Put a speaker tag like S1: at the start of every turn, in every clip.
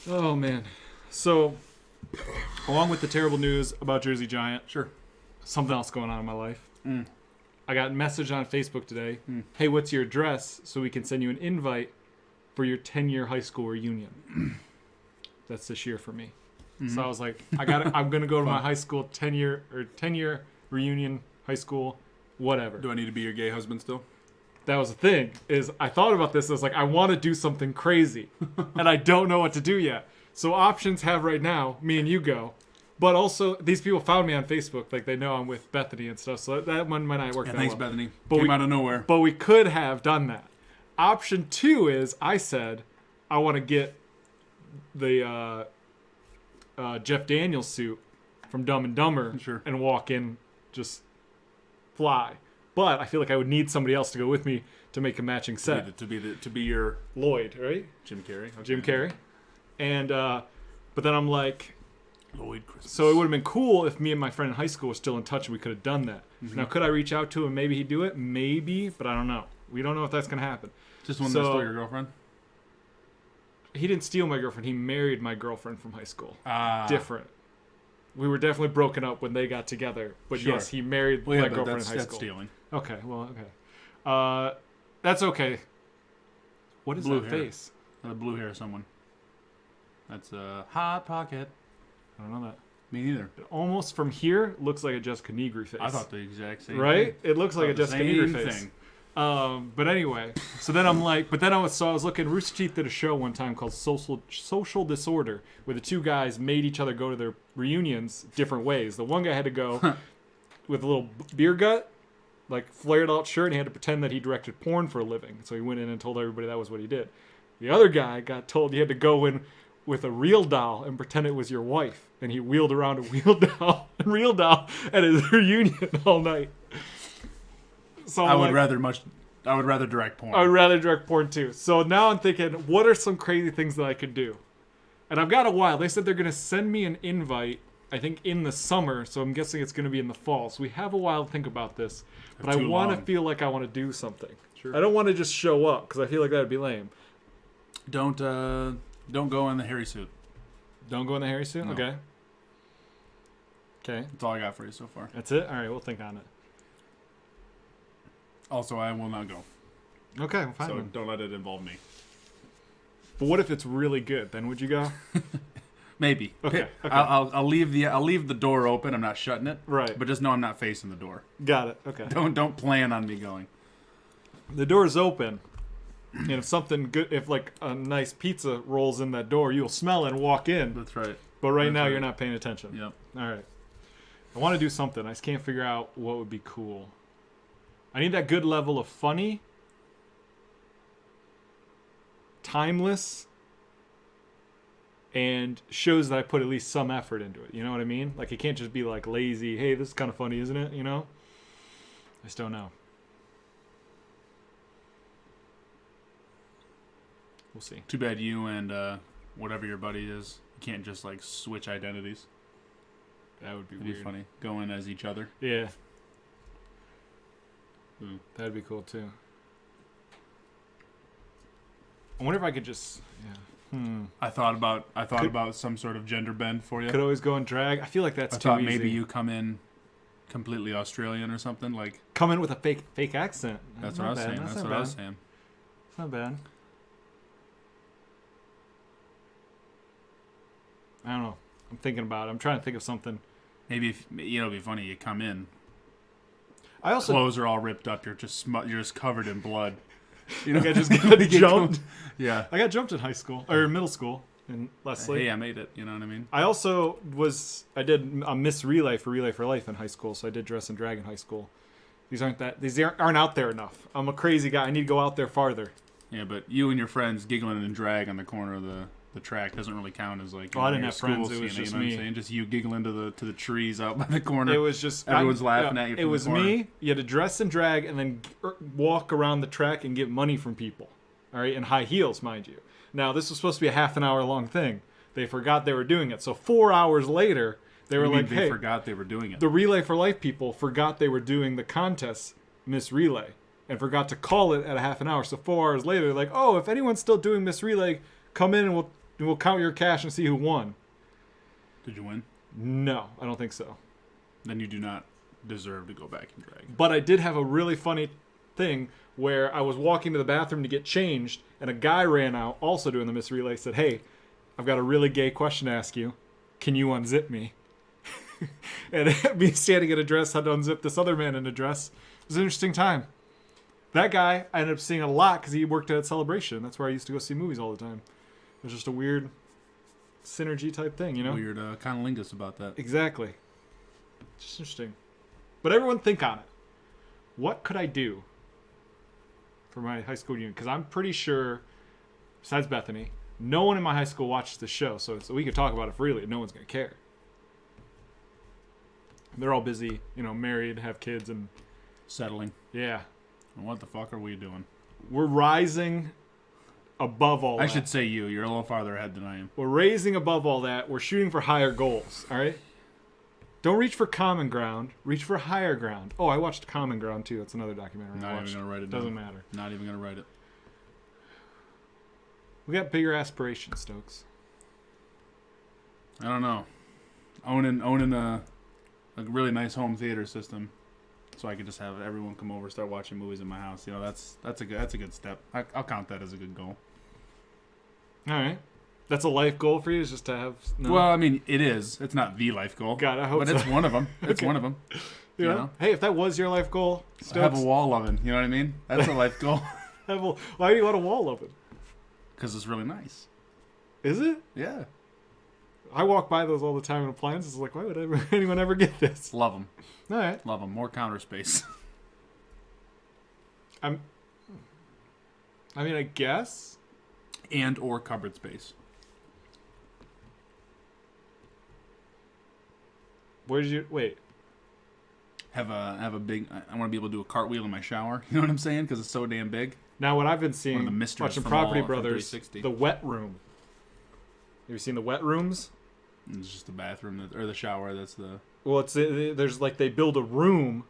S1: Oh, man. So, along with the terrible news about Jersey Giant,
S2: Sure.
S1: something else going on in my life.
S2: Mm.
S1: I got a message on Facebook today. Hey, what's your address so we can send you an invite for your 10-year high school reunion? That's this year for me.
S2: Mm-hmm.
S1: So I was like, I'm going to go to my high school 10-year reunion, high school, whatever.
S2: Do I need to be your gay husband still?
S1: That was the thing, is I thought about this. I was like, I want to do something crazy, and I don't know what to do yet. So options have right now, me and you go. But also, these people found me on Facebook. Like, they know I'm with Bethany and stuff. So that one might not work that
S2: Thanks,
S1: well.
S2: Bethany.
S1: But
S2: Came out of nowhere.
S1: But we could have done that. Option 2 is, I said, I want to get the Jeff Daniels suit from Dumb and Dumber
S2: Sure.
S1: and walk in, just fly. But I feel like I would need somebody else to go with me to make a matching set.
S2: To be your
S1: Lloyd, right?
S2: Jim Carrey. Okay.
S1: Jim Carrey. And but then I'm like,
S2: Lloyd Christmas.
S1: so it would have been cool if me and my friend in high school were still in touch and we could have done that.
S2: Mm-hmm.
S1: Now, could I reach out to him? Maybe he'd do it. Maybe, but I don't know. We don't know if that's gonna happen.
S2: Just one that stole your girlfriend?
S1: He didn't steal my girlfriend. He married my girlfriend from high school. Different. We were definitely broken up when they got together. But
S2: Sure.
S1: yes, he married my girlfriend in high
S2: that's
S1: school.
S2: stealing.
S1: Okay, well, okay. That's okay. What is
S2: Blue
S1: that
S2: hair.
S1: face?
S2: The blue hair of someone. That's a Hot Pocket.
S1: I don't know that.
S2: Me neither.
S1: It almost from here looks like a Jessica Negri face.
S2: I thought the exact same
S1: right?
S2: thing.
S1: It looks like a Jessica Negri face.
S2: Thing.
S1: But anyway, so then I'm like, I was looking. Rooster Teeth did a show one time called Social Disorder, where the two guys made each other go to their reunions different ways. The one guy had to go with a little beer gut, like flared out shirt, and he had to pretend that he directed porn for a living. So he went in and told everybody that was what he did. The other guy got told he had to go in with a real doll and pretend it was your wife, and he wheeled around a real doll at his reunion all night. So
S2: I would rather direct porn.
S1: I would rather direct porn too. So now I'm thinking, what are some crazy things that I could do? And I've got a while. They said they're going to send me an invite, I think, in the summer. So I'm guessing it's going to be in the fall. So we have a while to think about this. But I want to feel like I want to do something.
S2: Sure.
S1: I don't want to just show up because I feel like that would be lame.
S2: Don't go in the hairy suit.
S1: Don't go in the hairy suit?
S2: No.
S1: Okay. Okay.
S2: That's all I got for you so far.
S1: That's it? All right, we'll think on it.
S2: Also, I will not go.
S1: Okay, fine.
S2: So
S1: then.
S2: don't let it involve me.
S1: But what if it's really good? Then would you go?
S2: Maybe.
S1: Okay.
S2: I'll leave the door open. I'm not shutting it.
S1: Right.
S2: But just know I'm not facing the door.
S1: Got it. Okay.
S2: Don't plan on me going.
S1: The door's open. And if something good, if like a nice pizza rolls in that door, you'll smell it and walk in.
S2: That's right.
S1: But
S2: That's
S1: now
S2: right.
S1: you're not paying attention.
S2: Yep.
S1: All right. I want to do something. I just can't figure out what would be cool. I need that good level of funny, timeless, and shows that I put at least some effort into it. You know what I mean? Like, it can't just be like lazy, hey, this is kind of funny, isn't it? You know? I just don't know. We'll see.
S2: Too bad you and whatever your buddy is, you can't just like switch identities.
S1: That would be
S2: It'd be
S1: weird.
S2: funny. Go in as each other.
S1: Yeah.
S2: Hmm.
S1: That'd be cool too. I wonder if I could just,
S2: I thought about some sort of gender bend for you.
S1: Could always go and drag. I feel like that's
S2: I
S1: too
S2: thought
S1: easy.
S2: maybe you come in completely Australian or something like.
S1: Come in with a fake accent.
S2: That's
S1: Not
S2: what I was
S1: bad.
S2: saying. That's
S1: not
S2: what
S1: bad.
S2: I was saying.
S1: It's not bad. I don't know. I'm thinking about it. I'm trying to think of something.
S2: Maybe if it'd be funny. You come in,
S1: I also
S2: clothes are all ripped up. You're just covered in blood.
S1: I just got jumped.
S2: Yeah.
S1: I got jumped in high school or middle school in Leslie.
S2: Hey, I made it. You know what I mean?
S1: I also I did a Miss Relay for Life in high school, so I did dress and drag in high school. These aren't out there enough. I'm a crazy guy. I need to go out there farther.
S2: Yeah, but you and your friends giggling and drag on the corner of the track doesn't really count as like.
S1: I didn't
S2: your
S1: have friends.
S2: school
S1: It was
S2: scene,
S1: just
S2: you know
S1: me.
S2: What I'm saying? Just you giggling to the trees out by the corner.
S1: It was just
S2: Everyone's laughing at you.
S1: It
S2: from
S1: was
S2: the corner.
S1: me. You had to dress and drag and then walk around the track and get money from people. All right, in high heels, mind you. Now this was supposed to be a half an hour long thing. They forgot they were doing it. So 4 hours later, they were like,
S2: they
S1: "Hey,
S2: forgot they were doing it."
S1: the Relay for Life people forgot they were doing the contest Miss Relay and forgot to call it at a half an hour. So 4 hours later, they're like, oh, if anyone's still doing Miss Relay, come in and we'll count your cash and see who won.
S2: Did you win?
S1: No, I don't think so.
S2: Then you do not deserve to go back and drag.
S1: But I did have a really funny thing where I was walking to the bathroom to get changed, and a guy ran out, also doing the Miss Relay, said, "Hey, I've got a really gay question to ask you. Can you unzip me?" And me standing in a dress had to unzip this other man in a dress. It was an interesting time. That guy I ended up seeing a lot because he worked at Celebration. That's where I used to go see movies all the time. It was just a weird synergy type thing, you know?
S2: Weird cunnilingus about that.
S1: Exactly. Just interesting. But everyone think on it. What could I do for my high school reunion? Because I'm pretty sure, besides Bethany, no one in my high school watches the show. So we could talk about it freely and no one's going to care. They're all busy, married, have kids, and...
S2: Settling.
S1: Yeah.
S2: And what the fuck are we doing?
S1: We're rising above all that.
S2: I should say you. You're a little farther ahead than I am.
S1: We're raising above all that. We're shooting for higher goals, all right? Don't reach for common ground. Reach for higher ground. Oh, I watched Common Ground, too. That's another documentary I
S2: Not
S1: watched.
S2: even going to write it
S1: Doesn't
S2: down.
S1: matter.
S2: Not even going to write it.
S1: We got bigger aspirations, Stokes.
S2: I don't know. Owning a really nice home theater system, so I could just have everyone come over, start watching movies in my house. That's a good step. I'll count that as a good goal.
S1: All right. That's a life goal for you, is just to have... No?
S2: Well, I mean, it is. It's not the life goal.
S1: God, I hope
S2: but
S1: so.
S2: it's one of them. It's
S1: Okay.
S2: one of them.
S1: You know? Hey, if that was your life goal, Stokes...
S2: I have a wall oven. You know what I mean? That's a life goal.
S1: Why do you want a wall oven?
S2: Because it's really nice.
S1: Is it?
S2: Yeah.
S1: I walk by those all the time in appliances. Like, why would anyone ever get this?
S2: Love them.
S1: All right.
S2: Love them. More counter space.
S1: I guess.
S2: And or cupboard space.
S1: Where did you... Wait.
S2: Have a big... I want to be able to do a cartwheel in my shower. You know what I'm saying? Because it's so damn big.
S1: Now, what I've been
S2: One
S1: seeing,
S2: of the misters
S1: watching
S2: from
S1: Property
S2: from
S1: Brothers,
S2: 360.
S1: the wet room. Have you seen the wet rooms?
S2: It's just the bathroom or the shower. That's the...
S1: Well, there's like they build a room,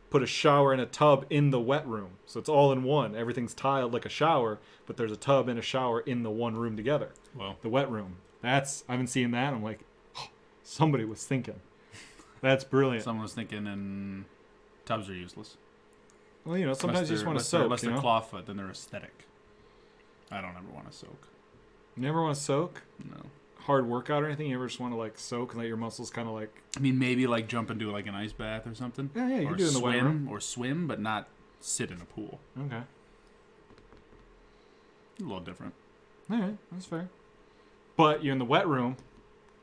S1: put a shower and a tub in the wet room. So it's all in one. Everything's tiled like a shower, but there's a tub and a shower in the one room together.
S2: Well,
S1: The wet room. I've been seeing that. I'm like, oh, somebody was thinking. That's brilliant.
S2: someone was thinking, and tubs are useless.
S1: Well, sometimes you just want to soak.
S2: Unless they're clawfoot, then they're aesthetic. I don't ever want to soak.
S1: You never want to soak?
S2: No.
S1: Hard workout or anything? You ever just want to like soak and let your muscles kind of like...
S2: I mean, maybe like jump into like an ice bath or something.
S1: Yeah, you
S2: or
S1: can do it in the wet room.
S2: Or swim, but not sit in a pool.
S1: Okay.
S2: A little different.
S1: All right, that's fair. But you're in the wet room,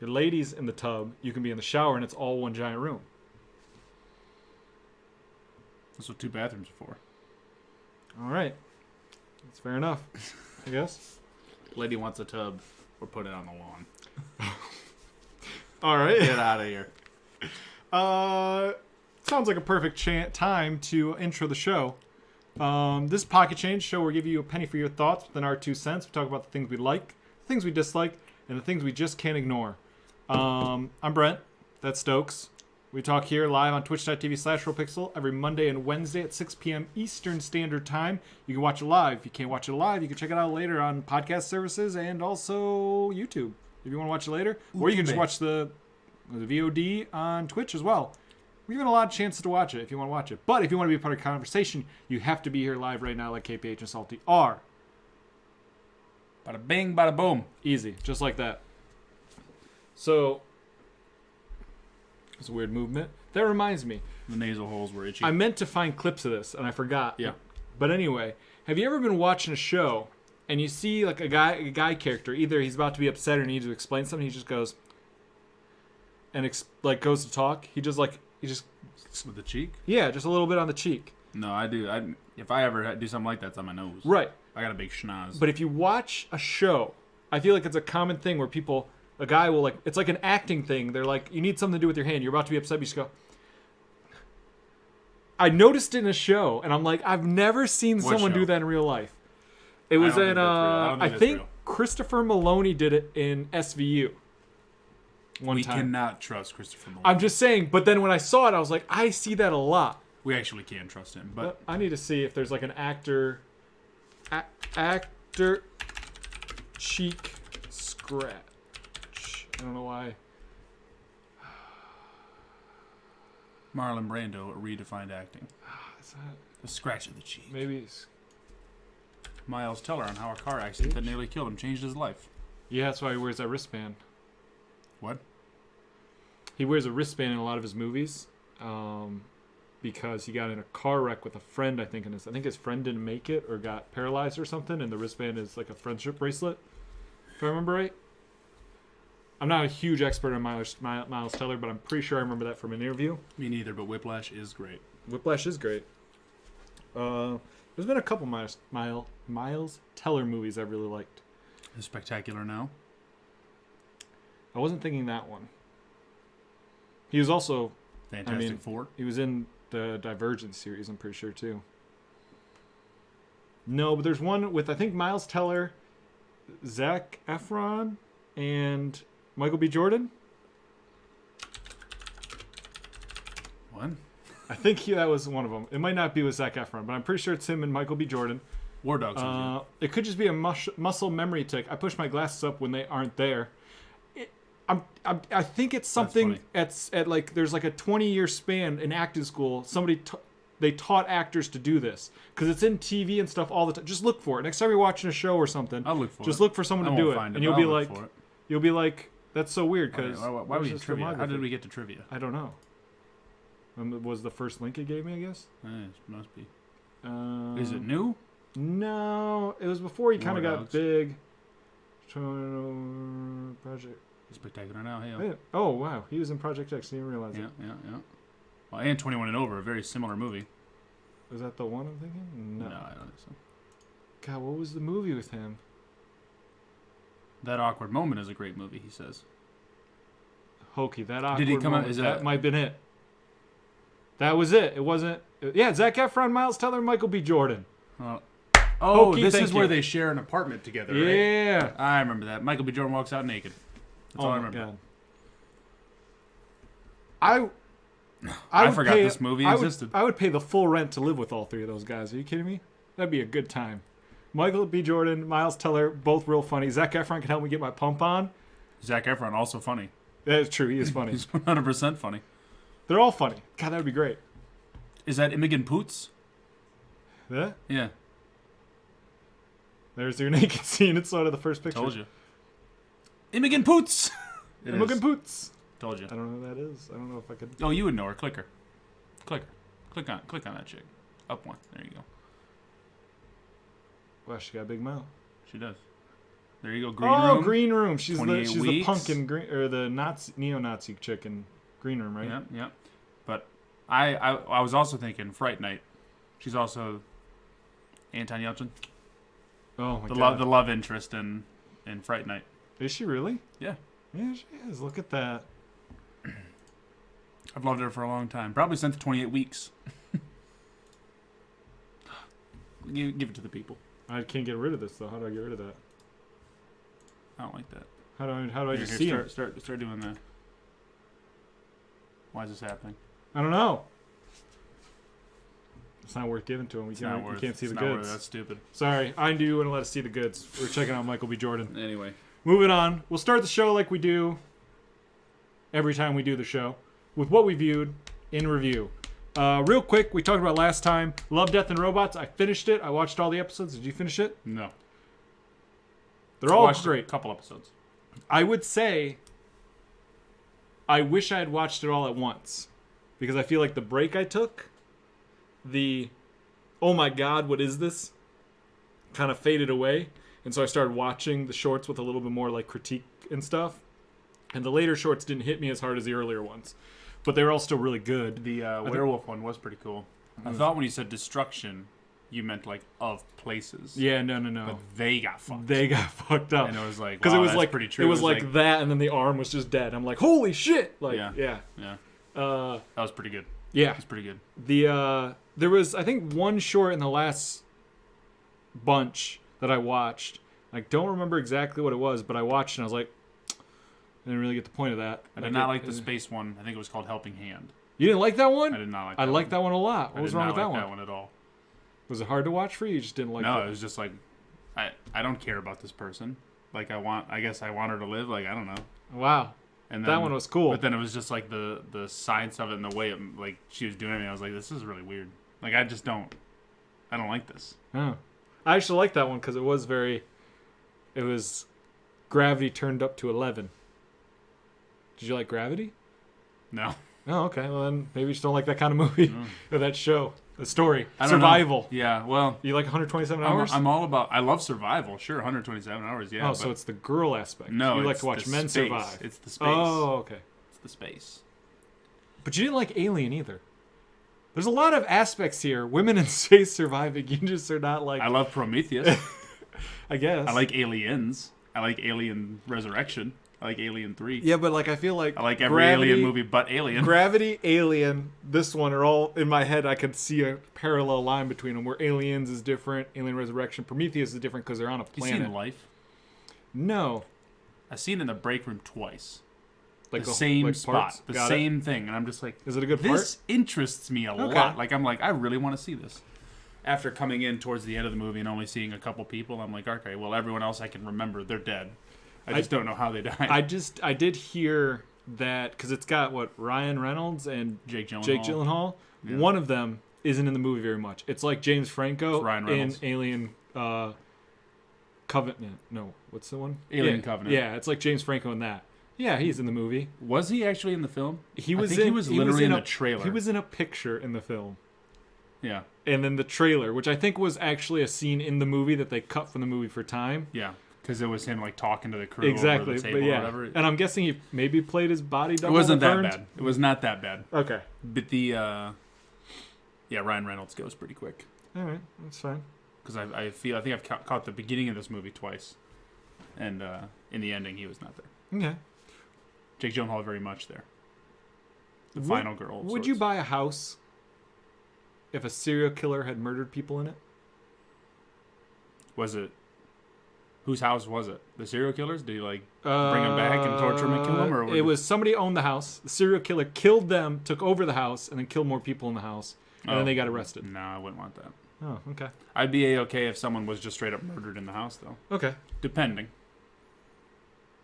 S1: your lady's in the tub, you can be in the shower, and it's all one giant room.
S2: That's what 2 bathrooms are for.
S1: All right. That's fair enough, I guess.
S2: Lady wants a tub, or put it on the lawn.
S1: All right.
S2: Get out of here.
S1: Sounds like a perfect time to intro the show. This Pocket Change show, we'll give you a penny for your thoughts within our 2 cents. We talk about the things we like, the things we dislike, and the things we just can't ignore. I'm Brent. That's Stokes. We talk here live on twitch.tv/RealPixel every Monday and Wednesday at 6 p.m. Eastern Standard Time. You can watch it live. If you can't watch it live, you can check it out later on podcast services and also YouTube if you want to watch it later. Or you can just watch the VOD on Twitch as well. We're giving a lot of chances to watch it if you want to watch it. But if you want to be a part of the conversation, you have to be here live right now like KPH and Salty are.
S2: Bada bing, bada boom.
S1: Easy, just like that. So, it's a weird movement. That reminds me.
S2: The nasal holes were itchy.
S1: I meant to find clips of this, and I forgot.
S2: Yeah.
S1: But anyway, have you ever been watching a show, and you see like a guy character, either he's about to be upset or needs to explain something, he just goes, and goes to talk. He just
S2: with the cheek?
S1: yeah, just a little bit on the cheek.
S2: No, I do. If I ever do something like that, it's on my nose.
S1: Right.
S2: I got a big schnoz.
S1: But if you watch a show, I feel like it's a common thing where a guy will it's like an acting thing. They're like, you need something to do with your hand. You're about to be upset, but you just go. I noticed it in a show, and I'm like, I've never seen someone do that in real life. It was in, I think Christopher Maloney did it in SVU.
S2: We cannot trust Christopher Maloney.
S1: I'm just saying, but then when I saw it, I was like, I see that a lot.
S2: We actually can trust him, but
S1: I need to see if there's like an actor cheek scratch. I don't know why.
S2: Marlon Brando redefined acting.
S1: Is that
S2: The scratch of the cheek.
S1: maybe? It's,
S2: Miles Teller on how a car accident that nearly killed him changed his life.
S1: yeah, that's why he wears that wristband.
S2: What?
S1: He wears a wristband in a lot of his movies, because he got in a car wreck with a friend. I think his friend didn't make it or got paralyzed or something, and the wristband is like a friendship bracelet. If I remember right. I'm not a huge expert on Miles Teller, but I'm pretty sure I remember that from an interview.
S2: Me neither, but Whiplash is great.
S1: Whiplash is great. There's been a couple Miles Teller movies I really liked.
S2: The Spectacular Now.
S1: I wasn't thinking that one. He was also,
S2: Fantastic Four.
S1: he was in the Divergent series, I'm pretty sure, too. No, but there's one with, I think, Miles Teller, Zac Efron, and Michael B. Jordan.
S2: What?
S1: I think that was one of them. It might not be with Zac Efron, but I'm pretty sure it's him and Michael B. Jordan.
S2: War Dogs.
S1: It could just be a muscle memory tick. I push my glasses up when they aren't there. I think it's something at like there's like a 20-year span in acting school. They taught actors to do this because it's in TV and stuff all the time. Just look for it. Next time you're watching a show or something,
S2: I'll look for it.
S1: Just look for someone to do it, and you'll be like, that's so weird because
S2: why would you trivia? How did we get to trivia?
S1: I don't know. Was the first link it gave me, I guess?
S2: It must be. Is it new?
S1: No, it was before he kind of got big. Project.
S2: Spectacular Now. Hey.
S1: Oh wow, he was in Project X. I didn't realize it.
S2: Yeah. Well, and 21 and Over, a very similar movie.
S1: Was that the one I'm thinking? No,
S2: I don't think so.
S1: God, what was the movie with him?
S2: That Awkward Moment is a great movie, he says.
S1: Hokey, that awkward.
S2: Did he come
S1: moment,
S2: out? Is
S1: that might have been it. That was it. It wasn't. Yeah, Zac Efron, Miles Teller, Michael B. Jordan. Hokey,
S2: this is where they share an apartment together, right?
S1: Yeah.
S2: I remember that. Michael B. Jordan walks out naked. That's all I remember.
S1: God.
S2: I forgot this movie existed.
S1: I would pay the full rent to live with all three of those guys. Are you kidding me? That'd be a good time. Michael B. Jordan, Miles Teller, both real funny. Zac Efron can help me get my pump on.
S2: Zac Efron, also funny.
S1: That's true. He is funny.
S2: He's 100% funny.
S1: They're all funny. God, that would be great.
S2: Is that Imogen Poots?
S1: Yeah?
S2: Yeah.
S1: There's your naked scene. It's sort of the first picture.
S2: Told you. Imogen Poots!
S1: Imogen Poots.
S2: Told you.
S1: I don't know who that is. I don't know if I could.
S2: Oh, you would know her. Click her. Click on that chick. Up one. There you go.
S1: Wow, she got a big mouth.
S2: She does. There you go. Green Room.
S1: Oh, Green Room. She's the punk in green, or the neo-Nazi chick in Green Room, right?
S2: Yeah. But I was also thinking Fright Night. She's also Anton Yelchin.
S1: Oh my God.
S2: The love interest in Fright Night.
S1: Is she really?
S2: Yeah.
S1: Yeah, she is. Look at that.
S2: I've loved her for a long time. Probably since 28 weeks. Give it to the people.
S1: I can't get rid of this though. How do I get rid of that?
S2: I don't like that.
S1: How do I just see it?
S2: Start doing that. Why is this happening?
S1: I don't know. It's not worth giving to him. You can't see the goods.
S2: That's stupid.
S1: Sorry, I knew you wouldn't let us see the goods. We're checking out Michael B. Jordan.
S2: Anyway.
S1: Moving on. We'll start the show like we do every time we do the show with what we viewed in review. Real quick, we talked about last time, Love, Death, and Robots. I finished it. I watched all the episodes. Did you finish it?
S2: No.
S1: They're all great.
S2: A couple episodes.
S1: I would say I wish I had watched it all at once because I feel like the break I took, oh my God, what is this? Kind of faded away. And so I started watching the shorts with a little bit more like critique and stuff. And the later shorts didn't hit me as hard as the earlier ones. But they were all still really good.
S2: The werewolf one was pretty cool. I thought when you said destruction, you meant like of places.
S1: Yeah, no.
S2: But they got fucked.
S1: They got fucked up.
S2: And it was like,
S1: because
S2: wow,
S1: it was like
S2: pretty true.
S1: It was like that, and then the arm was just dead. I'm like, holy shit! Like, yeah.
S2: That was pretty good.
S1: Yeah,
S2: it was pretty good.
S1: There was, I think, one short in the last bunch that I watched. I don't remember exactly what it was, but I watched and I was like, I didn't really get the point of that.
S2: I did not like the space one. I think it was called Helping Hand.
S1: You didn't like that one?
S2: I did not like that
S1: one. I liked that one a lot. What was wrong with that one?
S2: I did not like that one at all.
S1: Was it hard to watch for you? You just didn't like it?
S2: No, it was just like, I don't care about this person. Like I guess I want her to live. Like I don't know.
S1: Wow.
S2: And
S1: That one was cool.
S2: But then it was just like the science of it and the way it, like she was doing it. I was like, this is really weird. Like I don't like this.
S1: Oh. I actually like that one because it was Gravity turned up to 11. Did you like Gravity?
S2: No.
S1: Oh, okay. Well, then maybe you just don't like that kind of movie or that show, the story,
S2: I don't
S1: survival.
S2: know. Yeah. Well,
S1: You like 127 hours?
S2: I'm all about. I love survival. Sure, 127 hours. Yeah.
S1: Oh, so it's the girl aspect.
S2: no.
S1: You like
S2: it's
S1: to watch
S2: the
S1: men
S2: space.
S1: survive.
S2: It's the space.
S1: Oh, okay.
S2: It's the space.
S1: But you didn't like Alien either. There's a lot of aspects here. Women in space surviving. You just are not like.
S2: I love Prometheus.
S1: I guess.
S2: I like Aliens. I like Alien Resurrection. I like Alien 3.
S1: Yeah, but like I feel like
S2: I like every Alien movie but Alien.
S1: Gravity, Alien, this one are all in my head. I could see a parallel line between them where Aliens is different, Alien Resurrection, Prometheus is different because they're on a
S2: You
S1: planet.
S2: seen Life?
S1: No,
S2: I've seen it in the break room twice.
S1: like
S2: The same
S1: like
S2: spot,
S1: parts?
S2: the
S1: Got
S2: same thing, and I'm just like,
S1: Is it a good
S2: this interests me a
S1: Okay.
S2: lot. Like I'm like, I really want to see this. After coming in towards the end of the movie and only seeing a couple people, I'm like, okay, well, everyone else I can remember, they're dead. I just don't know how they died.
S1: I did hear that because it's got Ryan Reynolds and
S2: Jake
S1: Jake
S2: Gyllenhaal.
S1: Gyllenhaal.
S2: Yeah.
S1: One of them isn't in the movie very much. It's like James Franco
S2: It's Ryan
S1: in
S2: Reynolds.
S1: Alien Covenant. No, what's the one?
S2: Alien Covenant.
S1: Yeah, it's like James Franco in that. Yeah, he's in the movie.
S2: Was he actually in the film?
S1: He
S2: I
S1: was
S2: think
S1: in.
S2: he was literally in
S1: a
S2: the trailer.
S1: He was in a picture in the film,
S2: Yeah.
S1: and then the trailer, which I think was actually a scene in the movie that they cut from the movie for time.
S2: Yeah. Because it was him like talking to the crew
S1: Exactly,
S2: over the table
S1: but
S2: or
S1: yeah,
S2: whatever.
S1: and I'm guessing he maybe played his body
S2: It
S1: double.
S2: wasn't that
S1: burned.
S2: bad. It was not that bad.
S1: Okay,
S2: But the Ryan Reynolds goes pretty quick.
S1: all right, that's fine.
S2: Because I think I've caught the beginning of this movie twice, and in the ending he was not there.
S1: Okay.
S2: Jake Gyllenhaal very much there. The
S1: Would-
S2: final girl. of
S1: Would you
S2: sorts.
S1: buy a house if a serial killer had murdered people in it?
S2: Was it? Whose house was it? The serial killers? Did he like bring them back and torture them and kill them, or
S1: it was somebody owned the house. The serial killer killed them, took over the house, and then killed more people in the house, and then they got arrested.
S2: No, I wouldn't want that.
S1: Oh, okay.
S2: I'd be okay if someone was just straight up murdered in the house, though.
S1: Okay.
S2: Depending.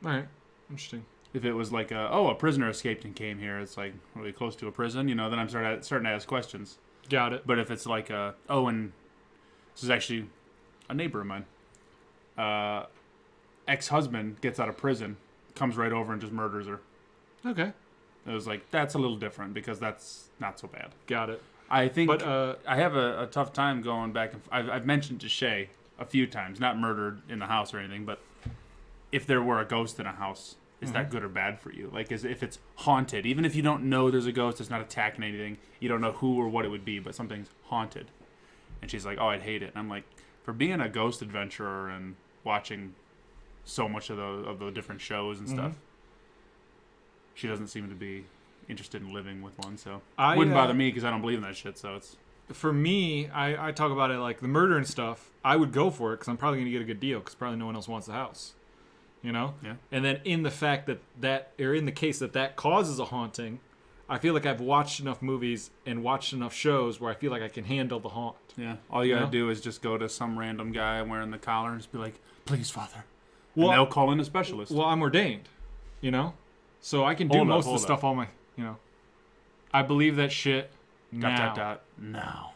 S1: All right. Interesting.
S2: If it was like a prisoner escaped and came here, it's like really close to a prison, then I'm starting to ask questions.
S1: Got it.
S2: But if it's like and this is actually a neighbor of mine. Ex-husband gets out of prison, comes right over and just murders her.
S1: Okay.
S2: It was like, that's a little different because that's not so bad.
S1: Got it.
S2: I think
S1: But
S2: I have a tough time going back. I've mentioned to Shay a few times, not murdered in the house or anything, but if there were a ghost in a house, is that good or bad for you? Like, if it's haunted, even if you don't know there's a ghost, it's not attacking anything, you don't know who or what it would be, but something's haunted. And she's like, oh, I'd hate it. And I'm like, for being a ghost adventurer and watching so much of the different shows and stuff, she doesn't seem to be interested in living with one, so it wouldn't bother me because I don't believe in that shit. So it's
S1: for me, I talk about it like the murder and stuff. I would go for it because I'm probably going to get a good deal because probably no one else wants the house. You know?
S2: Yeah.
S1: And then in the fact or in the case that causes a haunting, I feel like I've watched enough movies and watched enough shows where I feel like I can handle the haunt.
S2: yeah. All you gotta
S1: know?
S2: do is just go to some random guy wearing the collar and just be like, "Please, Father."
S1: Well,
S2: and they'll call in a specialist.
S1: Well, I'm ordained, you know? So I can do
S2: Hold up,
S1: most of the
S2: hold
S1: stuff on my, I believe that shit now.
S2: No.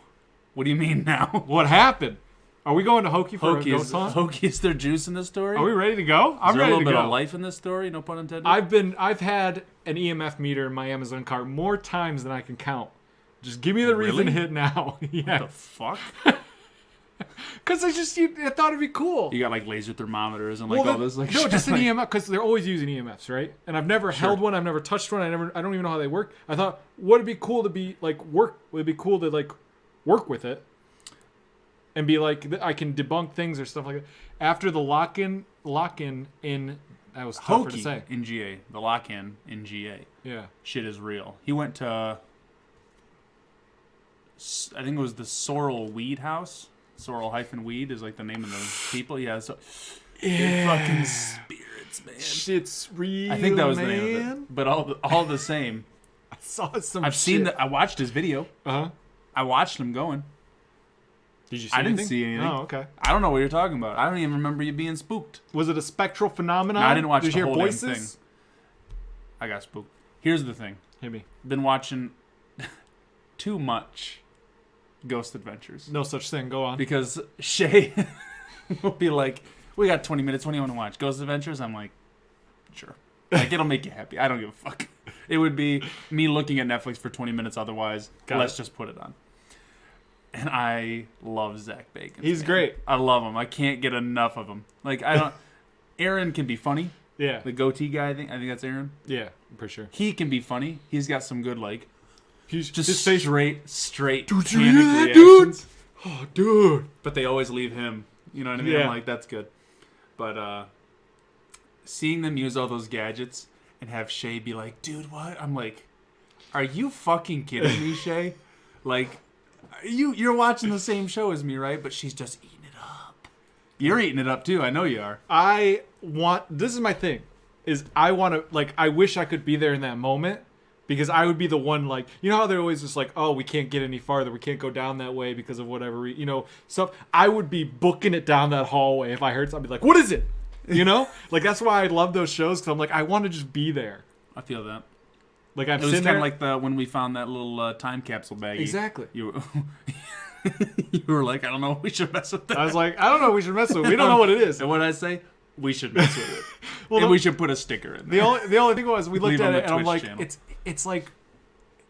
S2: What do you mean now?
S1: What happened? Are we going to Hokey for a ghost hunt?
S2: Hokey, is there juice in this story?
S1: Are we ready to go? I'm
S2: is there
S1: ready
S2: a little
S1: to
S2: bit
S1: go.
S2: of life in this story? No pun intended.
S1: I've had an EMF meter in my Amazon cart more times than I can count. Just give me the reason to
S2: Really?
S1: hit now. Yeah.
S2: What the fuck?
S1: Because I thought it'd be cool.
S2: You got like laser thermometers and like all this like
S1: no,
S2: shit.
S1: just an
S2: like,
S1: EMF because they're always using EMFs, right? And I've never held one. I've never touched one. I don't even know how they work. I thought, would it be cool to be like work? Would it be cool to like work with it and be like I can debunk things or stuff like that? After the lock-in in that was tougher to
S2: Hokey
S1: say.
S2: in GA, the lock-in in GA.
S1: Yeah.
S2: Shit is real. He went to, I think it was the Sorrel Weed House. Sorrel-Weed is like the name of the people. Yeah, so they're fucking spirits, man.
S1: Shit's real.
S2: I think that was
S1: man.
S2: the name of it. But all the same.
S1: I saw some.
S2: I've seen that. I watched his video.
S1: Uh huh.
S2: I watched him going.
S1: Did you see
S2: I didn't
S1: anything?
S2: see anything.
S1: Oh, okay.
S2: I don't know what you're talking about. I don't even remember you being spooked.
S1: Was it a spectral phenomenon?
S2: No, I didn't watch
S1: Did
S2: the
S1: you hear
S2: whole damn
S1: voices?
S2: thing. I got spooked. Here's the thing.
S1: Hit me.
S2: Been watching too much Ghost Adventures.
S1: No such thing. Go on.
S2: Because Shay will be like, we got 20 minutes. What do you want to watch? Ghost Adventures? I'm like, sure. Like, it'll make you happy. I don't give a fuck. It would be me looking at Netflix for 20 minutes otherwise. Let's just put it on. And I love Zach Bagans.
S1: He's great.
S2: I love him. I can't get enough of him. Like, I don't... Aaron can be funny.
S1: Yeah.
S2: The goatee guy, I think that's Aaron.
S1: Yeah, I'm pretty sure.
S2: He can be funny. He's got some good, like...
S1: He's
S2: Just
S1: his face.
S2: straight
S1: Dude,
S2: panic
S1: you hear that,
S2: reactions.
S1: dude? Oh, dude.
S2: But they always leave him. You know what I mean?
S1: Yeah.
S2: I'm like, that's good. But seeing them use all those gadgets and have Shay be like, dude, what? I'm like, are you fucking kidding me, Shay? Like, you're watching the same show as me, right? But she's just eating it up. You're eating it up too. I know you are.
S1: This is my thing, is I want to, like, I wish I could be there in that moment. Because I would be the one, like, you know how they're always just like, oh, we can't get any farther. We can't go down that way because of whatever, stuff. I would be booking it down that hallway if I heard something. I'd be like, what is it? You know? Like, that's why I love those shows, because I'm like, I want to just be there.
S2: I feel that.
S1: Like, I'm
S2: It was
S1: sitting
S2: kind
S1: there.
S2: of like when we found that little time capsule baggie.
S1: Exactly.
S2: You were like, I don't know, we should mess with that.
S1: I was like, I don't know, we should mess with it. We don't know what it is.
S2: And what did I say? We should mess with it.
S1: Well,
S2: and we should put a sticker in there.
S1: The only thing was, we looked
S2: Leave
S1: at
S2: on
S1: it,
S2: the
S1: and I'm
S2: Twitch
S1: like,
S2: channel.
S1: it's like,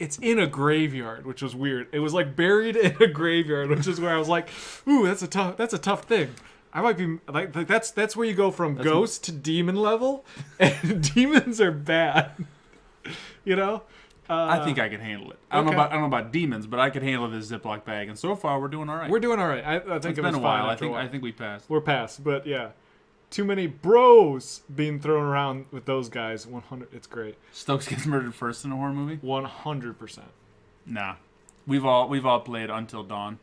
S1: it's in a graveyard, which was weird. It was like buried in a graveyard, which is where I was like, ooh, that's a tough thing. I might be like that's where you go from ghost to demon level, and demons are bad. You know?
S2: I think I can handle it. I don't know about demons, but I could handle this Ziploc bag, and so far we're doing all right.
S1: We're doing all right. I think
S2: It's
S1: it
S2: been
S1: was
S2: a while.
S1: fine.
S2: I think we passed.
S1: We're past, but yeah. Too many bros being thrown around with those guys. 100. It's great.
S2: Stokes gets murdered first in a horror movie?
S1: 100%.
S2: Nah. We've all played Until Dawn.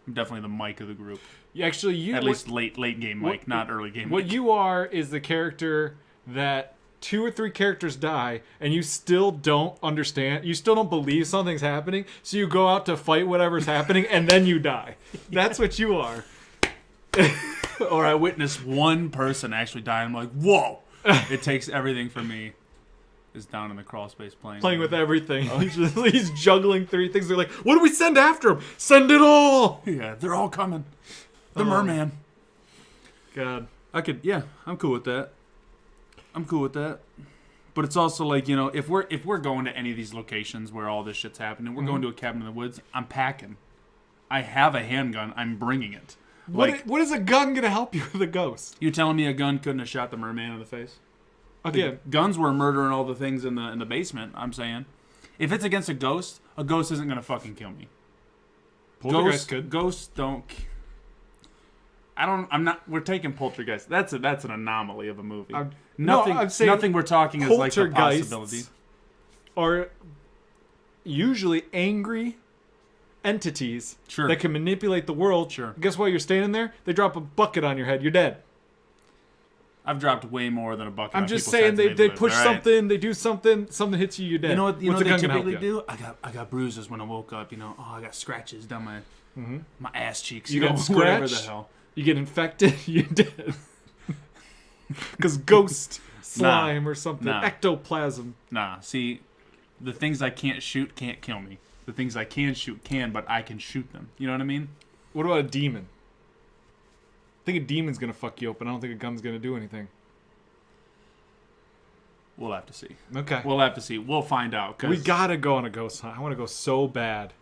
S2: I'm definitely the Mike of the group.
S1: Actually,
S2: At least late game Mike, not early game Mike.
S1: What you are is the character that 2 or 3 characters die, and you still don't understand. You still don't believe something's happening, so you go out to fight whatever's happening, and then you die. That's what you are.
S2: Or I witnessed one person actually die, and I'm like, whoa! It takes everything for me. Is down in the crawl space playing
S1: With everything. He's juggling 3 things. They're like, what do we send after him? Send it all!
S2: Yeah, they're all coming. The merman.
S1: God.
S2: I'm cool with that. But it's also like, if we're going to any of these locations where all this shit's happening, we're going to a cabin in the woods, I'm packing. I have a handgun, I'm bringing it.
S1: What is a gun going to help you with a ghost?
S2: You telling me a gun couldn't have shot the merman in the face?
S1: Again,
S2: Guns were murdering all the things in the basement, I'm saying. If it's against a ghost isn't going to fucking kill me.
S1: Poltergeist could.
S2: Ghosts don't... We're taking Poltergeist. That's an anomaly of a movie.
S1: I'm saying
S2: nothing we're talking is like a
S1: poltergeists
S2: possibility.
S1: Are usually angry entities that can manipulate the world.
S2: Sure.
S1: Guess what? You're standing there. They drop a bucket on your head. You're dead.
S2: I've dropped way more than a bucket.
S1: I'm
S2: on
S1: just
S2: people's
S1: saying
S2: heads
S1: they
S2: than
S1: push
S2: all right?
S1: something. They do something. Something hits you. You're dead.
S2: You know what
S1: What's
S2: they
S1: a gun gonna help
S2: typically
S1: you?
S2: do? I got bruises when I woke up. I got scratches down my ass cheeks.
S1: You get
S2: whatever the
S1: scratched.
S2: hell.
S1: You get infected. You're dead. Because ghost slime or something.
S2: Nah.
S1: Ectoplasm.
S2: Nah, see, the things I can't shoot can't kill me. The things I can shoot can, but I can shoot them. You know what I mean?
S1: What about a demon? I think a demon's gonna fuck you up, and I don't think a gun's gonna do anything.
S2: We'll have to see.
S1: Okay.
S2: We'll have to see. We'll find out. 'Cause
S1: We gotta go on a ghost hunt. I want to go so bad.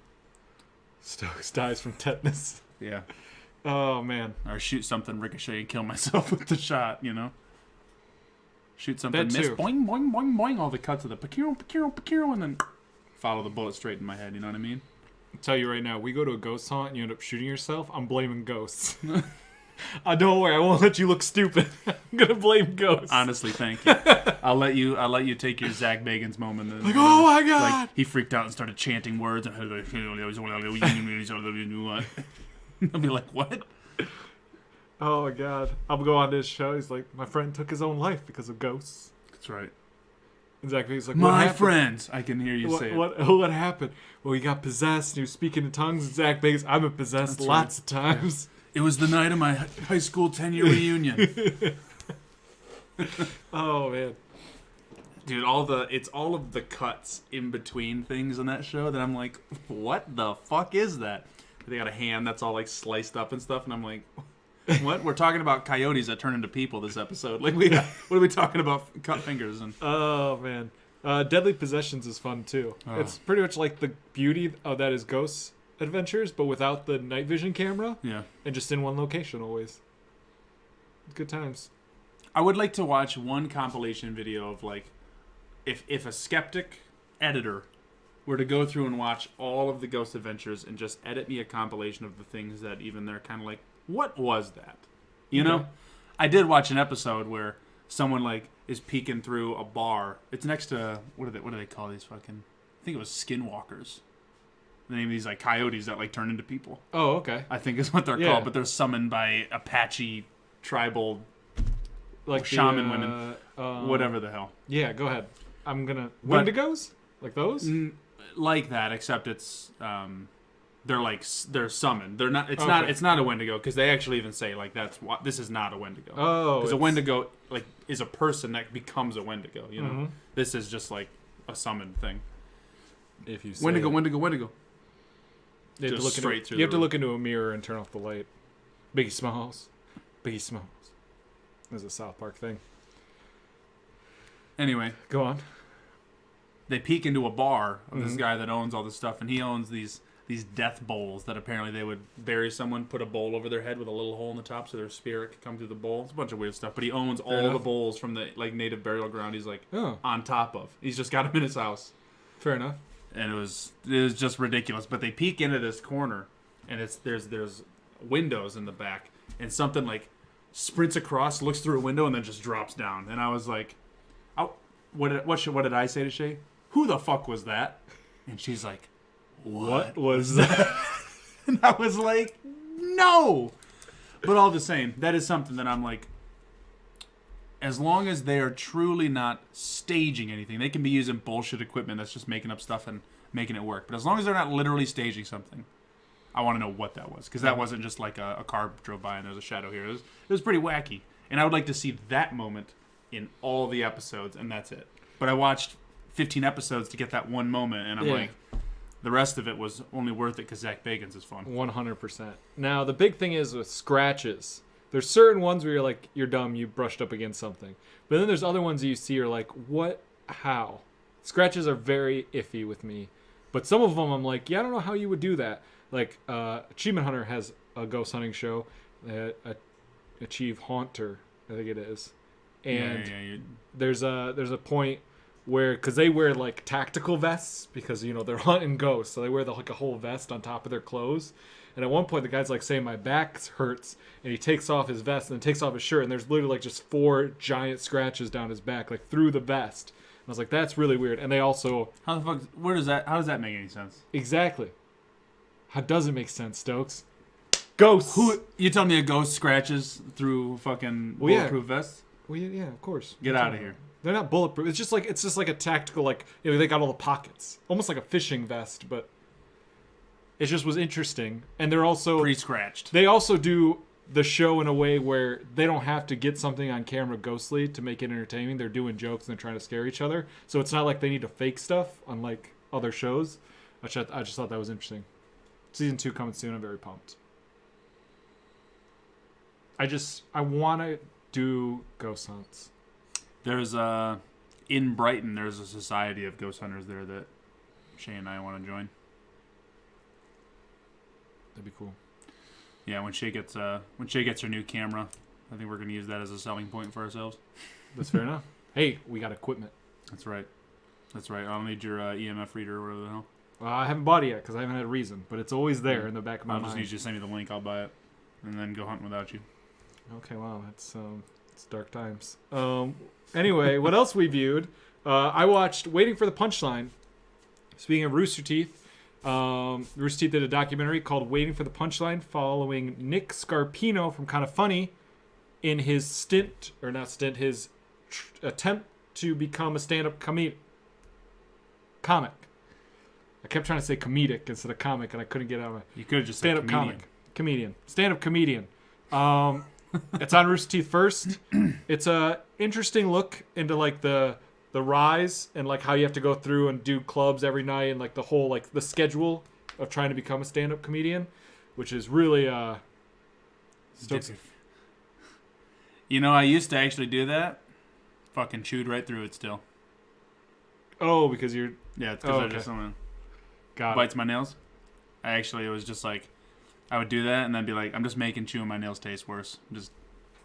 S1: Stokes dies from tetanus.
S2: Yeah.
S1: Oh man.
S2: Or shoot something, ricochet, and kill myself with the shot. Shoot something,
S1: That
S2: miss,
S1: too.
S2: boing, boing, boing, boing. All the cuts of the pakiro, and then follow the bullet straight in my head. You know what I mean?
S1: I'll tell you right now, we go to a ghost hunt and you end up shooting yourself, I'm blaming ghosts. Don't worry, I won't let you look stupid. I'm gonna blame ghosts.
S2: Honestly, thank you. I'll let you take your Zach Bagans moment. And,
S1: oh my god!
S2: Like he freaked out and started chanting words, and I'll be like, what?
S1: Oh my god! I'll go on this show. He's like, my friend took his own life because of ghosts.
S2: That's right.
S1: And Zach Bagans like,
S2: my friends. I can hear you say it.
S1: What happened? Well, he got possessed. He was speaking in tongues. And Zach Bagans, I've been possessed
S2: That's
S1: lots of times.
S2: It was the night of my high school 10-year reunion.
S1: Oh man,
S2: dude, it's all of the cuts in between things on that show that I'm like, what the fuck is that? They got a hand that's all like sliced up and stuff, and I'm like, what? We're talking about coyotes that turn into people this episode. Like, what are we talking about? Cut fingers and.
S1: Oh man, Deadly Possessions is fun too.
S2: Oh.
S1: It's pretty much like the beauty of that is Ghosts Adventures, but without the night vision camera.
S2: Yeah.
S1: And just in one location always. Good times.
S2: I would like to watch one compilation video of like, if a skeptic editor were to go through and watch all of the Ghost Adventures and just edit me a compilation of the things that even they're kind of like, what was that? You know? I did watch an episode where someone like is peeking through a bar. It's next to what do they call these fucking? I think it was skinwalkers. The name of these like coyotes that like turn into people.
S1: Oh, okay.
S2: I think is what they're called, but they're summoned by Apache tribal like shaman women, whatever the hell.
S1: Yeah, go ahead. I'm gonna Wendigos like those.
S2: Like that, except it's they're summoned. They're not. It's
S1: Okay.
S2: not a Wendigo because they actually even say like this is not a Wendigo.
S1: Oh,
S2: because a Wendigo like is a person that becomes a Wendigo. You know, this is just like a summoned thing.
S1: If you say
S2: Wendigo.
S1: You have, to look into a mirror and turn off the light. Biggie Smalls. There's a South Park thing.
S2: Anyway,
S1: go on.
S2: They peek into a bar of this guy that owns all this stuff, and he owns these death bowls that apparently they would bury someone, put a bowl over their head with a little hole in the top so their spirit could come through the bowl. It's a bunch of weird stuff, but he owns all the bowls from the like native burial ground. He's like on top of. He's just got them in his house.
S1: Fair enough.
S2: And it was just ridiculous. But they peek into this corner, and there's windows in the back, and something like sprints across, looks through a window, and then just drops down. And I was like, "Oh, what did I say to Shay? Who the fuck was that?" And she's like, "What was that?" And I was like, "No." But all the same, that is something that I'm like, as long as they are truly not staging anything, they can be using bullshit equipment that's just making up stuff and making it work. But as long as they're not literally staging something, I want to know what that was. Because that wasn't just like a car drove by and there's a shadow here. It was pretty wacky. And I would like to see that moment in all the episodes, and that's it. But I watched 15 episodes to get that one moment, and I'm like, the rest of it was only worth it because Zach Bagans is fun.
S1: 100%. Now, the big thing is with scratches. There's certain ones where you're like, you're dumb, you brushed up against something. But then there's other ones that you see are like, what? How? Scratches are very iffy with me. But some of them I'm like, yeah, I don't know how you would do that. Like, Achievement Hunter has a ghost hunting show. Achieve Haunter, I think it is. And there's a point where, because they wear like tactical vests because, you know, they're hunting ghosts. So they wear like a whole vest on top of their clothes. And at one point, the guy's like saying, my back hurts. And he takes off his vest and then takes off his shirt. And there's literally like just 4 giant scratches down his back, like through the vest. And I was like, that's really weird. And they also...
S2: How does that make any sense?
S1: Exactly. How does it make sense, Stokes? Ghosts!
S2: You tell me a ghost scratches through fucking bulletproof vests?
S1: Well, yeah, of course.
S2: Get out of here.
S1: They're not bulletproof. It's just like a tactical, like, you know, they got all the pockets. Almost like a fishing vest, but... It just was interesting. And they're also...
S2: Pre-scratched.
S1: They also do the show in a way where they don't have to get something on camera ghostly to make it entertaining. They're doing jokes and they're trying to scare each other. So it's not like they need to fake stuff, unlike other shows. Which I just thought that was interesting. Season 2 coming soon. I'm very pumped. I want to do ghost hunts.
S2: There's in Brighton, there's a society of ghost hunters there that Shay and I want to join.
S1: That'd be cool.
S2: Yeah, when Shay gets her new camera, I think we're gonna use that as a selling point for ourselves.
S1: That's fair enough. Hey, we got equipment.
S2: That's right. I'll need your EMF reader or whatever the hell.
S1: I haven't bought it yet because I haven't had a reason, but it's always there in the back of my mind.
S2: I'll just need you to send me the link. I'll buy it, and then go hunting without you.
S1: Okay, wow, it's dark times. Anyway, what else we viewed? I watched Waiting for the Punchline. Speaking of Rooster Teeth, Rooster Teeth did a documentary called Waiting for the Punchline, following Nick Scarpino from Kind of Funny in his his attempt to become a stand-up comic. I kept trying to say comedic instead of comic, and I couldn't get out of it.
S2: You could have just said
S1: Stand-up comedian. Stand-up comedian. It's on Rooster Teeth first. It's a interesting look into like the rise and like how you have to go through and do clubs every night and like the whole like the schedule of trying to become a stand-up comedian, which is really
S2: You know, I used to actually do that. Fucking chewed right through it still.
S1: Oh, because you're
S2: Yeah, it's because I just bites my nails. It was just like I would do that and then be like, I'm just making chewing my nails taste worse. Just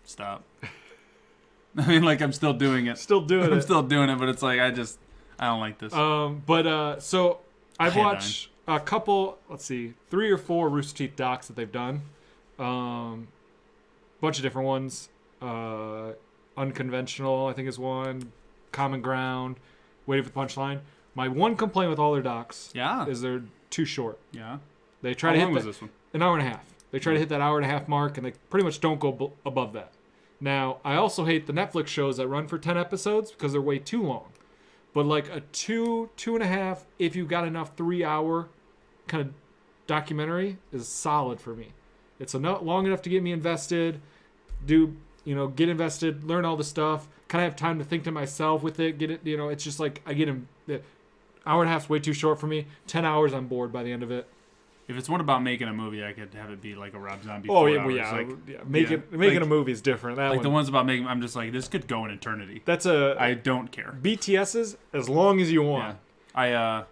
S2: stop. I mean, like I'm still doing it.
S1: Still doing it.
S2: I'm still doing it, but it's like I don't like this.
S1: So I've watched a couple. Let's see, 3 or 4 Rooster Teeth docs that they've done. Bunch of different ones. Unconventional, I think, is one. Common Ground. Waiting for the Punchline. My one complaint with all their docs is they're too short.
S2: Yeah.
S1: They try
S2: How
S1: to
S2: long
S1: hit
S2: was this one?
S1: an hour and a half. They try to hit that hour and a half mark, and they pretty much don't go above that. Now, I also hate the Netflix shows that run for 10 episodes because they're way too long. But like a 2.5, if you've got enough 3-hour kind of documentary, is solid for me. It's long enough to get me invested, get invested, learn all the stuff, kind of have time to think to myself with it, get it, it's just like I get him. Hour and a half's way too short for me. 10 hours, I'm bored by the end of it.
S2: If it's one about making a movie, I could have it be like a Rob Zombie.
S1: Oh
S2: 4
S1: yeah,
S2: hours.
S1: Making a movie is different. That
S2: like
S1: one,
S2: the ones about making, I'm just like, this could go an eternity. I don't care.
S1: BTS's as long as you want.
S2: Yeah.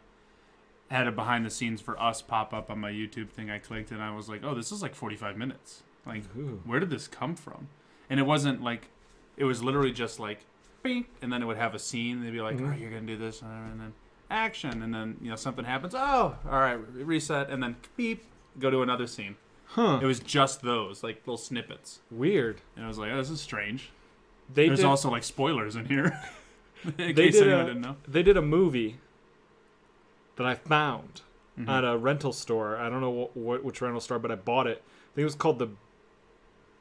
S2: I had a behind the scenes for Us pop up on my YouTube thing. I clicked and I was like, oh, this is like 45 minutes. Like, where did this come from? And it wasn't like, it was literally just like, bing, and then it would have a scene. They'd be like, oh, you're gonna do this, and then action, and then something happens. Oh, all right, reset, and then beep, go to another scene. It was just those like little snippets.
S1: Weird.
S2: And I was like, oh, this is strange.
S1: There's
S2: also like spoilers in here. In case anyone didn't know.
S1: They did a movie that I found at a rental store. I don't know which rental store, but I bought it. I think it was called The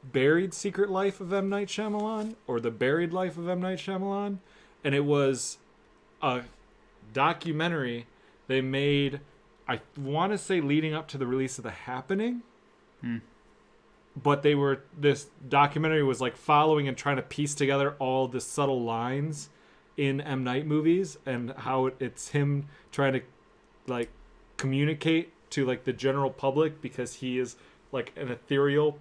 S1: Buried Secret Life of M. Night Shyamalan, or The Buried Life of M. Night Shyamalan, and it was a documentary they made, I want to say leading up to the release of The Happening, but this documentary was like following and trying to piece together all the subtle lines in M. Night movies and how it's him trying to like communicate to like the general public, because he is like an ethereal,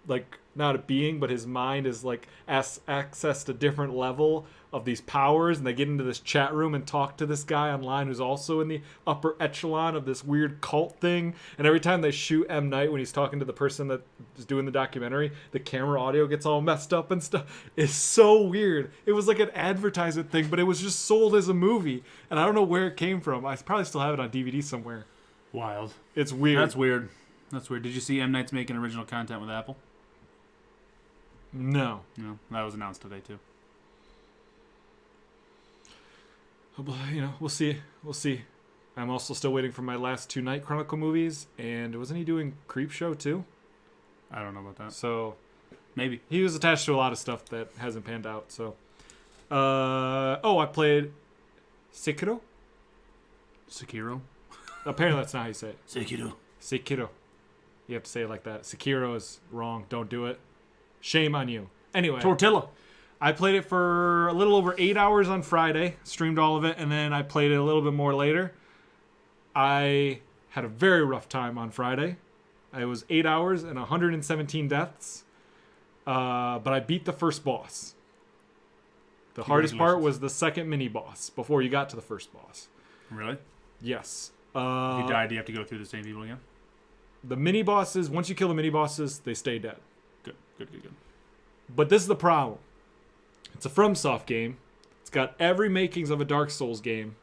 S1: like not a being, but his mind is like accessed a different level of these powers, and they get into this chat room and talk to this guy online who's also in the upper echelon of this weird cult thing. And every time they shoot M. Night when he's talking to the person that is doing the documentary, the camera audio gets all messed up and stuff. It's so weird. It was like an advertisement thing, but it was just sold as a movie, and I don't know where it came from. I probably still have it on DVD somewhere.
S2: Wild.
S1: It's weird.
S2: That's weird. Did you see M. Night's making original content with Apple?
S1: No.
S2: No, that was announced today too.
S1: We'll see. I'm also still waiting for my last 2 Night Chronicle movies, and wasn't he doing Creepshow too?
S2: I don't know about that.
S1: So
S2: maybe
S1: he was attached to a lot of stuff that hasn't panned out. So, I played Sekiro. Apparently that's not how you say it. Sekiro. You have to say it like that. Sekiro is wrong. Don't do it. Shame on you. Anyway.
S2: Tortilla.
S1: I played it for a little over 8 hours on Friday, streamed all of it, and then I played it a little bit more later. I had a very rough time on Friday. It was 8 hours and 117 deaths, but I beat the first boss. The hardest part was the second mini-boss before you got to the first boss.
S2: Really?
S1: Yes.
S2: If you died, do you have to go through the same people again?
S1: The mini-bosses, once you kill the mini-bosses, they stay dead.
S2: Good.
S1: But this is the problem. It's a FromSoft game. It's got every makings of a Dark Souls game.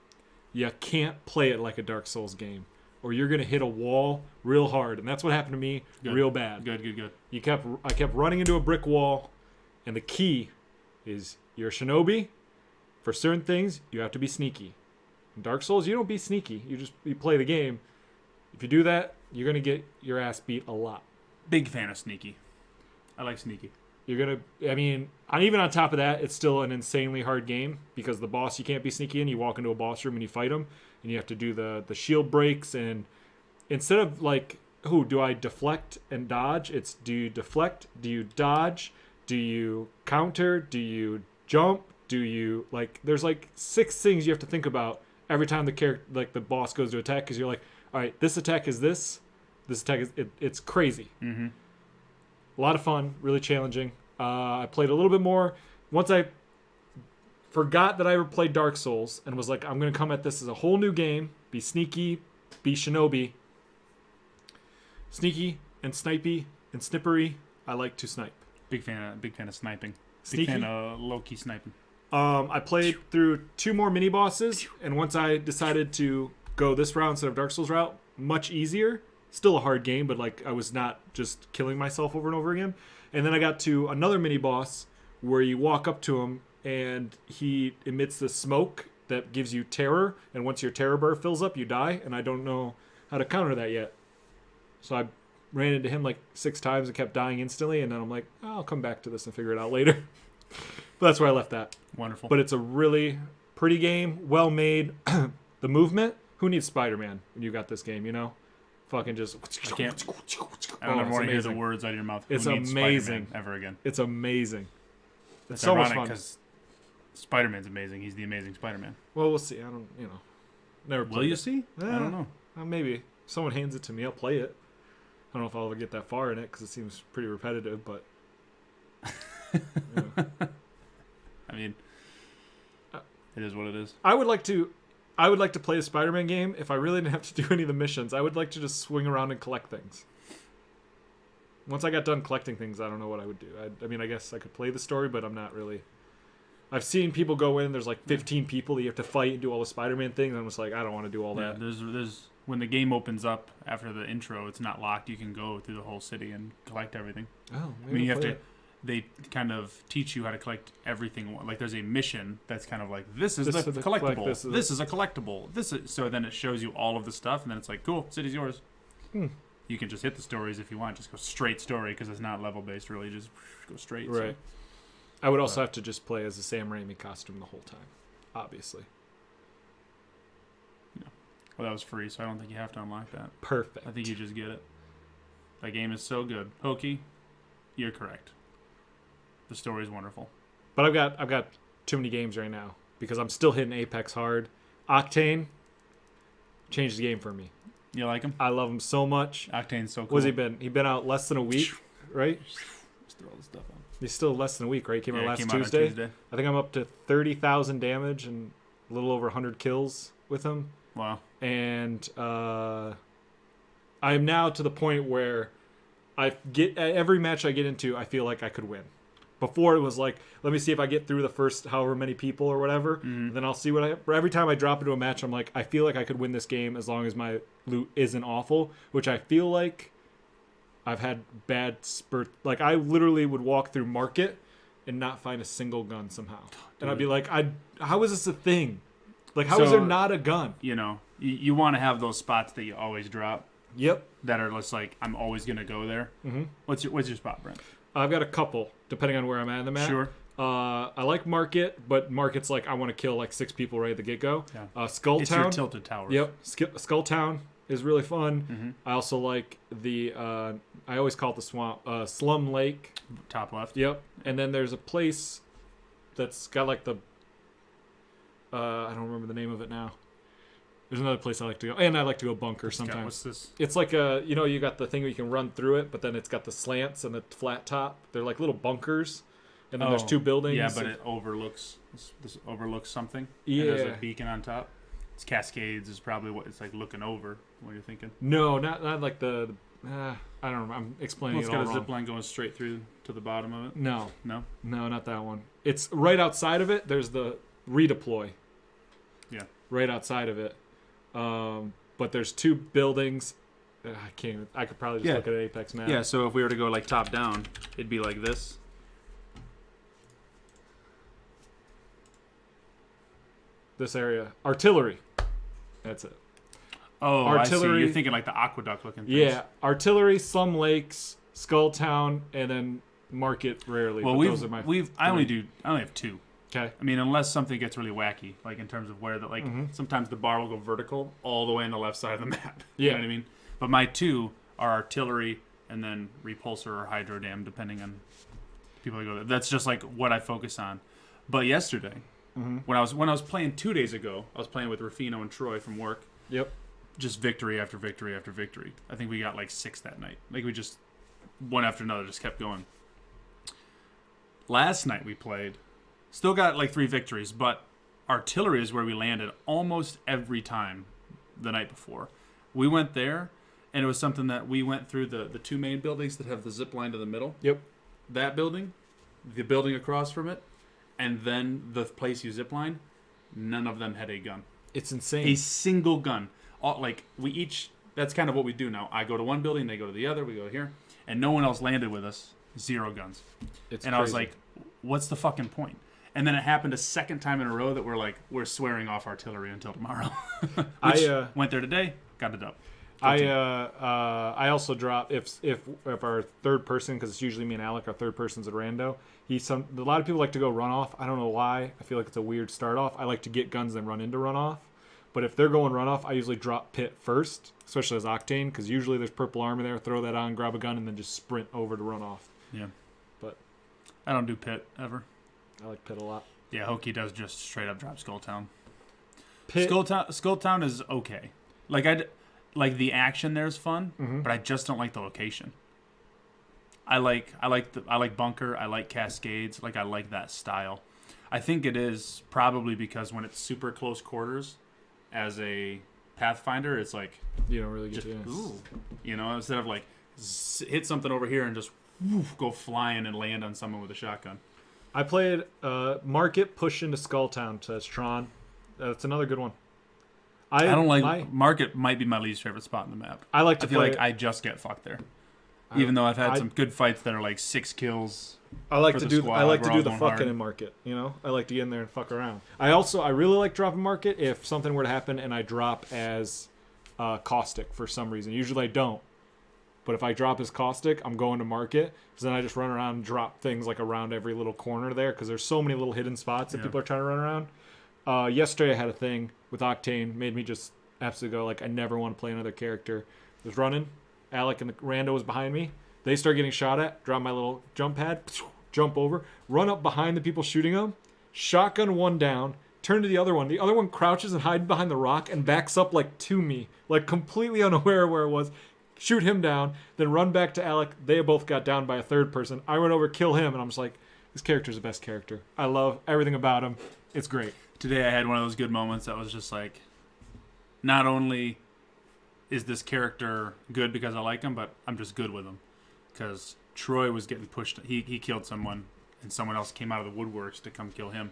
S1: You can't play it like a Dark Souls game, or you're going to hit a wall real hard. And that's what happened to me real bad.
S2: Good.
S1: I kept running into a brick wall, and the key is you're a shinobi. For certain things, you have to be sneaky. In Dark Souls, you don't be sneaky. You play the game. If you do that, you're going to get your ass beat a lot.
S2: Big fan of sneaky. I like sneaky.
S1: I mean, and even on top of that, it's still an insanely hard game because the boss you can't be sneaky in. You walk into a boss room and you fight him, and you have to do the shield breaks. And instead of like, do I deflect and dodge? It's do you deflect? Do you dodge? Do you counter? Do you jump? Do you like? There's like 6 things you have to think about every time the boss goes to attack, because you're like, all right, this attack is this. This attack is it's crazy.
S2: Mm-hmm.
S1: A lot of fun, really challenging. I played a little bit more. Once I forgot that I ever played Dark Souls and was like, I'm going to come at this as a whole new game. Be sneaky, be shinobi. Sneaky and snipey and snippery. I like to snipe.
S2: Big fan of sniping.
S1: Sneaky?
S2: Big fan of low-key sniping.
S1: I played through 2 more mini bosses, and once I decided to go this route instead of Dark Souls route, much easier. Still a hard game, but like I was not just killing myself over and over again. And then I got to another mini boss where you walk up to him and he emits this smoke that gives you terror, and once your terror bar fills up, you die, and I don't know how to counter that yet. So I ran into him like 6 times and kept dying instantly, and then I'm like, I'll come back to this and figure it out later. But that's where I left that.
S2: Wonderful.
S1: But it's a really pretty game, well made. The movement, who needs Spider-Man when you got this game, you know? Fucking just...
S2: I can't. I don't ever want to hear the words out of your mouth.
S1: It's
S2: Who needs
S1: amazing.
S2: Spider-Man ever again.
S1: It's amazing. It's
S2: It's
S1: so much
S2: ironic
S1: fun.
S2: because Spider-Man's amazing. He's the amazing Spider-Man.
S1: Well, we'll see. I don't, never
S2: Will
S1: played
S2: you
S1: it.
S2: see? I don't know.
S1: Maybe. If someone hands it to me, I'll play it. I don't know if I'll ever get that far in it because it seems pretty repetitive, but...
S2: I mean, it is what it is.
S1: I would like to play a Spider-Man game if I really didn't have to do any of the missions. I would like to just swing around and collect things. Once I got done collecting things, I don't know what I would do. I mean, I guess I could play the story, but I'm not really... I've seen people go in, there's like 15 people that you have to fight and do all the Spider-Man things, and I'm just like, I don't want to do all that.
S2: There's when the game opens up after the intro, it's not locked. You can go through the whole city and collect everything.
S1: Oh,
S2: I mean, you have to... They kind of teach you how to collect everything. Like there's a mission that's kind of like, this is the collectible. This is a collectible. So then it shows you all of the stuff, and then it's like, cool, city's yours. You can just hit the stories if you want. Just go straight story because it's not level based. Really, just go straight.
S1: Right.
S2: So.
S1: I would also have to just play as a Sam Raimi costume the whole time, obviously.
S2: Well, that was free, so I don't think you have to unlock that.
S1: Perfect.
S2: I think you just get it. That game is so good. Hokey, you're correct. The story is wonderful.
S1: But I've got too many games right now because I'm still hitting Apex hard. Octane changed the game for me.
S2: You like him?
S1: I love him so much.
S2: Octane's so cool.
S1: What's he been? He been out less than a week, right?
S2: Just throw all the stuff on.
S1: He's still less than a week, right? Came out last
S2: came
S1: Tuesday.
S2: Out on Tuesday.
S1: I think I'm up to 30,000 damage and a little over 100 kills with him.
S2: Wow.
S1: And I am now to the point where every match I get into, I feel like I could win. Before it was like, let me see if I get through the first however many people or whatever, and then I'll see every time I drop into a match, I'm like, I feel like I could win this game as long as my loot isn't awful, which I feel like I've had bad spurt. Like I literally would walk through market and not find a single gun somehow. And I'd be like, how is this a thing? Like, how is there not a gun?
S2: You know, you want to have those spots that you always drop.
S1: Yep.
S2: That are just like, I'm always going to go there.
S1: Mm-hmm.
S2: What's your spot, Brent?
S1: I've got a couple, depending on where I'm at in the map.
S2: Sure.
S1: I like Market, but Market's like, I want to kill like 6 people right at the get-go.
S2: Yeah.
S1: Skull
S2: it's
S1: Town.
S2: your tilted towers.
S1: Yep. Skull Town is really fun.
S2: Mm-hmm.
S1: I also like the, I always call it the swamp, Slum Lake.
S2: Top left.
S1: Yep. And then there's a place that's got like the, I don't remember the name of it now. There's another place I like to go. And I like to go bunker sometimes.
S2: What's this?
S1: It's like you got the thing where you can run through it, but then it's got the slants and the flat top. They're like little bunkers. And then there's 2 buildings.
S2: Yeah, but it overlooks, this overlooks something.
S1: Yeah.
S2: And there's a beacon on top. It's Cascades is probably what it's like looking over. What you're thinking?
S1: No, not like the I don't know. I'm explaining
S2: It's
S1: it all
S2: got a
S1: wrong.
S2: zip line going straight through to the bottom of it.
S1: No,
S2: No?
S1: not that one. It's right outside of it. There's the redeploy.
S2: Yeah.
S1: Right outside of it. But there's 2 buildings. I can't even, I could probably just look at an Apex map.
S2: Yeah, so if we were to go like top down, it'd be like this.
S1: This area. Artillery. That's it.
S2: Oh,
S1: Artillery.
S2: I see. You're thinking like the aqueduct looking things.
S1: Yeah. Artillery, Slum Lakes, Skull Town, and then Market rarely.
S2: Well,
S1: but those are my
S2: I only have two.
S1: Okay.
S2: I mean, unless something gets really wacky, like in terms of where sometimes the bar will go vertical all the way on the left side of the map. You
S1: Yeah.
S2: know what I mean? But my two are artillery and then repulsor or hydro dam, depending on people that go there. That's just like what I focus on. But yesterday, when I was playing 2 days ago, I was playing with Rufino and Troy from work.
S1: Yep.
S2: Just victory after victory after victory. I think we got like 6 that night. Like we just one after another just kept going. Last night we played. Still got like 3 victories, but artillery is where we landed almost every time the night before. We went there, and it was something that we went through the 2 main buildings that have the zip line to the middle.
S1: Yep.
S2: That building, the building across from it, and then the place you zip line, none of them had a gun.
S1: It's insane.
S2: A single gun. That's kind of what we do now. I go to one building, they go to the other, we go here, and no one else landed with us. 0 guns.
S1: It's
S2: and
S1: crazy.
S2: I was like, what's the fucking point? And then it happened a second time in a row that we're swearing off artillery until tomorrow. Which went there today, got it up.
S1: I also drop if our third person, because it's usually me and Alec, our third person's at rando. A lot of people like to go run off. I don't know why. I feel like it's a weird start off. I like to get guns and run into run off. But if they're going run off, I usually drop pit first, especially as Octane, because usually there's purple armor there. Throw that on, grab a gun, and then just sprint over to run off.
S2: Yeah.
S1: But
S2: I don't do pit ever.
S1: I like pit a lot.
S2: Yeah, Hokie does just straight up drop Skull Town.
S1: Pit.
S2: Skull Town is okay. Like the action there is fun,
S1: Mm-hmm.
S2: but I just don't like the location. I like Bunker. I like Cascades. Like I like that style. I think it is probably because when it's super close quarters, as a Pathfinder, it's like
S1: You don't really get
S2: just
S1: to.
S2: ooh, instead of like hit something over here and just go flying and land on someone with a shotgun.
S1: I played Market Push into Skulltown, says Tron. That's another good one.
S2: I don't like Market. Might be my least favorite spot in the map.
S1: I like to
S2: I feel
S1: play.
S2: like I just get fucked there. Even though I've had some good fights that are like 6 kills.
S1: I like
S2: for
S1: to
S2: the
S1: do.
S2: squad,
S1: I like
S2: we're
S1: to
S2: all
S1: do the
S2: going
S1: fucking
S2: hard.
S1: in Market. I like to get in there and fuck around. I really like dropping Market if something were to happen and I drop as Caustic for some reason. Usually I don't. But if I drop as Caustic, I'm going to Market. Because then I just run around and drop things like around every little corner there. Because there's so many little hidden spots that people are trying to run around. Yesterday I had a thing with Octane. Made me just absolutely go like I never want to play another character. I was running. Alec and the rando was behind me. They start getting shot at. Drop my little jump pad. Jump over. Run up behind the people shooting them. Shotgun one down. Turn to the other one. The other one crouches and hides behind the rock and backs up like to me. Like completely unaware of where it was. Shoot him down. Then run back to Alec. They both got down by a third person. I went over, kill him. And I'm just like, this character's the best character. I love everything about him. It's great.
S2: Today I had one of those good moments that was just like, not only is this character good because I like him, but I'm just good with him. Because Troy was getting pushed. He killed someone, and someone else came out of the woodworks to come kill him.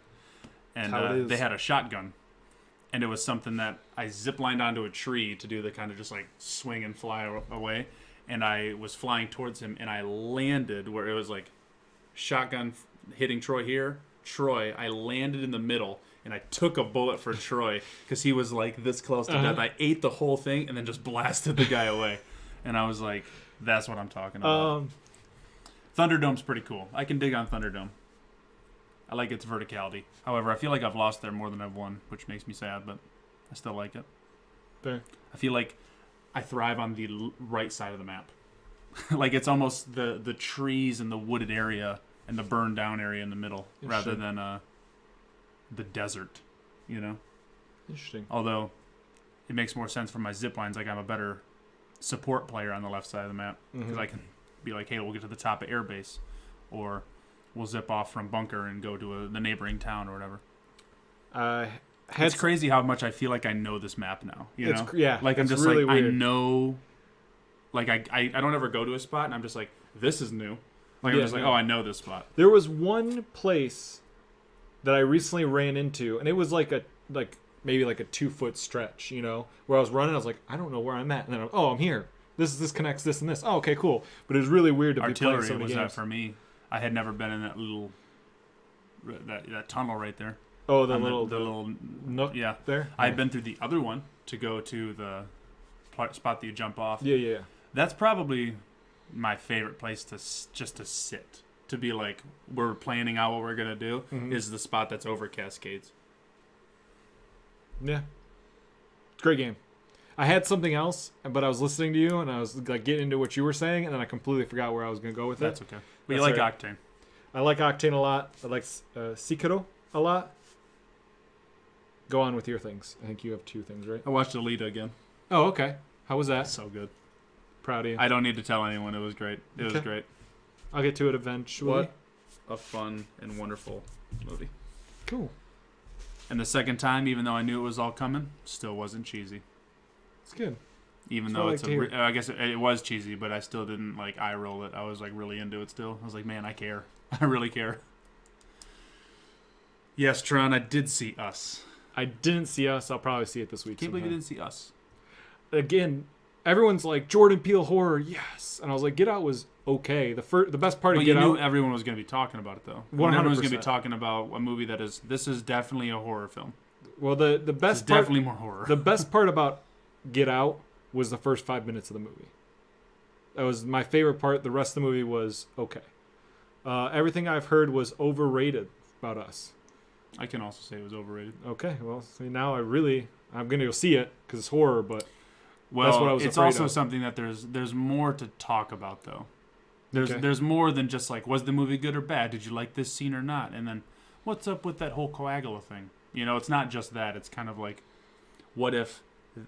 S2: And they had a shotgun. And it was something that I ziplined onto a tree to do the kind of just like swing and fly away. And I was flying towards him, and I landed where it was like shotgun hitting Troy here. Troy, I landed in the middle, and I took a bullet for Troy because he was like this close to death. I ate the whole thing and then just blasted the guy away. And I was like, that's what I'm talking about. Thunderdome's pretty cool. I can dig on Thunderdome. I like its verticality. However, I feel like I've lost there more than I've won, which makes me sad, but I still like it.
S1: Fair.
S2: I feel like I thrive on the right side of the map. Like it's almost the trees and the wooded area and the burned down area in the middle rather than the desert,
S1: Interesting.
S2: Although it makes more sense for my zip lines. Like I'm a better support player on the left side of the map because I can be like, hey, we'll get to the top of airbase, or we'll zip off from bunker and go to the neighboring town or whatever. It's crazy how much I feel like I know this map now.
S1: Yeah.
S2: Like I'm just
S1: really
S2: like
S1: weird.
S2: I know. Like I don't ever go to a spot and I'm just like, this is new. Like I'm just like, oh, I know this spot.
S1: There was one place that I recently ran into, and it was maybe like a 2-foot stretch, where I was running. I was like, I don't know where I'm at, and then I'm here. This connects this and this. Oh, okay, cool. But it was really weird to be playing so many
S2: was
S1: games.
S2: that for me. I had never been in that little that tunnel right there.
S1: Oh, the
S2: little
S1: nook.
S2: Yeah,
S1: there.
S2: I'd been through the other one to go to the spot that you jump off.
S1: Yeah.
S2: That's probably my favorite place to sit. to be like we're planning out what we're gonna do is the spot that's over Cascades.
S1: Yeah. It's a great game. I had something else, but I was listening to you, and I was like getting into what you were saying, and then I completely forgot where I was going to go with
S2: That's
S1: it.
S2: okay. But you like Octane.
S1: I like Octane a lot. I like Sekiro a lot. Go on with your things. I think you have 2 things, right?
S2: I watched Alita again.
S1: Oh, okay. How was that?
S2: So good.
S1: Proud of you.
S2: I don't need to tell anyone. It was great. It was great.
S1: I'll get to it eventually.
S2: What a fun and wonderful movie.
S1: Cool.
S2: And the second time, even though I knew it was all coming, still wasn't cheesy.
S1: It's good.
S2: Even though I guess it was cheesy, but I still didn't like eye roll it. I was like really into it still. I was like, man, I care. I really care. Yes, Tron, I did see Us.
S1: I didn't see Us. I'll probably see it this week.
S2: Can't believe you didn't see Us.
S1: Again, everyone's like Jordan Peele horror, yes, and I was like, Get Out was okay. The best part of Get Out.
S2: But you knew everyone was going to be talking about it though.
S1: 100%.
S2: Everyone was going to be talking about a movie this is definitely a horror film.
S1: Well, the best
S2: part, definitely more horror.
S1: The best part about Get Out was the first 5 minutes of the movie. That was my favorite part. The rest of the movie was okay. Everything I've heard was overrated about Us.
S2: I can also say it was overrated.
S1: Okay, well, see, now I'm going to go see it because it's horror, but that's what I was
S2: it's
S1: afraid
S2: also
S1: of.
S2: something that there's more to talk about though.
S1: Okay.
S2: There's more than just like, was the movie good or bad? Did you like this scene or not? And then what's up with that whole coagula thing? You know, it's not just that. It's kind of like, what if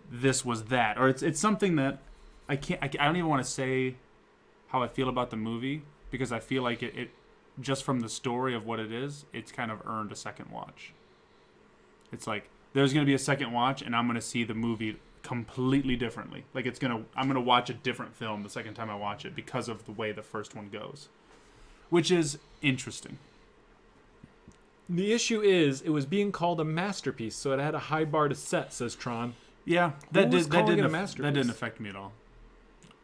S2: this was that? Or it's something that I don't even want to say how I feel about the movie because I feel like it just from the story of what it is, it's kind of earned a second watch. It's like there's going to be a second watch and I'm going to see the movie completely differently. Like I'm going to watch a different film the second time I watch it because of the way the first one goes, which is interesting.
S1: The issue is it was being called a masterpiece, so it had a high bar to set, says Tron.
S2: Yeah,
S1: that
S2: didn't affect me at all.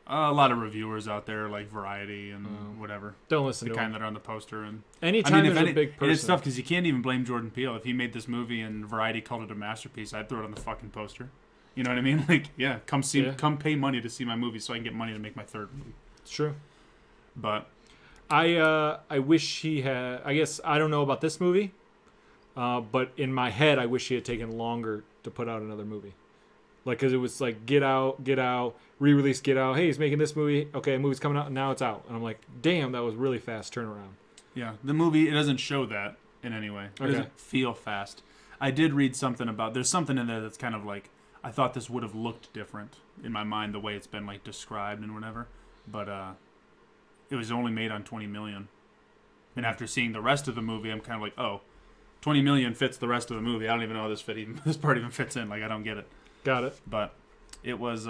S2: A lot of reviewers out there like Variety and whatever.
S1: Don't listen to
S2: the kind
S1: them.
S2: that are on the poster. And
S1: anytime there's a big person.
S2: It's tough because you can't even blame Jordan Peele. If he made this movie and Variety called it a masterpiece, I'd throw it on the fucking poster. You know what I mean? Like, yeah, come pay money to see my movie so I can get money to make my third movie.
S1: It's true.
S2: But
S1: I wish he had. I guess I don't know about this movie, but in my head, I wish he had taken longer to put out another movie. Like, because it was like Get Out, re-release Get Out. Hey, he's making this movie. Okay, movie's coming out, and now it's out. And I'm like, damn, that was really fast turnaround.
S2: Yeah, the movie, it doesn't show that in any way. It doesn't feel fast. I did read something about, there's something in there that's kind of like, I thought this would have looked different in my mind, the way it's been like described and whatever. But it was only made on 20 million. And after seeing the rest of the movie, I'm kind of like, oh, 20 million fits the rest of the movie. I don't even know how this part even fits in. Like, I don't get it.
S1: Got it.
S2: But it was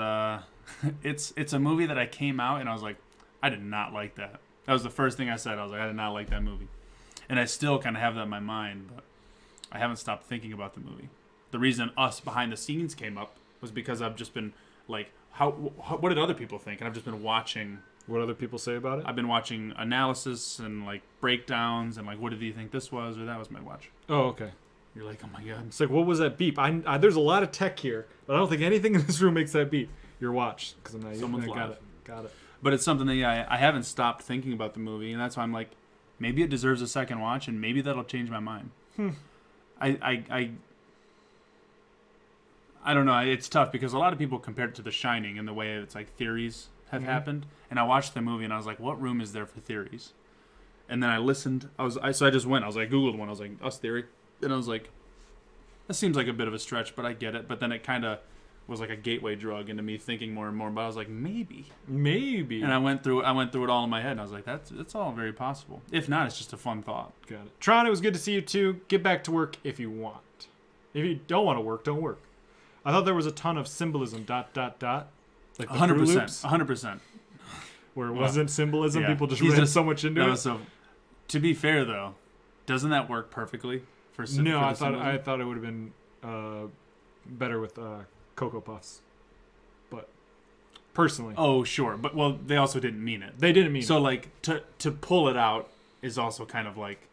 S2: it's a movie that I came out and I was like, I did not like that. That was the first thing I said. I was like, I did not like that movie. And I still kind of have that in my mind, but I haven't stopped thinking about the movie. The reason Us behind the scenes came up was because I've just been like, what did other people think? And I've just been watching
S1: what other people say about it.
S2: I've been watching analysis and like breakdowns and like, what did you think this was or that was my watch.
S1: Oh, okay.
S2: You're like, oh my god.
S1: It's like, what was that beep? I there's a lot of tech here, but I don't think anything in this room makes that beep. Your watch, because I'm not.
S2: Someone's
S1: live.
S2: Got it. But it's something that I haven't stopped thinking about the movie, and that's why I'm like, maybe it deserves a second watch, and maybe that'll change my mind. I don't know. It's tough because a lot of people compare it to The Shining in the way it's like theories have happened, and I watched the movie and I was like, what room is there for theories? And then I listened. So I just went. I was like, Googled one. I was like, Us theory. And I was like, that seems like a bit of a stretch, but I get it. But then it kind of was like a gateway drug into me thinking more and more. But I was like, maybe.
S1: And
S2: I went through it all in my head, and I was like, that's all very possible. If not, it's just a fun thought.
S1: Got it. Tron, it was good to see you too. Get back to work if you want. If you don't want to work, don't work. I thought there was a ton of symbolism. ... Like the
S2: 100%. 100%.
S1: Where it wasn't symbolism.
S2: Yeah.
S1: People just read so much into it.
S2: So, to be fair though, doesn't that work perfectly?
S1: No, I thought it would have been better with Cocoa Puffs, but personally,
S2: oh sure, but well, they also didn't mean it.
S1: They didn't mean it.
S2: So like to pull it out is also kind of like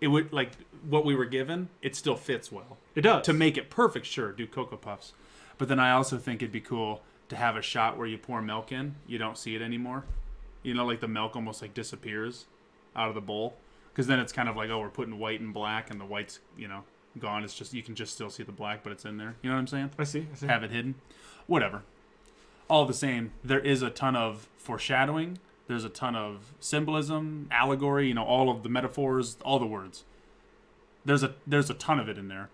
S2: it would like what we were given. It still fits well.
S1: It does.
S2: To make it perfect, sure, do Cocoa Puffs, but then I also think it'd be cool to have a shot where you pour milk in, you don't see it anymore. You know, like the milk almost like disappears. out of the bowl, because then it's kind of like, oh, we're putting white and black, and the white's gone. It's just you can just still see the black, but it's in there. You know what I'm saying?
S1: I see.
S2: Have it hidden. Whatever. All the same, there is a ton of foreshadowing. There's a ton of symbolism, allegory. All of the metaphors, all the words. There's a ton of it in there.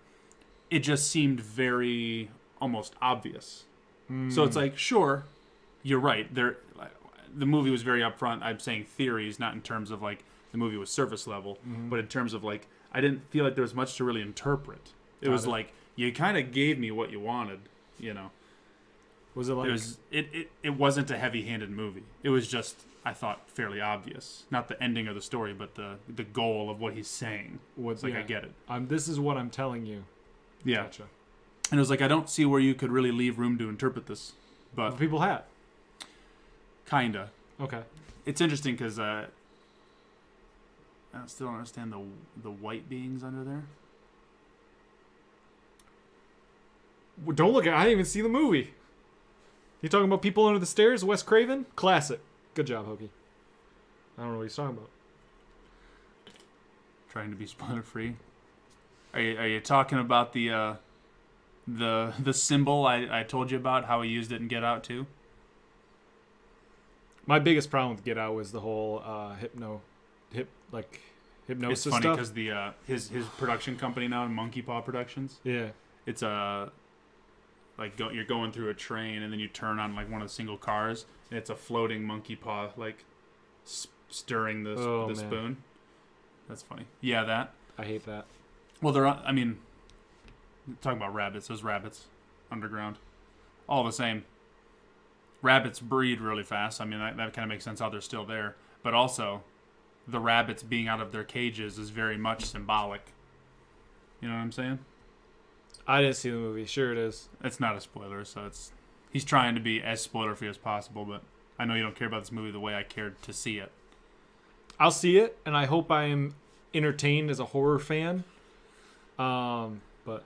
S2: It just seemed very almost obvious. So it's like, sure, you're right. The movie was very upfront. I'm saying theories, not in terms of like the movie was surface level, but in terms of like I didn't feel like there was much to really interpret. It was like you kind of gave me what you wanted.
S1: Was it like
S2: it wasn't a heavy-handed movie. It was just, I thought, fairly obvious. Not the ending of the story, but the goal of what he's saying. It's like, I get it.
S1: This is what I'm telling you.
S2: Yeah.
S1: Gotcha.
S2: And it was like, I don't see where you could really leave room to interpret this. But
S1: people had.
S2: Kinda.
S1: Okay.
S2: It's interesting because I still don't understand the white beings under there.
S1: Well, don't look at. I didn't even see the movie. You talking about people under the stairs? Wes Craven? Classic. Good job, Hokie. I don't know what he's talking about.
S2: Trying to be spoiler free. Are you talking about the symbol I told you about, how he used it in Get Out too?
S1: My biggest problem with Get Out was the whole hypnosis
S2: It's funny
S1: stuff.
S2: because his production company now, Monkey Paw Productions.
S1: Yeah.
S2: It's you're going through a train and then you turn on like one of the single cars and it's a floating monkey paw like stirring the spoon. That's funny. Yeah, that.
S1: I hate that.
S2: Well, talking about rabbits. Those rabbits underground, all the same. Rabbits breed really fast. I mean, that kind of makes sense how they're still there. But also, the rabbits being out of their cages is very much symbolic. You know what I'm saying?
S1: I didn't see the movie. Sure it is.
S2: It's not a spoiler, so he's trying to be as spoiler-free as possible, but I know you don't care about this movie the way I cared to see it.
S1: I'll see it, and I hope I am entertained as a horror fan. But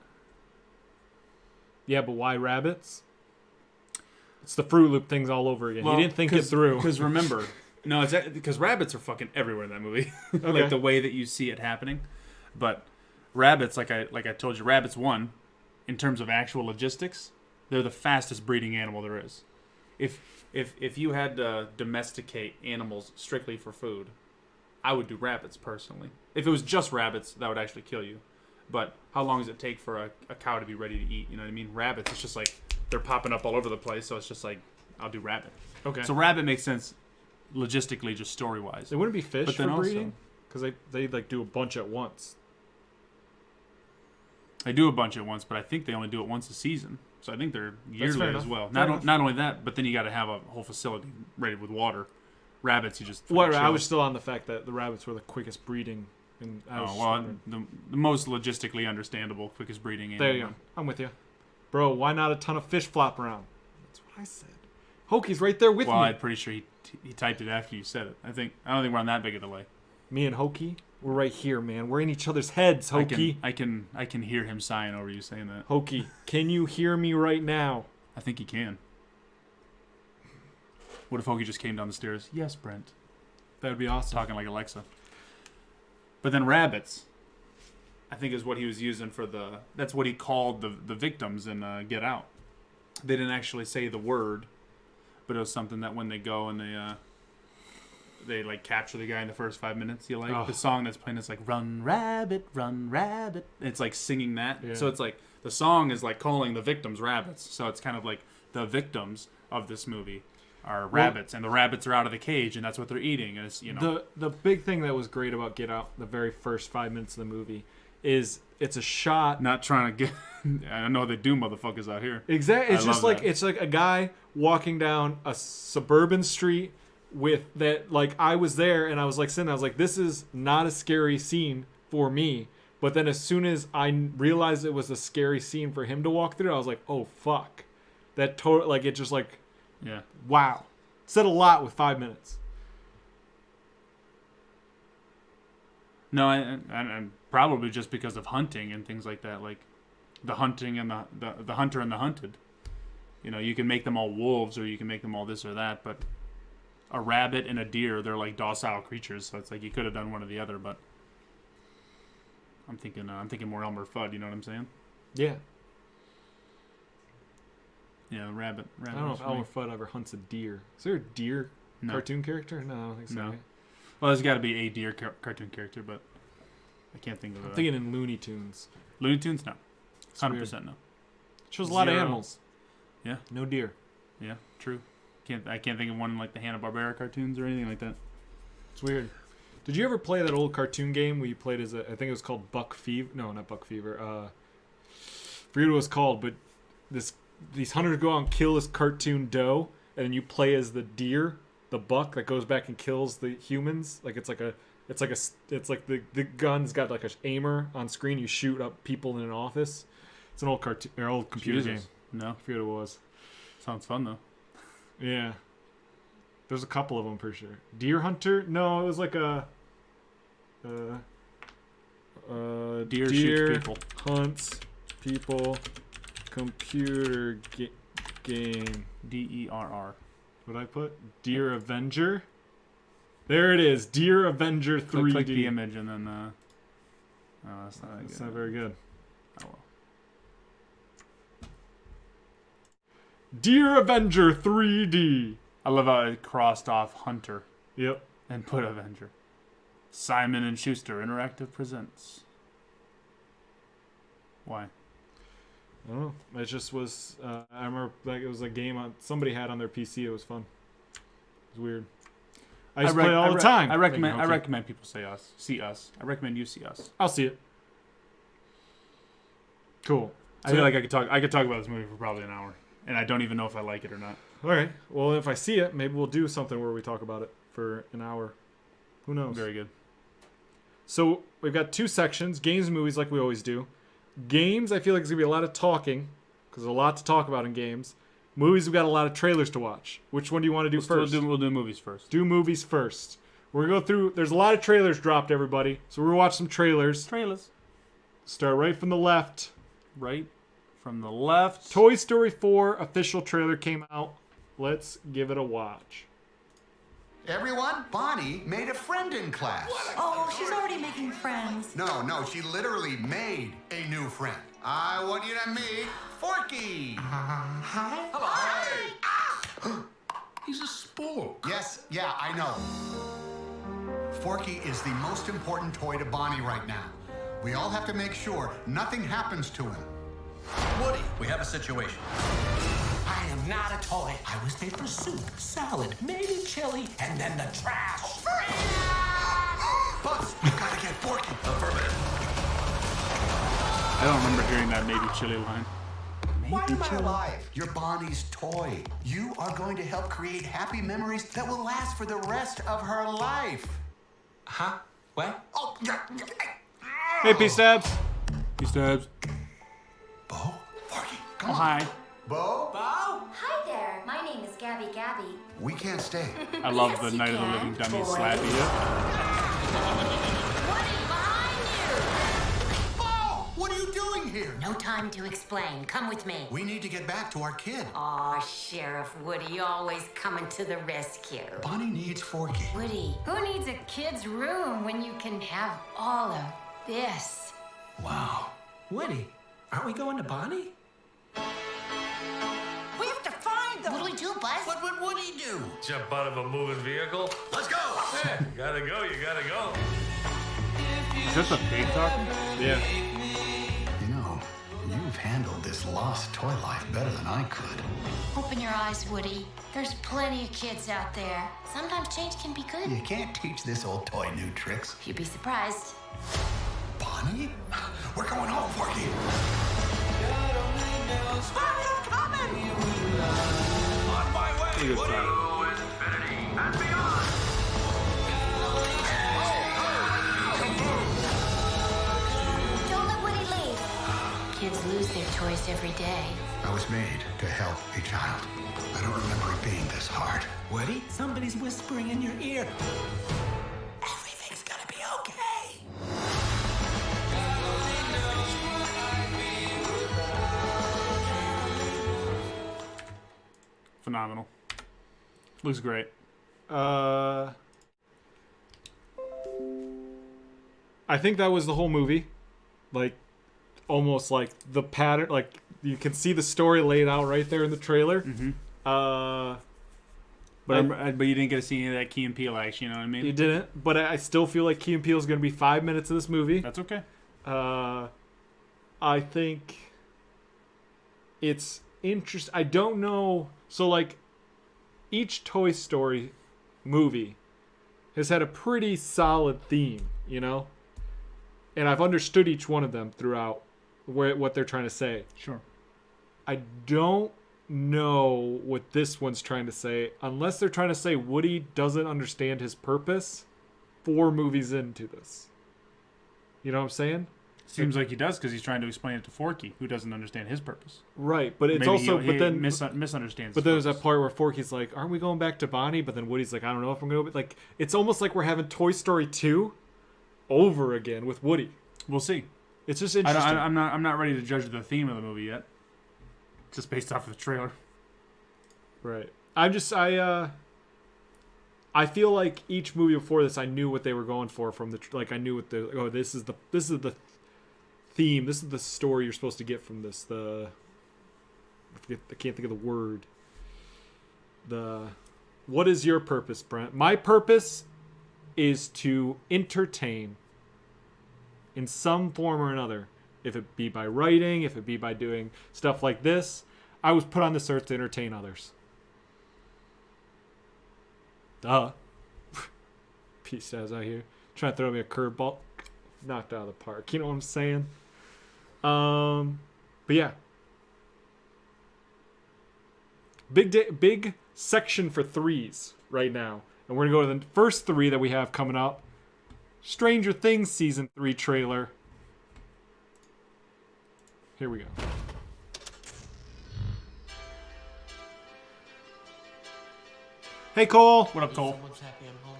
S1: why rabbits? It's the Fruit Loop things all over again. Well, he didn't think it through.
S2: Because remember, no, it's because rabbits are fucking everywhere in that movie.
S1: Okay.
S2: Like the way that you see it happening. But rabbits, like I told you, rabbits won. In terms of actual logistics, they're the fastest breeding animal there is. If you had to domesticate animals strictly for food, I would do rabbits personally. If it was just rabbits, that would actually kill you. But how long does it take for a cow to be ready to eat? You know what I mean? Rabbits, it's just like they're popping up all over the place, so it's just like, I'll do rabbit.
S1: Okay.
S2: So rabbit makes sense logistically, just story-wise.
S1: It wouldn't be fish for breeding? Because they like do a bunch at once.
S2: They do a bunch at once, but I think they only do it once a season. So I think they're yearly as well. Not only that, but then you got to have a whole facility ready with water. Rabbits, you just...
S1: I was still on the fact that the rabbits were the quickest breeding. And
S2: the most logistically understandable, quickest breeding animal.
S1: There you go. I'm with you. Bro, why not a ton of fish flop around? That's what I said. Hokie's right there with me.
S2: Well, I'm pretty sure he typed it after you said it. I don't think we're on that big a delay.
S1: Me and Hokie, we're right here, man. We're in each other's heads, Hokie.
S2: I can hear him sighing over you saying that.
S1: Hokie, can you hear me right now?
S2: I think he can. What if Hokie just came down the stairs? Yes, Brent.
S1: That would be awesome.
S2: Talking like Alexa. But then rabbits, I think, is what he was using for that's what he called the victims in Get Out. They didn't actually say the word, but it was something that when they go and they like capture the guy in the first 5 minutes. You like the song that's playing? It's like run rabbit, run rabbit. And it's like singing that. Yeah. So it's like the song is like calling the victims rabbits. So it's kind of like the victims of this movie are rabbits, and the rabbits are out of the cage, and that's what they're eating. And it's,
S1: the big thing that was great about Get Out, the very first 5 minutes of the movie, is it's a shot.
S2: Not trying to get. I know they do motherfuckers out here.
S1: Exactly. It's just like it's like a guy walking down a suburban street with that. Like I was there, and I was like sitting. I was like, this is not a scary scene for me. But then as soon as I realized it was a scary scene for him to walk through, I was like, oh fuck, that like it just like.
S2: Yeah.
S1: Wow. Said a lot with 5 minutes.
S2: No, and probably just because of hunting and things like that, like the hunting and the hunter and the hunted. You can make them all wolves or you can make them all this or that, but a rabbit and a deer, they're like docile creatures, so it's like you could have done one or the other, but I'm thinking more Elmer Fudd, you know what I'm saying?
S1: Yeah.
S2: Yeah, rabbit.
S1: I don't know if Elmer Fudd ever hunts a deer. Is there a deer cartoon character? No, I don't think so.
S2: No. Well, there's got to be a deer cartoon character, but I can't think of it.
S1: I'm thinking in Looney Tunes.
S2: Looney Tunes? No. 100%
S1: weird.
S2: no.
S1: Shows a lot of animals.
S2: Yeah.
S1: No deer.
S2: Yeah, true. I can't think of one like the Hanna-Barbera cartoons or anything like that.
S1: It's weird. Did you ever play that old cartoon game where you played as I think it was called Buck Fever? No, not Buck Fever. Forget what it was called, but these hunters go out and kill this cartoon doe, and then you play as the deer, the buck that goes back and kills the humans. Like it's like the gun's got like a aimer on screen. You shoot up people in an office. It's an old cartoon or old computer game.
S2: No,
S1: I forget what it was.
S2: Sounds fun though.
S1: Yeah. There's a couple of them for sure. Deer Hunter? No, it was like a
S2: Deer shoots people.
S1: Hunts people computer game.
S2: DERR.
S1: What I put? Deer Avenger? There it is. Deer Avenger 3D.
S2: Click the image and then that's not
S1: That's not very good.
S2: Oh well.
S1: Deer Avenger 3D.
S2: I love how it crossed off Hunter
S1: Yep.
S2: and put Avenger. Simon and Schuster Interactive presents. Why?
S1: I don't know. It just was. I remember like it was a game somebody had on their PC. It was fun. It was weird. I used to play it all the time.
S2: I recommend people see us. I recommend you see us.
S1: I'll see it. Cool.
S2: I feel like I could talk about this movie for probably an hour, and I don't even know if I like it or not.
S1: All right. Well, if I see it, maybe we'll do something where we talk about it for an hour. Who knows?
S2: Very good.
S1: So we've got two sections: games and movies, like we always do. Games, I feel like there's gonna be a lot of talking because there's a lot to talk about in games. Movies, we've got a lot of trailers to watch. Which one do you want to do first?
S2: We'll do movies first.
S1: Do movies first. We're gonna go through. There's a lot of trailers dropped, everybody. So we're gonna watch some trailers. Start right from the left.
S2: Right from the left.
S1: Toy Story 4 official trailer came out. Let's give it a watch.
S3: Everyone, Bonnie made a friend in class.
S4: Oh, she's already making friends.
S3: No, she literally made a new friend. I want you to meet Forky.
S5: Hello. He's a spook.
S3: Yes, yeah, I know. Forky is the most important toy to Bonnie right now. We all have to make sure nothing happens to him.
S5: Woody, we have a situation. I am not a toy. I was made for soup, salad, maybe chili, and then the trash.
S3: Buzz, you gotta get Forky.
S5: Affirmative.
S2: I don't remember hearing that maybe chili line.
S3: Why am I alive? You're Bonnie's toy. You are going to help create happy memories that will last for the rest of her life.
S5: Huh? What?
S3: Oh, yeah.
S1: Hey, P-Stabs.
S2: P-Stabs.
S3: Bo? Forky, come
S2: Oh,
S3: on.
S2: hi.
S3: Bo?
S6: Hi there, my name is Gabby.
S3: We can't stay.
S2: I love
S6: Yes,
S2: the
S6: you
S2: Night of the
S6: can,
S2: Living Dummy
S6: boy.
S2: slappy.
S6: Woody, behind
S3: Bo, what are you doing here?
S7: No time to explain. Come with me.
S3: We need to get back to our kid.
S7: Aw, Sheriff Woody, always coming to the rescue.
S3: Bonnie needs Forky.
S7: Woody, who needs a kid's room when you can have all of this?
S5: Wow. Woody, aren't we going to Bonnie?
S4: We have to find them.
S7: What do we do, Buzz?
S5: What would Woody do?
S8: Jump out of a moving vehicle.
S5: Let's go!
S8: Yeah, gotta go, you gotta go.
S2: Is this a pig talking?
S1: Yeah.
S3: You know, you've handled this lost toy life better than I could.
S7: Open your eyes, Woody. There's plenty of kids out there. Sometimes change can be good.
S3: You can't teach this old toy new tricks.
S7: You'd be surprised.
S3: Bonnie? We're going home, Forky.
S4: Bonnie, I'm coming.
S5: On my way!
S2: Pretty good
S5: Woody!
S2: start.
S8: Infinity and beyond.
S6: Don't let Woody leave.
S7: Kids lose their toys every day.
S3: I was made to help a child. I don't remember it being this hard.
S5: Woody, somebody's whispering in your ear. Everything's gonna be okay.
S2: Phenomenal. Looks great.
S1: I think that was the whole movie. Like, almost like the pattern. Like, you can see the story laid out right there in the trailer.
S2: Mm-hmm.
S1: But
S2: But you didn't get to see any of that Key and Peele action, you know what I mean?
S1: you didn't. But I still feel like Key and Peele is going to be 5 minutes of this movie.
S2: That's okay.
S1: I think it's interesting. I don't know. So, like, each Toy Story movie has had a pretty solid theme, you know? And I've understood each one of them throughout what they're trying to say.
S2: Sure.
S1: I don't know what this one's trying to say, unless they're trying to say Woody doesn't understand his purpose 4 movies into this. You know what I'm saying?
S2: Seems like he does because he's trying to explain it to Forky, who doesn't understand his purpose.
S1: Right, but it's
S2: Maybe
S1: also,
S2: he
S1: but then
S2: misunderstands.
S1: But then there's that part where Forky's like, "Aren't we going back to Bonnie?" But then Woody's like, "I don't know if I'm going to." Like, it's almost like we're having Toy Story 2 over again with Woody.
S2: We'll see.
S1: It's just interesting.
S2: I'm not ready to judge the theme of the movie yet. Just based off of the trailer.
S1: Right. I feel like each movie before this, I knew what they were going for from the like. I knew what the this is the theme. This is the story you're supposed to get from this. I can't think of the word. What is your purpose, Brent? My purpose is to entertain in some form or another. If it be by writing, if it be by doing stuff like this. I was put on this earth to entertain others. Duh. Peace out here. Trying to throw me a curveball. Knocked out of the park. You know what I'm saying? But yeah. Big section for 3s right now. And we're going to go to the first 3 that we have coming up. Stranger Things Season 3 trailer. Here we go. Hey, Cole.
S2: What up, Cole?
S5: Someone's happy I'm home.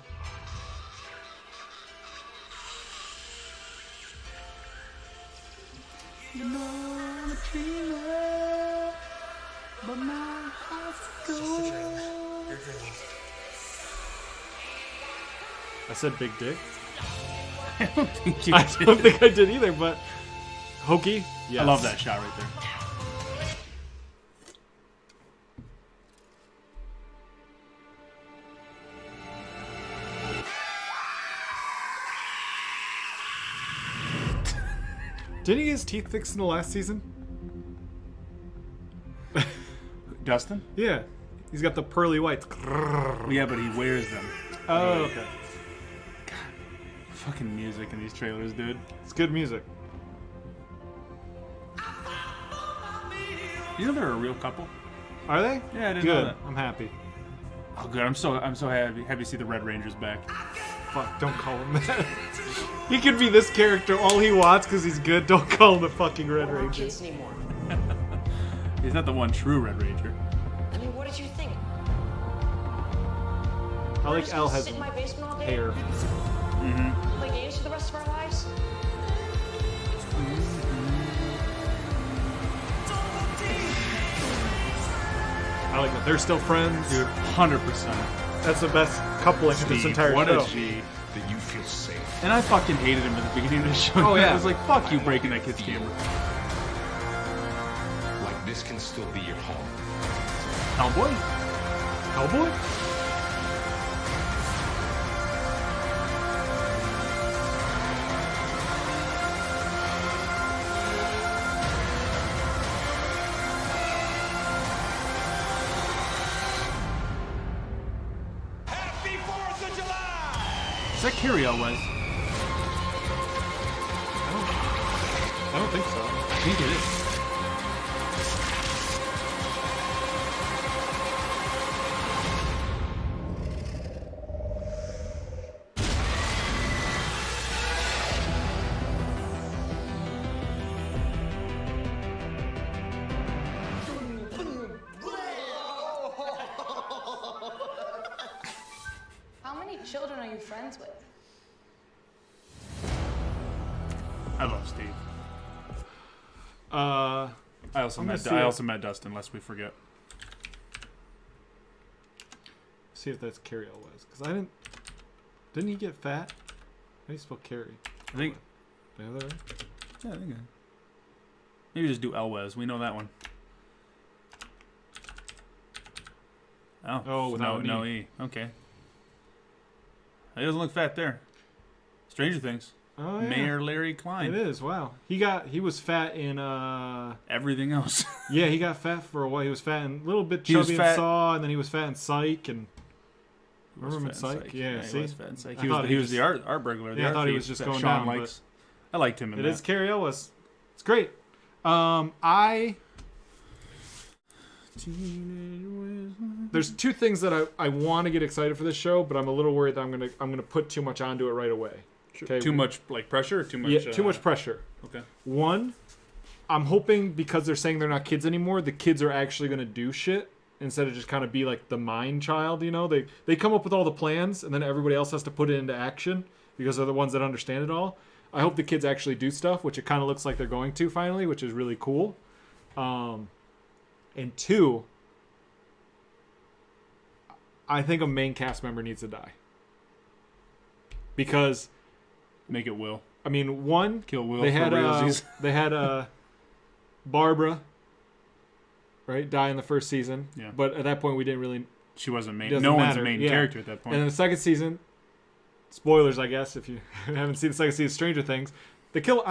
S1: I said big dick.
S2: I don't think you
S1: I
S2: did.
S1: don't think I did either, but hokey. Yes.
S2: I love that shot right there.
S1: Didn't he get his teeth fixed in the last season?
S2: Dustin?
S1: Yeah. He's got the pearly whites.
S2: Yeah, but he wears them.
S1: Oh, okay.
S2: Fucking music in these trailers, dude.
S1: It's good music.
S2: You know they're a real couple?
S1: Are they?
S2: Yeah, I didn't
S1: good.
S2: know that.
S1: I'm happy.
S2: Oh, good. I'm so happy to see the Red Ranger's back.
S1: Fuck, don't call him that. He could be this character all he wants because he's good. Don't call him the fucking Red
S9: We're not
S1: Ranger.
S9: kids anymore.
S2: He's not the one true Red Ranger.
S9: I mean, what did you think?
S1: I
S9: We're
S1: like
S9: just
S1: Elle
S9: gonna
S1: has
S9: sit in my basement all day,
S1: hair.
S9: play games for the rest of our lives?
S1: I like that. They're still friends.
S2: Dude, 100%.
S1: That's the best coupling in this entire
S2: what
S1: show.
S2: a G.
S3: That you feel safe.
S2: And I fucking hated him at the beginning of the show.
S1: Oh, yeah.
S2: I was like, fuck you breaking that kid's camera.
S3: Like this can still be your home.
S2: Hellboy?
S1: Hellboy?
S8: Happy 4th of July!
S2: Is that Carrie Elwes?
S1: I don't think so.
S2: I think it is.
S10: How many children are you friends with?
S2: I love Steve.
S1: Uh,
S2: I also
S1: I'm gonna
S2: met
S1: see
S2: I
S1: it.
S2: also met Dustin, lest we forget.
S1: see if that's Carrie Elwes. Because I didn't he get fat? How do you spell Carrie?
S2: I think.
S1: Did I have that right?
S2: Yeah, I think. Maybe just do Elwes. We know that one.
S1: Oh, without
S2: no
S1: an
S2: E. Okay. He doesn't look fat there. Stranger Things.
S1: Oh, yeah.
S2: Mayor Larry Klein.
S1: It is. Wow. He was fat in
S2: everything else.
S1: Yeah, he got fat for a while. He was fat and a little bit
S2: He was
S1: chubby in
S2: fat-
S1: Saw, and then he was fat in Psych, and
S2: He was
S1: remember him in
S2: fat in
S1: Psych?
S2: Psych.
S1: Yeah,
S2: He
S1: see?
S2: was fat in Psych.
S1: I
S2: He
S1: thought
S2: was
S1: just-
S2: the art burglar. The
S1: Yeah, I
S2: art
S1: thought he
S2: thief
S1: was just
S2: that
S1: going
S2: Sean
S1: down,
S2: likes. I liked him in
S1: It
S2: that.
S1: is Carrie Elwes. It's great. There's two things that I want to get excited for this show, but I'm a little worried that I'm gonna put too much onto it right away. Okay.
S2: Too much like pressure or too much?
S1: Yeah, too much pressure.
S2: Okay.
S1: One, I'm hoping because they're saying they're not kids anymore, the kids are actually gonna do shit instead of just kind of be like the mind child. You know, they come up with all the plans and then everybody else has to put it into action because they're the ones that understand it all. I hope the kids actually do stuff, which it kind of looks like they're going to finally, which is really cool. And two, I think a main cast member needs to die. Because
S2: make it Will.
S1: I mean, one,
S2: kill Will.
S1: They
S2: for
S1: had
S2: realsies.
S1: they had Barbara, right, die in the first season.
S2: Yeah.
S1: But at that point, we didn't really.
S2: She wasn't main.
S1: Doesn't
S2: No one's
S1: matter.
S2: a main
S1: Yeah.
S2: character at that point.
S1: And in the second season, spoilers, I guess, if you haven't seen the second season of Stranger Things, they kill.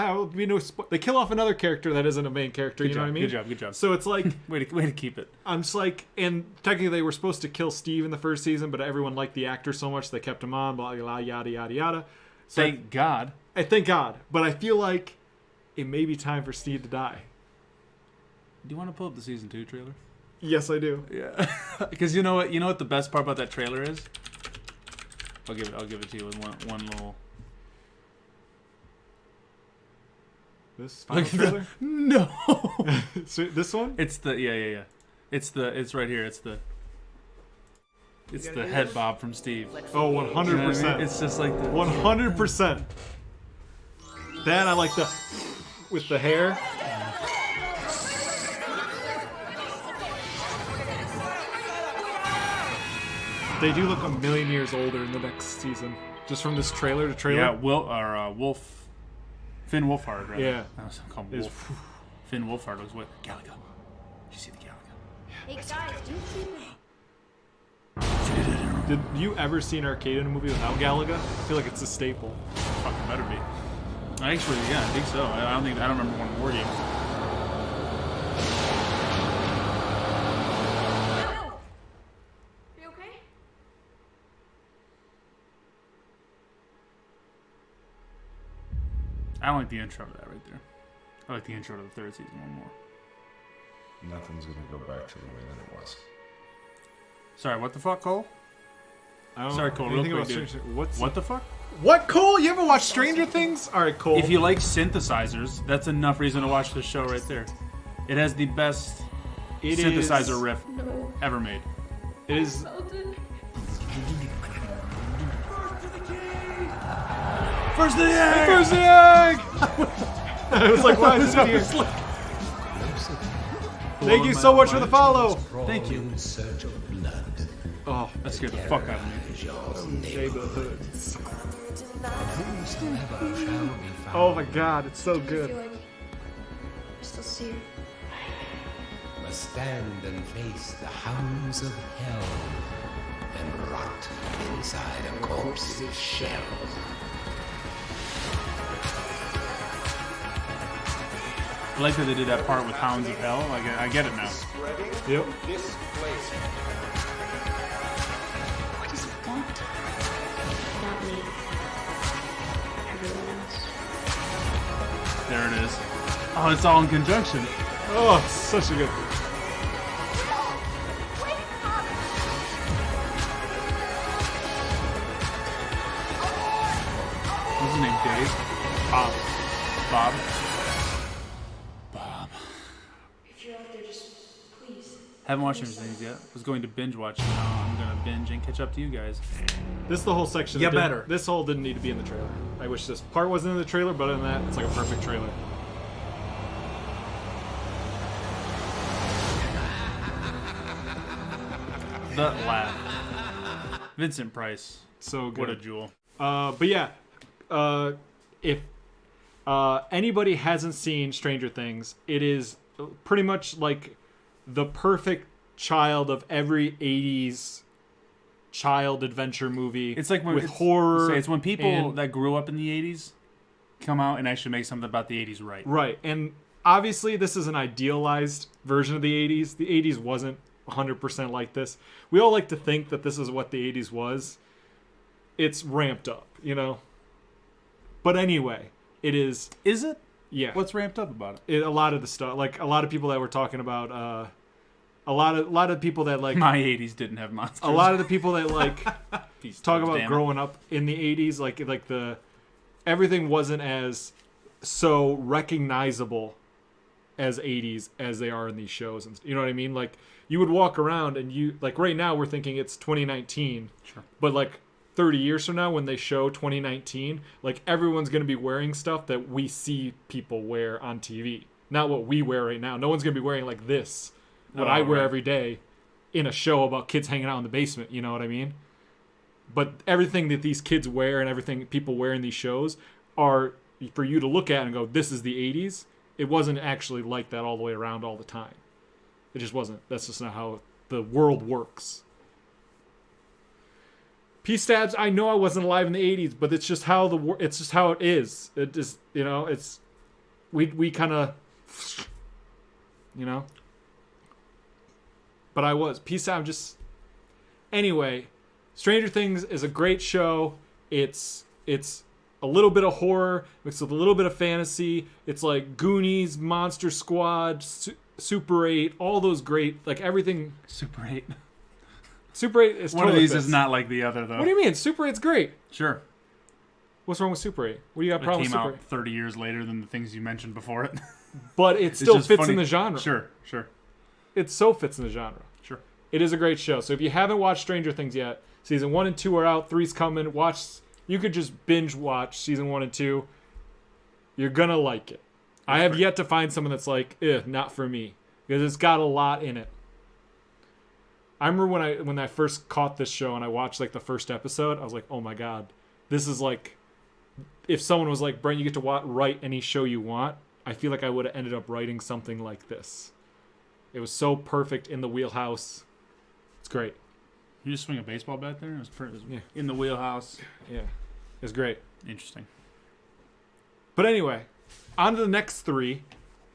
S1: They kill off another character that isn't a main character.
S2: Good
S1: you know
S2: job,
S1: what I mean?
S2: good job, good job.
S1: So it's like
S2: way to keep it.
S1: I'm just like, and technically they were supposed to kill Steve in the first season, but everyone liked the actor so much they kept him on. Blah blah yada yada yada. So
S2: Thank God.
S1: Thank God. But I feel like it may be time for Steve to die.
S2: Do you want to pull up the season 2 trailer?
S1: Yes, I do.
S2: Yeah. Because you know what the best part about that trailer is? I'll give it to you with one little.
S1: This final trailer?
S2: No.
S1: So this one?
S2: It's the yeah. It's right here. It's the head bob from Steve.
S1: Oh, 100%.
S2: You know what I mean? It's just like the
S1: 100%. That I like the with the hair. They do look a million years older in the next season, just from this trailer to trailer.
S2: Yeah, Finn Wolfhard, right?
S1: Yeah.
S2: I was calling him Wolf. Finn Wolfhard was what? Galaga. Did you see the Galaga?
S6: Hey guys, do you see the...
S1: Did you ever see an arcade in a movie without Galaga? I feel like it's a staple.
S2: Fucking better be. Actually, yeah, I think so. I don't remember one war game.
S10: You okay?
S2: I don't like the intro to that right there. I like the intro to the third season one more.
S11: Nothing's gonna go back to the way that it was.
S2: Sorry, what the fuck, Cole? Sorry, Cole. Real
S1: Anything
S2: quick,
S1: about
S2: dude.
S1: Stranger-
S2: What the fuck?
S1: What, Cole? You ever watch Stranger Things? All right, Cole.
S2: If you like synthesizers, that's enough reason to watch this show right there. It has the best synthesizer riff ever made.
S1: It is.
S2: First the egg!
S1: First the egg! I was like, why is it here? Thank you so much for the follow.
S2: Thank you.
S1: Oh,
S2: that scared the fuck out of me.
S1: Neighborhoods. Oh my god, it's so good.
S10: I still see you.
S12: Must stand and face the hounds of hell and rot inside a corpse's shell.
S2: I like that they did that part with Hounds of Hell. Like, I get it now.
S1: Yep.
S10: What does it want? Not me. Everyone else.
S2: There it is. Oh, it's all in conjunction.
S1: Oh, such a good.
S2: What's his name? Dave?
S1: Bob.
S2: Bob?
S10: If you're out there, just please.
S2: Haven't watched anything yet. Was going to binge watch. Now I'm gonna binge and catch up to you guys.
S1: This is the whole section.
S2: Yeah,
S1: that didn't-
S2: better.
S1: This whole didn't need to be in the trailer. I wish this part wasn't in the trailer, but other than that, it's like a perfect trailer.
S2: The laugh. Vincent Price.
S1: So good.
S2: What a jewel.
S1: But yeah, if anybody hasn't seen Stranger Things, it is pretty much like the perfect child of every 80s child adventure movie.
S2: It's like when
S1: with horror.
S2: It's when people that grew up in the 80s come out and actually make something about the 80s right.
S1: Right. And obviously this is an idealized version of the 80s. The 80s wasn't 100% like this. We all like to think that this is what the 80s was. It's ramped up, you know? But anyway, it is...
S2: Is it?
S1: Yeah.
S2: What's ramped up about it?
S1: A lot of the stuff, like a lot of people that were talking about, a lot of people that like
S2: my 80s didn't have monsters.
S1: A lot of the people that like talk about
S2: damn
S1: growing up in the 80s, like the everything wasn't as so recognizable as 80s as they are in these shows, and you know what I mean. Like you would walk around and you like right now we're thinking it's 2019,
S2: sure,
S1: but like 30 years from now when they show 2019, like everyone's going to be wearing stuff that we see people wear on TV, not what we wear right now. No one's going to be wearing like this, what I wear every day in a show about kids hanging out in the basement, you know what I mean? But everything that these kids wear and everything people wear in these shows are for you to look at and go, this is the 80s. It wasn't actually like that all the way around all the time. It just wasn't. That's just not how the world works. P-Stabs, I know I wasn't alive in the 80s, but it's just how it's just how it is. It just, you know, it's we kind of, you know. But I was. P-Stab just anyway, Stranger Things is a great show. It's a little bit of horror mixed with a little bit of fantasy. It's like Goonies, Monster Squad, Super 8, all those great, like everything.
S2: Super 8.
S1: Super 8 is
S2: one
S1: totally
S2: of these
S1: fits.
S2: is not like the other though.
S1: What do you mean? Super 8's great.
S2: Sure.
S1: What's wrong with Super 8? What do you got problem with Super 8?
S2: It came out 30 years later than the things you mentioned before it.
S1: But it still fits
S2: funny.
S1: in the genre.
S2: Sure.
S1: It so fits in the genre.
S2: Sure.
S1: It is a great show. So if you haven't watched Stranger Things yet, season 1 and 2 are out, 3's coming. You could just binge watch season 1 and 2. You're gonna like it. I have yet to find someone that's like, not for me. Because it's got a lot in it. I remember when I first caught this show and I watched like the first episode, I was like, oh my god. This is like, if someone was like, Brent, you get to write any show you want, I feel like I would have ended up writing something like this. It was so perfect in the wheelhouse. It's great.
S2: You just swing a baseball bat there? It was
S1: Yeah.
S2: in the wheelhouse.
S1: Yeah. It's great.
S2: Interesting.
S1: But anyway, on to the next 3,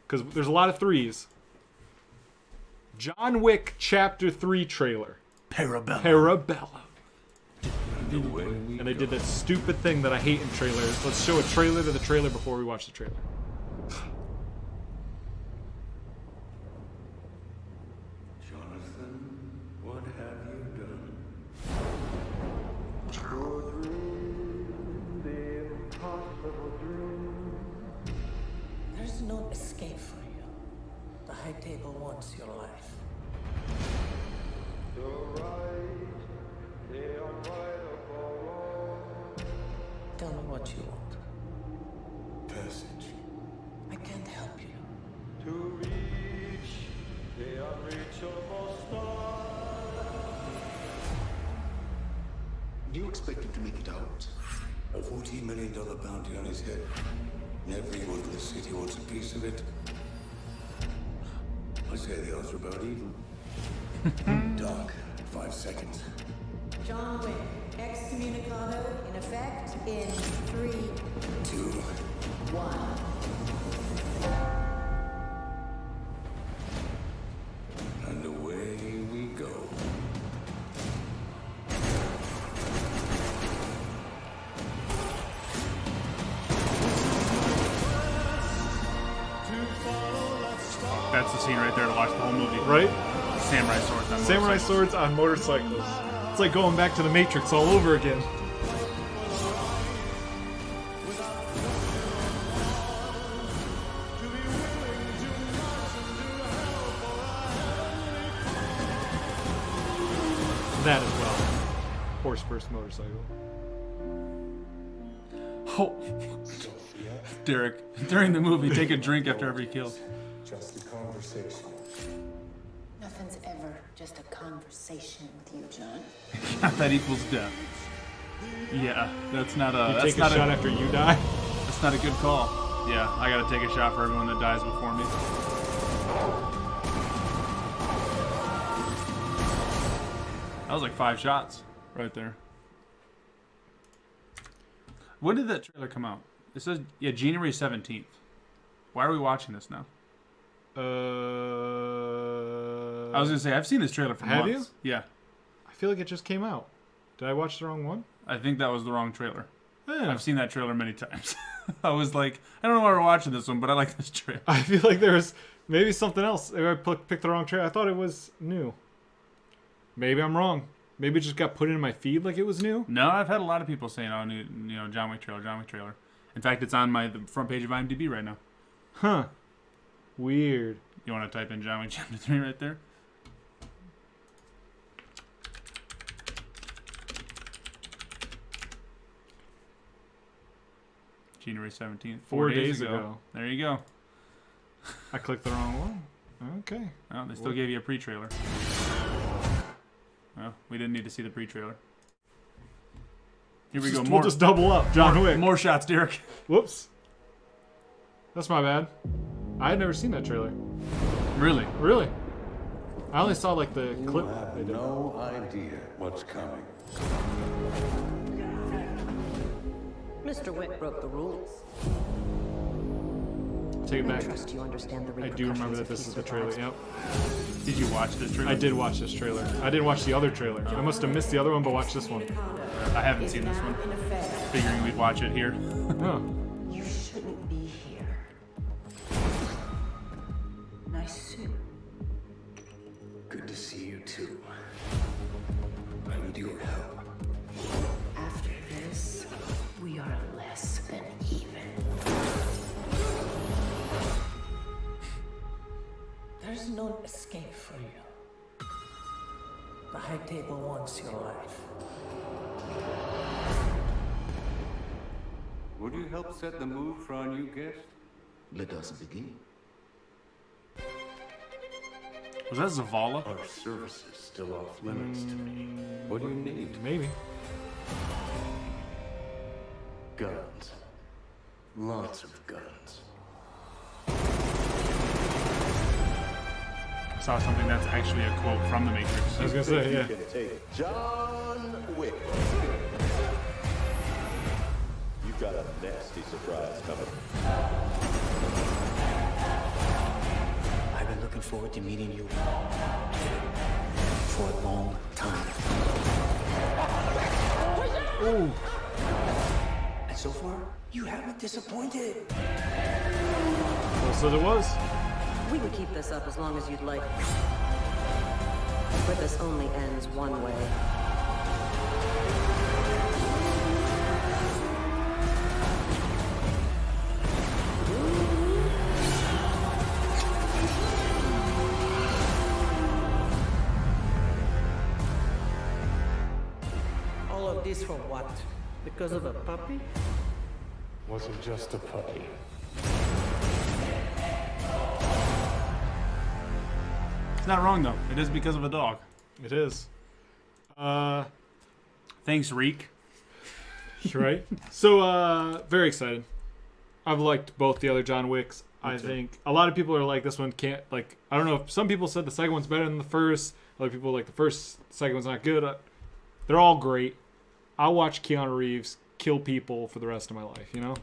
S1: because there's a lot of 3s. John Wick Chapter 3 trailer. Parabellum. And they did that stupid thing that I hate in trailers. Let's show a trailer to the trailer before we watch the trailer.
S11: Jonathan, what have you done?
S13: There's no escape for you. The High Table wants your life. Tell me what you want.
S11: Passage.
S13: I can't help you.
S8: To reach the unreachable star.
S3: Do you expect him to make it out?
S11: A $14 million bounty on his head. And everyone in the city wants a piece of it. I say the odds are about even. Doc, 5 seconds.
S4: John Wick, excommunicado in effect in 3,
S11: 2,
S4: 1.
S11: and away we go.
S2: That's the scene right there to watch the whole movie.
S1: Right?
S2: Samurai swords on
S1: Samurai
S2: motorcycles.
S1: swords on motorcycles. It's like going back to the Matrix all over again. That as well. Horse first motorcycle.
S2: Oh. Derek, during the movie, take a drink after every kill.
S11: Just a conversation.
S7: Nothing's ever
S4: just a conversation with you, John.
S2: That equals death. Yeah, that's not a.
S1: You
S2: That's
S1: take a
S2: not
S1: shot after you die?
S2: That's not a good call. Yeah, I gotta take a shot for everyone that dies before me. That was like 5 shots right there. When did that trailer come out? It says, yeah, January 17th. Why are we watching this now? I was gonna say, I've seen this trailer for
S1: Have
S2: months.
S1: you?
S2: Yeah.
S1: I feel like it just came out. Did I watch the wrong one?
S2: I think that was the wrong trailer.
S1: Yeah.
S2: I've seen that trailer many times. I was like, I don't know why we're watching this one, but I like this trailer.
S1: I feel like there was maybe something else. Maybe I picked the wrong trailer. I thought it was new. Maybe I'm wrong. Maybe it just got put in my feed like it was new.
S2: No, I've had a lot of people saying, "Oh, new, John Wick trailer, John Wick trailer." In fact, it's on the front page of IMDb right now.
S1: Huh. Weird.
S2: You want to type in John Wick Chapter 3 right there? January 17th.
S1: 4 days ago.
S2: There you go.
S1: I clicked the wrong one. Okay.
S2: Oh, they still gave you a pre-trailer. Well, we didn't need to see the pre-trailer. Here we go.
S1: We'll just double up. John Wick.
S2: More shots, Derek.
S1: Whoops. That's my bad. I had never seen that trailer.
S2: Really?
S1: Really? I only saw like the clip.
S11: You have no idea what's coming.
S13: Mr. Wick broke the rules.
S1: Take it back.
S13: I trust you understand the
S1: I do remember
S13: repercussions
S1: that
S13: if
S1: this
S13: he
S1: is the trailer.
S13: survives.
S1: Yep.
S2: Did you watch this trailer?
S1: I did watch this trailer. I didn't watch the other trailer. I must have missed the other one, but watched this one.
S2: I haven't seen this one. Figuring we'd watch it here.
S1: Oh.
S4: You shouldn't be here. Nice suit.
S11: Good to see you too. I need your help.
S4: After this, we are less than even.
S13: There's no escape for you. The high table wants your life.
S11: Would you help set the mood for our new guest? Let us begin.
S2: Was that Zavala?
S11: Our service is still off limits to me. What do you need?
S1: Maybe.
S11: Guns. Lots of guns.
S2: Saw something that's actually a quote from The Matrix.
S1: I was gonna say, yeah.
S8: You can take John Wick. You've got a nasty surprise coming.
S13: I've been looking forward to meeting you for a long time.
S1: Ooh.
S13: And so far, you haven't disappointed.
S1: Well, so there was.
S14: We can keep this up as long as you'd like. But this only ends one way.
S13: All of this for what? Because of a puppy?
S11: Wasn't just a puppy.
S2: It's not wrong though. It is because of a dog.
S1: It is.
S2: Thanks, Reek.
S1: Right? So, very excited. I've liked both the other John Wicks. I think a lot of people are like, this one can't, like, I don't know if some people said the second one's better than the first. Other people like the second one's not good. They're all great. I'll watch Keanu Reeves kill people for the rest of my life, you know?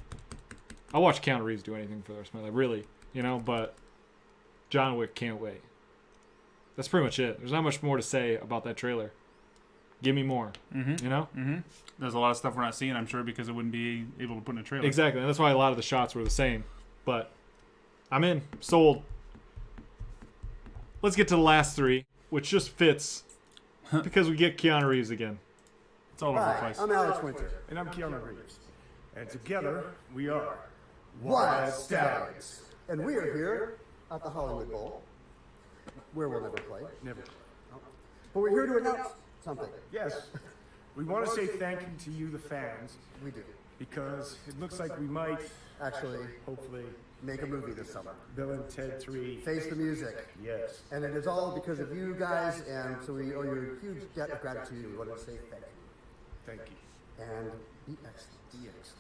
S1: I'll watch Keanu Reeves do anything for the rest of my life, really, you know? But John Wick, can't wait. That's pretty much it. There's not much more to say about that trailer. Give me more, you know?
S2: Mm-hmm. There's a lot of stuff we're not seeing, I'm sure, because it wouldn't be able to put in a trailer.
S1: Exactly, and that's why a lot of the shots were the same. But I'm in. Sold. Let's get to the last three, which just fits because we get Keanu Reeves again.
S2: It's all over the place.
S15: I'm Alex Winter. And I'm Keanu Reeves. And together, we are Wild Stallions. And we are here at the Hollywood Bowl, where we'll never play. Never. No. But we're here to announce something.
S16: Yes. We want to say thank you to you, the fans.
S15: We do.
S16: Because it looks like we might,
S15: Actually,
S16: hopefully,
S15: make a movie this summer.
S16: Bill and Ted 3.
S15: Face the Music.
S16: Yes.
S15: And it is all because of you guys, and so we owe you a huge debt of gratitude. We want to say thank you.
S16: Thank you.
S15: And be excellent. Be excellent.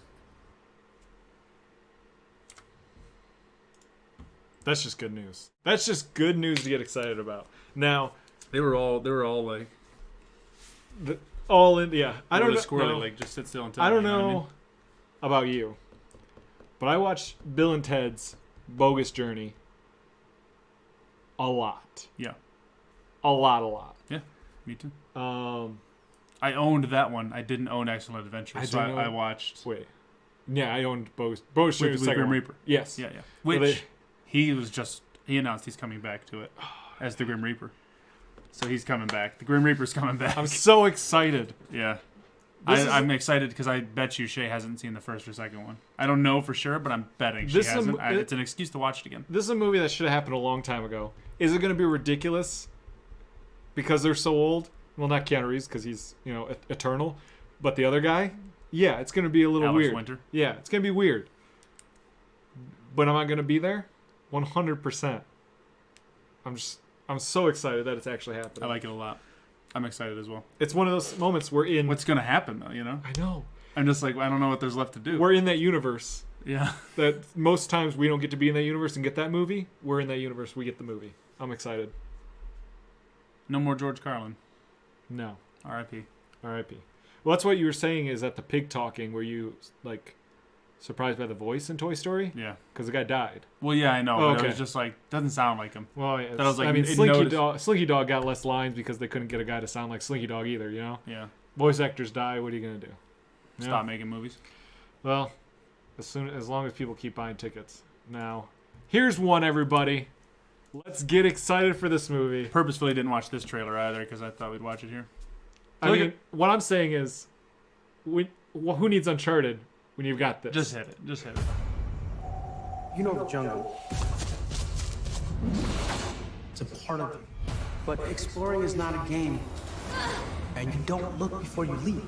S1: That's just good news. That's just good news to get excited about. Now,
S2: they were all like,
S1: all in. Yeah, I don't know.
S2: Squirrely, like just sit still and tell
S1: I don't
S2: me, you
S1: know
S2: know what I mean?
S1: about you, but I watched Bill and Ted's Bogus Journey a lot.
S2: Yeah,
S1: a lot.
S2: Yeah, me too. I owned that one. I didn't own Excellent Adventure, so I watched.
S1: Wait, yeah, I owned Bogus Journey.
S2: With Grim Reaper.
S1: Yes.
S2: Yeah. Which he announced he's coming back to it as the Grim Reaper. So he's coming back. The Grim Reaper's coming back.
S1: I'm so excited.
S2: Yeah. I'm excited because I bet you Shay hasn't seen the first or second one. I don't know for sure, but I'm betting she hasn't. It's an excuse to watch it again.
S1: This is a movie that should have happened a long time ago. Is it going to be ridiculous because they're so old? Well, not Keanu Reeves because he's, eternal. But the other guy? Yeah, it's going to be a little
S2: Alex
S1: weird.
S2: Winter.
S1: Yeah, it's going to be weird. But am I going to be there? 100%. I'm so excited that it's actually happening.
S2: I like it a lot. I'm excited as well.
S1: It's one of those moments we're in.
S2: What's going to happen, though, you know?
S1: I know.
S2: I'm just like, I don't know what there's left to do.
S1: We're in that universe.
S2: Yeah.
S1: That most times we don't get to be in that universe and get that movie. We're in that universe. We get the movie. I'm excited.
S2: No more George Carlin.
S1: No.
S2: R.I.P.
S1: R.I.P. Well, that's what you were saying is that the pig talking were you, surprised by the voice in Toy Story?
S2: Yeah.
S1: Because the guy died.
S2: Well, yeah, I know.
S1: Oh,
S2: but
S1: okay.
S2: it was just doesn't sound like him.
S1: Well, yeah,
S2: that was like,
S1: Slinky Dog got less lines because they couldn't get a guy to sound like Slinky Dog either, you know?
S2: Yeah.
S1: Voice actors die, what are you going to do?
S2: Stop making movies.
S1: Well, as long as people keep buying tickets. Now, here's one, everybody. Let's get excited for this movie.
S2: Purposefully didn't watch this trailer either because I thought we'd watch it here.
S1: I mean, what I'm saying is, who needs Uncharted when you've got this?
S2: Just hit it.
S17: You know the jungle. It's a part of it. But exploring is not a game. And you don't look before you leave.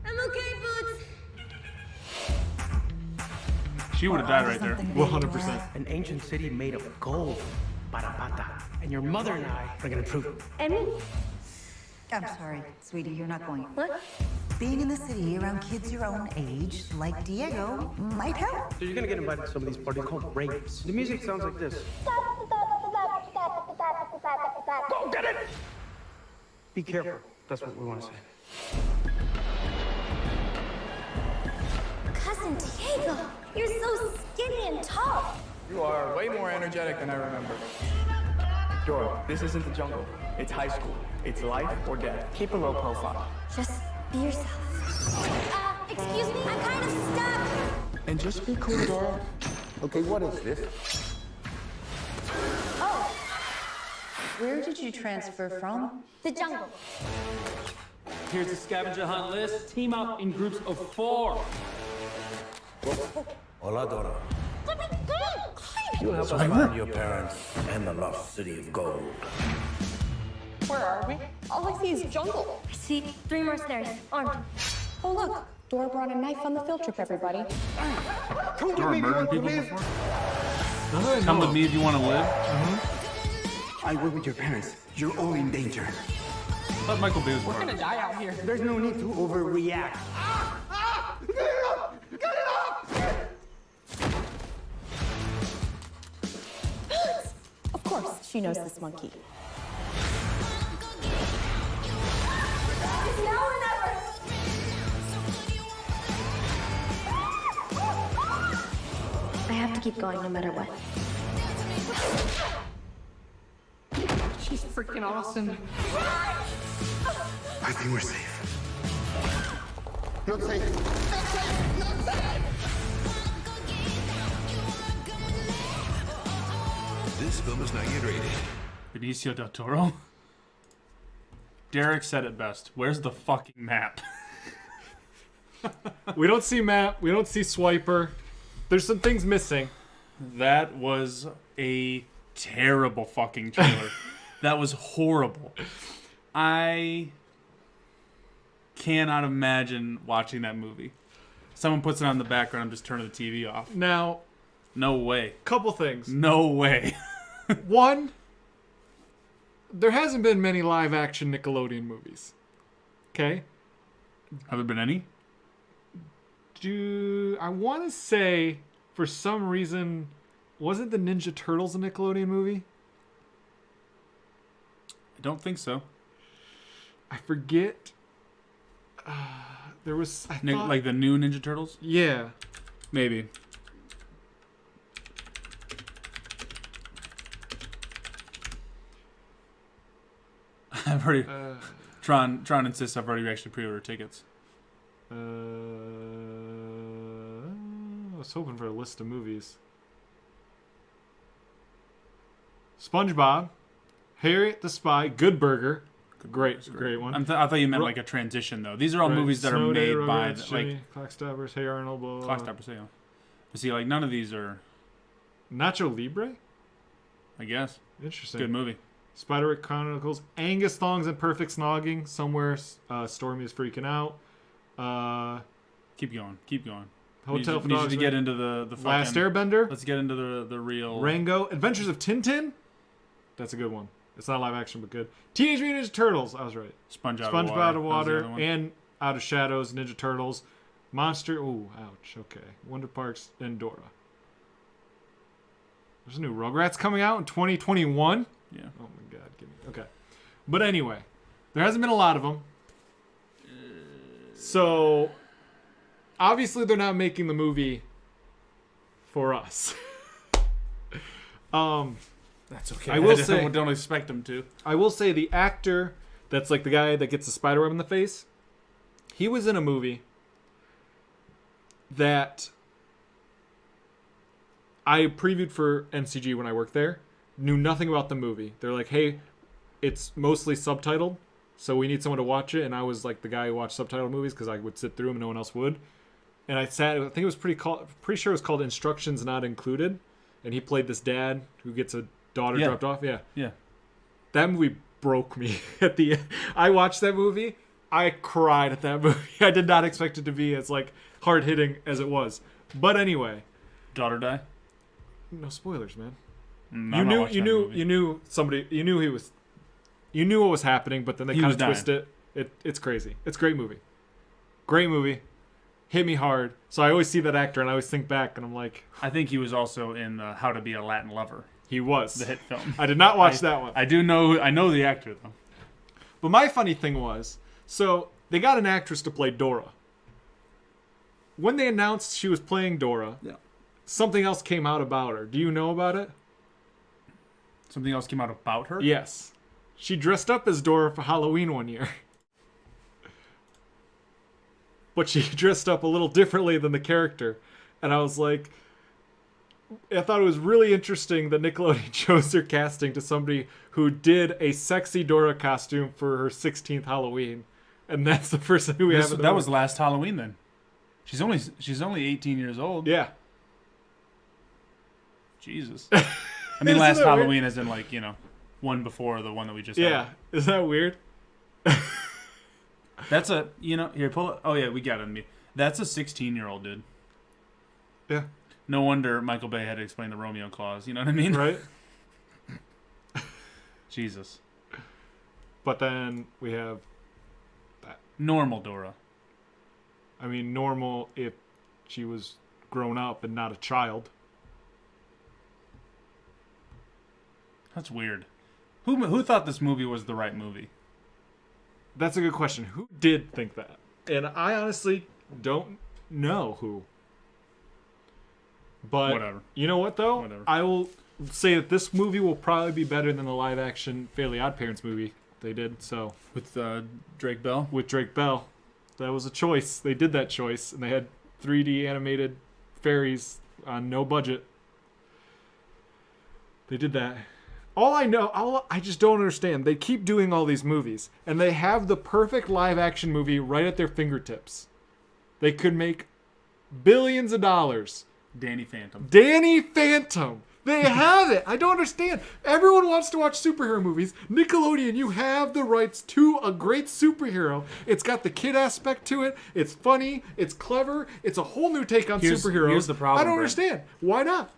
S6: I'm okay, Boots.
S2: She would have died right there.
S1: 100%.
S17: An ancient city made of gold. Parapata. And your mother and I are gonna prove it.
S6: Emmy?
S18: I'm sorry, sweetie, you're not going.
S6: What?
S18: Being in the city around kids your own age, like Diego, might help.
S17: So you're gonna get invited to some of these parties called raves. The music sounds like this. Go get it! Be careful. That's what we want to say.
S6: Cousin Diego, you're so skinny and tall.
S19: You are way more energetic than I remember. Dora, this isn't the jungle. It's high school. It's life or death. Keep a low profile.
S6: Just be yourself. Excuse me, I'm kind of stuck.
S19: And just be cool, Dora. Okay, what is this?
S4: Oh. Where did you transfer from?
S6: The jungle.
S20: Here's the scavenger hunt list. Team up in groups of 4.
S11: Hola, Dora.
S19: You'll help us find your parents and the lost city of gold.
S9: Where are we? All I see is jungle.
S6: I see 3 mercenaries, armed.
S9: Oh, look. Dora brought a knife on the field trip, everybody.
S17: Come with me if you want to live.
S2: Come with me if you want to live.
S17: I work with your parents. You're all in danger.
S2: Let Michael Bay was
S9: We're gonna die out here.
S17: There's no need to overreact.
S15: Get it up! Get it up!
S9: Of course, she knows this monkey.
S6: It's now or never. I have to keep going no matter what.
S9: She's freaking awesome.
S11: I think we're safe.
S15: Not safe. Not safe. Not safe.
S12: This film is not yet rated.
S2: Benicio del Toro. Derek said it best. Where's the fucking map?
S1: We don't see map. We don't see swiper. There's some things missing.
S2: That was a terrible fucking trailer. That was horrible. I cannot imagine watching that movie. Someone puts it on in the background. I'm just turning the TV off.
S1: Now,
S2: no way.
S1: Couple things.
S2: No way.
S1: One, there hasn't been many live action Nickelodeon movies. Okay?
S2: Have there been any?
S1: I want to say, for some reason, wasn't the Ninja Turtles a Nickelodeon movie?
S2: I don't think so.
S1: I forget. There was
S2: like the new Ninja Turtles.
S1: Yeah,
S2: maybe. I've already. Tron insists I've already actually pre-ordered tickets.
S1: I was hoping for a list of movies. SpongeBob, Harriet the Spy, Good Burger. Great one.
S2: I thought you meant like a transition though. These are all movies that
S1: Snow
S2: are
S1: Day,
S2: made by
S1: Rugrats,
S2: like
S1: Jimmy, Clockstoppers, Hey Arnold, blah, blah, blah.
S2: Clockstoppers. Yeah. But see, like none of these are.
S1: Nacho Libre.
S2: I guess.
S1: Interesting.
S2: Good movie.
S1: Spider-Man Chronicles, Angus Thongs and Perfect Snogging. Somewhere, Stormy is freaking out.
S2: Keep going.
S1: Hotel for
S2: Need
S1: Dogs.
S2: to get into the
S1: Last
S2: fucking,
S1: Airbender.
S2: Let's get into the real.
S1: Rango, Adventures of Tintin. That's a good one. It's not live action, but good. Teenage Mutant Ninja Turtles. I was right.
S2: SpongeBob
S1: Out of Water and Out of Shadows. Ninja Turtles. Monster. Ooh, ouch. Okay. Wonder Parks and Dora. There's a new Rugrats coming out in 2021.
S2: Yeah.
S1: Oh my God. Give me. Okay. But anyway, there hasn't been a lot of them. So obviously they're not making the movie for us.
S2: That's okay.
S1: I will say,
S2: don't expect them to.
S1: I will say the actor that's like the guy that gets the spider web in the face, he was in a movie that I previewed for NCG when I worked there. Knew nothing about the movie. They're like, hey, it's mostly subtitled, so we need someone to watch it. And I was like the guy who watched subtitled movies because I would sit through them and no one else would. And I think it was pretty sure it was called Instructions Not Included. And he played this dad who gets a daughter dropped off. Yeah. That movie broke me at the end. I watched that movie. I cried at that movie. I did not expect it to be as like hard hitting as it was. But anyway.
S2: Daughter die?
S1: No spoilers, man. You knew what was happening, but then they kind of twist it. It's crazy. It's a great movie. Great movie. Hit me hard. So I always see that actor and I always think back and I'm like,
S2: I think he was also in How to Be a Latin Lover.
S1: He was.
S2: The hit film.
S1: I did not watch that one.
S2: I know the actor though.
S1: But my funny thing was, so they got an actress to play Dora. When they announced she was playing Dora, something else came out about her. Do you know about it?
S2: Something else came out about her?
S1: Yes. She dressed up as Dora for Halloween one year. But she dressed up a little differently than the character. And I was like, I thought it was really interesting that Nickelodeon chose their casting to somebody who did a sexy Dora costume for her 16th Halloween. And that's the person who we have in the
S2: That
S1: movie.
S2: was last Halloween then. She's only 18 years old.
S1: Yeah.
S2: Jesus. I mean last Halloween as in like, one before the one that we just had.
S1: Yeah. Is that weird?
S2: That's here, pull it. Oh, yeah, we got it. That's a 16-year-old, dude.
S1: Yeah.
S2: No wonder Michael Bay had to explain the Romeo clause. You know what I mean?
S1: Right.
S2: Jesus.
S1: But then we have that.
S2: Normal Dora.
S1: I mean, normal if she was grown up and not a child.
S2: That's weird. Who thought this movie was the right movie?
S1: That's a good question. Who did think that? And I honestly don't know who. But
S2: whatever.
S1: You know what, though?
S2: Whatever.
S1: I will say that this movie will probably be better than the live-action Fairly Odd Parents movie they did. So
S2: with Drake Bell?
S1: With Drake Bell. That was a choice. They did that choice, and they had 3D animated fairies on no budget. They did that. I just don't understand. They keep doing all these movies, and they have the perfect live-action movie right at their fingertips. They could make billions of dollars.
S2: Danny Phantom.
S1: Danny Phantom! They have it. I don't understand. Everyone wants to watch superhero movies. Nickelodeon, you have the rights to a great superhero. It's got the kid aspect to it. It's funny. It's clever. It's a whole new take on superheroes.
S2: Here's the problem,
S1: I don't
S2: Brent.
S1: understand. Why not?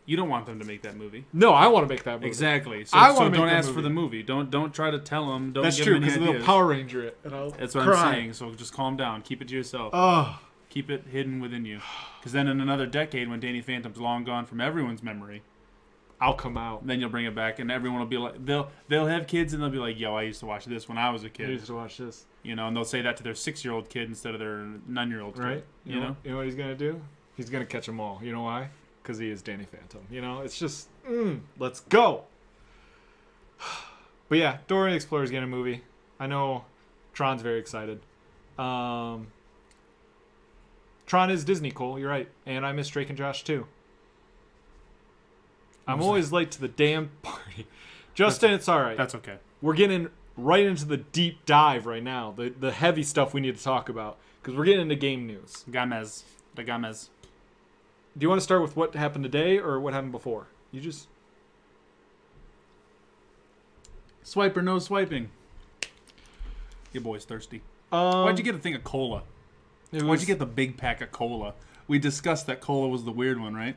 S2: You don't want them to make that movie.
S1: No, I want to make that movie.
S2: Exactly. So,
S1: I
S2: so
S1: want to
S2: don't
S1: make that
S2: ask
S1: movie.
S2: for the movie. Don't try to tell them. Don't
S1: That's
S2: give
S1: true,
S2: them any
S1: because they'll
S2: ideas.
S1: Power Ranger it. And I'll
S2: That's what
S1: cry.
S2: I'm saying. So just calm down. Keep it to yourself.
S1: Oh.
S2: Keep it hidden within you. Because then in another decade, when Danny Phantom's long gone from everyone's memory,
S1: I'll come out.
S2: Then you'll bring it back, and everyone will be like, they'll have kids, and they'll be like, "Yo, I used to watch this when I was a kid."
S1: I used to watch this.
S2: You know, and they'll say that to their 6-year-old kid instead of their 9-year-old kid.
S1: Right?
S2: You know?
S1: You know what he's gonna do? He's gonna catch them all. You know why? Because he is Danny Phantom. You know, it's just, let's go. But yeah, Dora the Explorer's getting a movie. I know Tron's very excited. Tron is Disney, Cole. You're right. And I miss Drake and Josh too. I'm always late to the damn party. Justin, it's all right.
S2: That's okay.
S1: We're getting right into the deep dive right now. The heavy stuff we need to talk about. Because we're getting into game news.
S2: Gamez. The Gamez.
S1: Do you want to start with what happened today or what happened before? You just...
S2: Swipe or no swiping? Your boy's thirsty. Why'd you get a thing of cola? Why'd you get the big pack of cola? We discussed that cola was the weird one, right?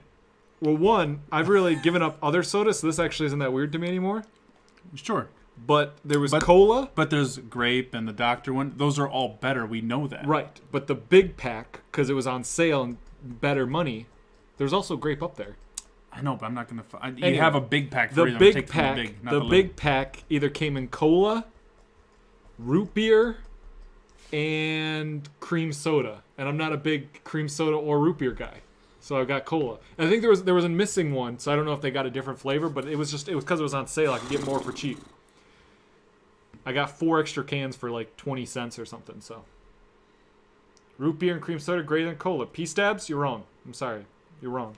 S1: Well, one, I've really given up other sodas, so this actually isn't that weird to me anymore.
S2: Sure.
S1: But there was cola.
S2: But there's grape and the doctor one. Those are all better. We know that.
S1: Right. But the big pack, because it was on sale and better money, there's also grape up there.
S2: I know, but I'm not going to...
S1: Anyway,
S2: you have a big pack for
S1: the
S2: them.
S1: big
S2: Take
S1: pack,
S2: the big, not
S1: the
S2: the
S1: big
S2: little.
S1: pack either came in cola, root beer, and cream soda. And I'm not a big cream soda or root beer guy. So I got cola. And I think there was a missing one, so I don't know if they got a different flavor, but it was because it was on sale. I could get more for cheap. I got 4 extra cans for like 20 cents or something, so. Root beer and cream soda greater than cola. P-stabs? You're wrong. I'm sorry. You're wrong.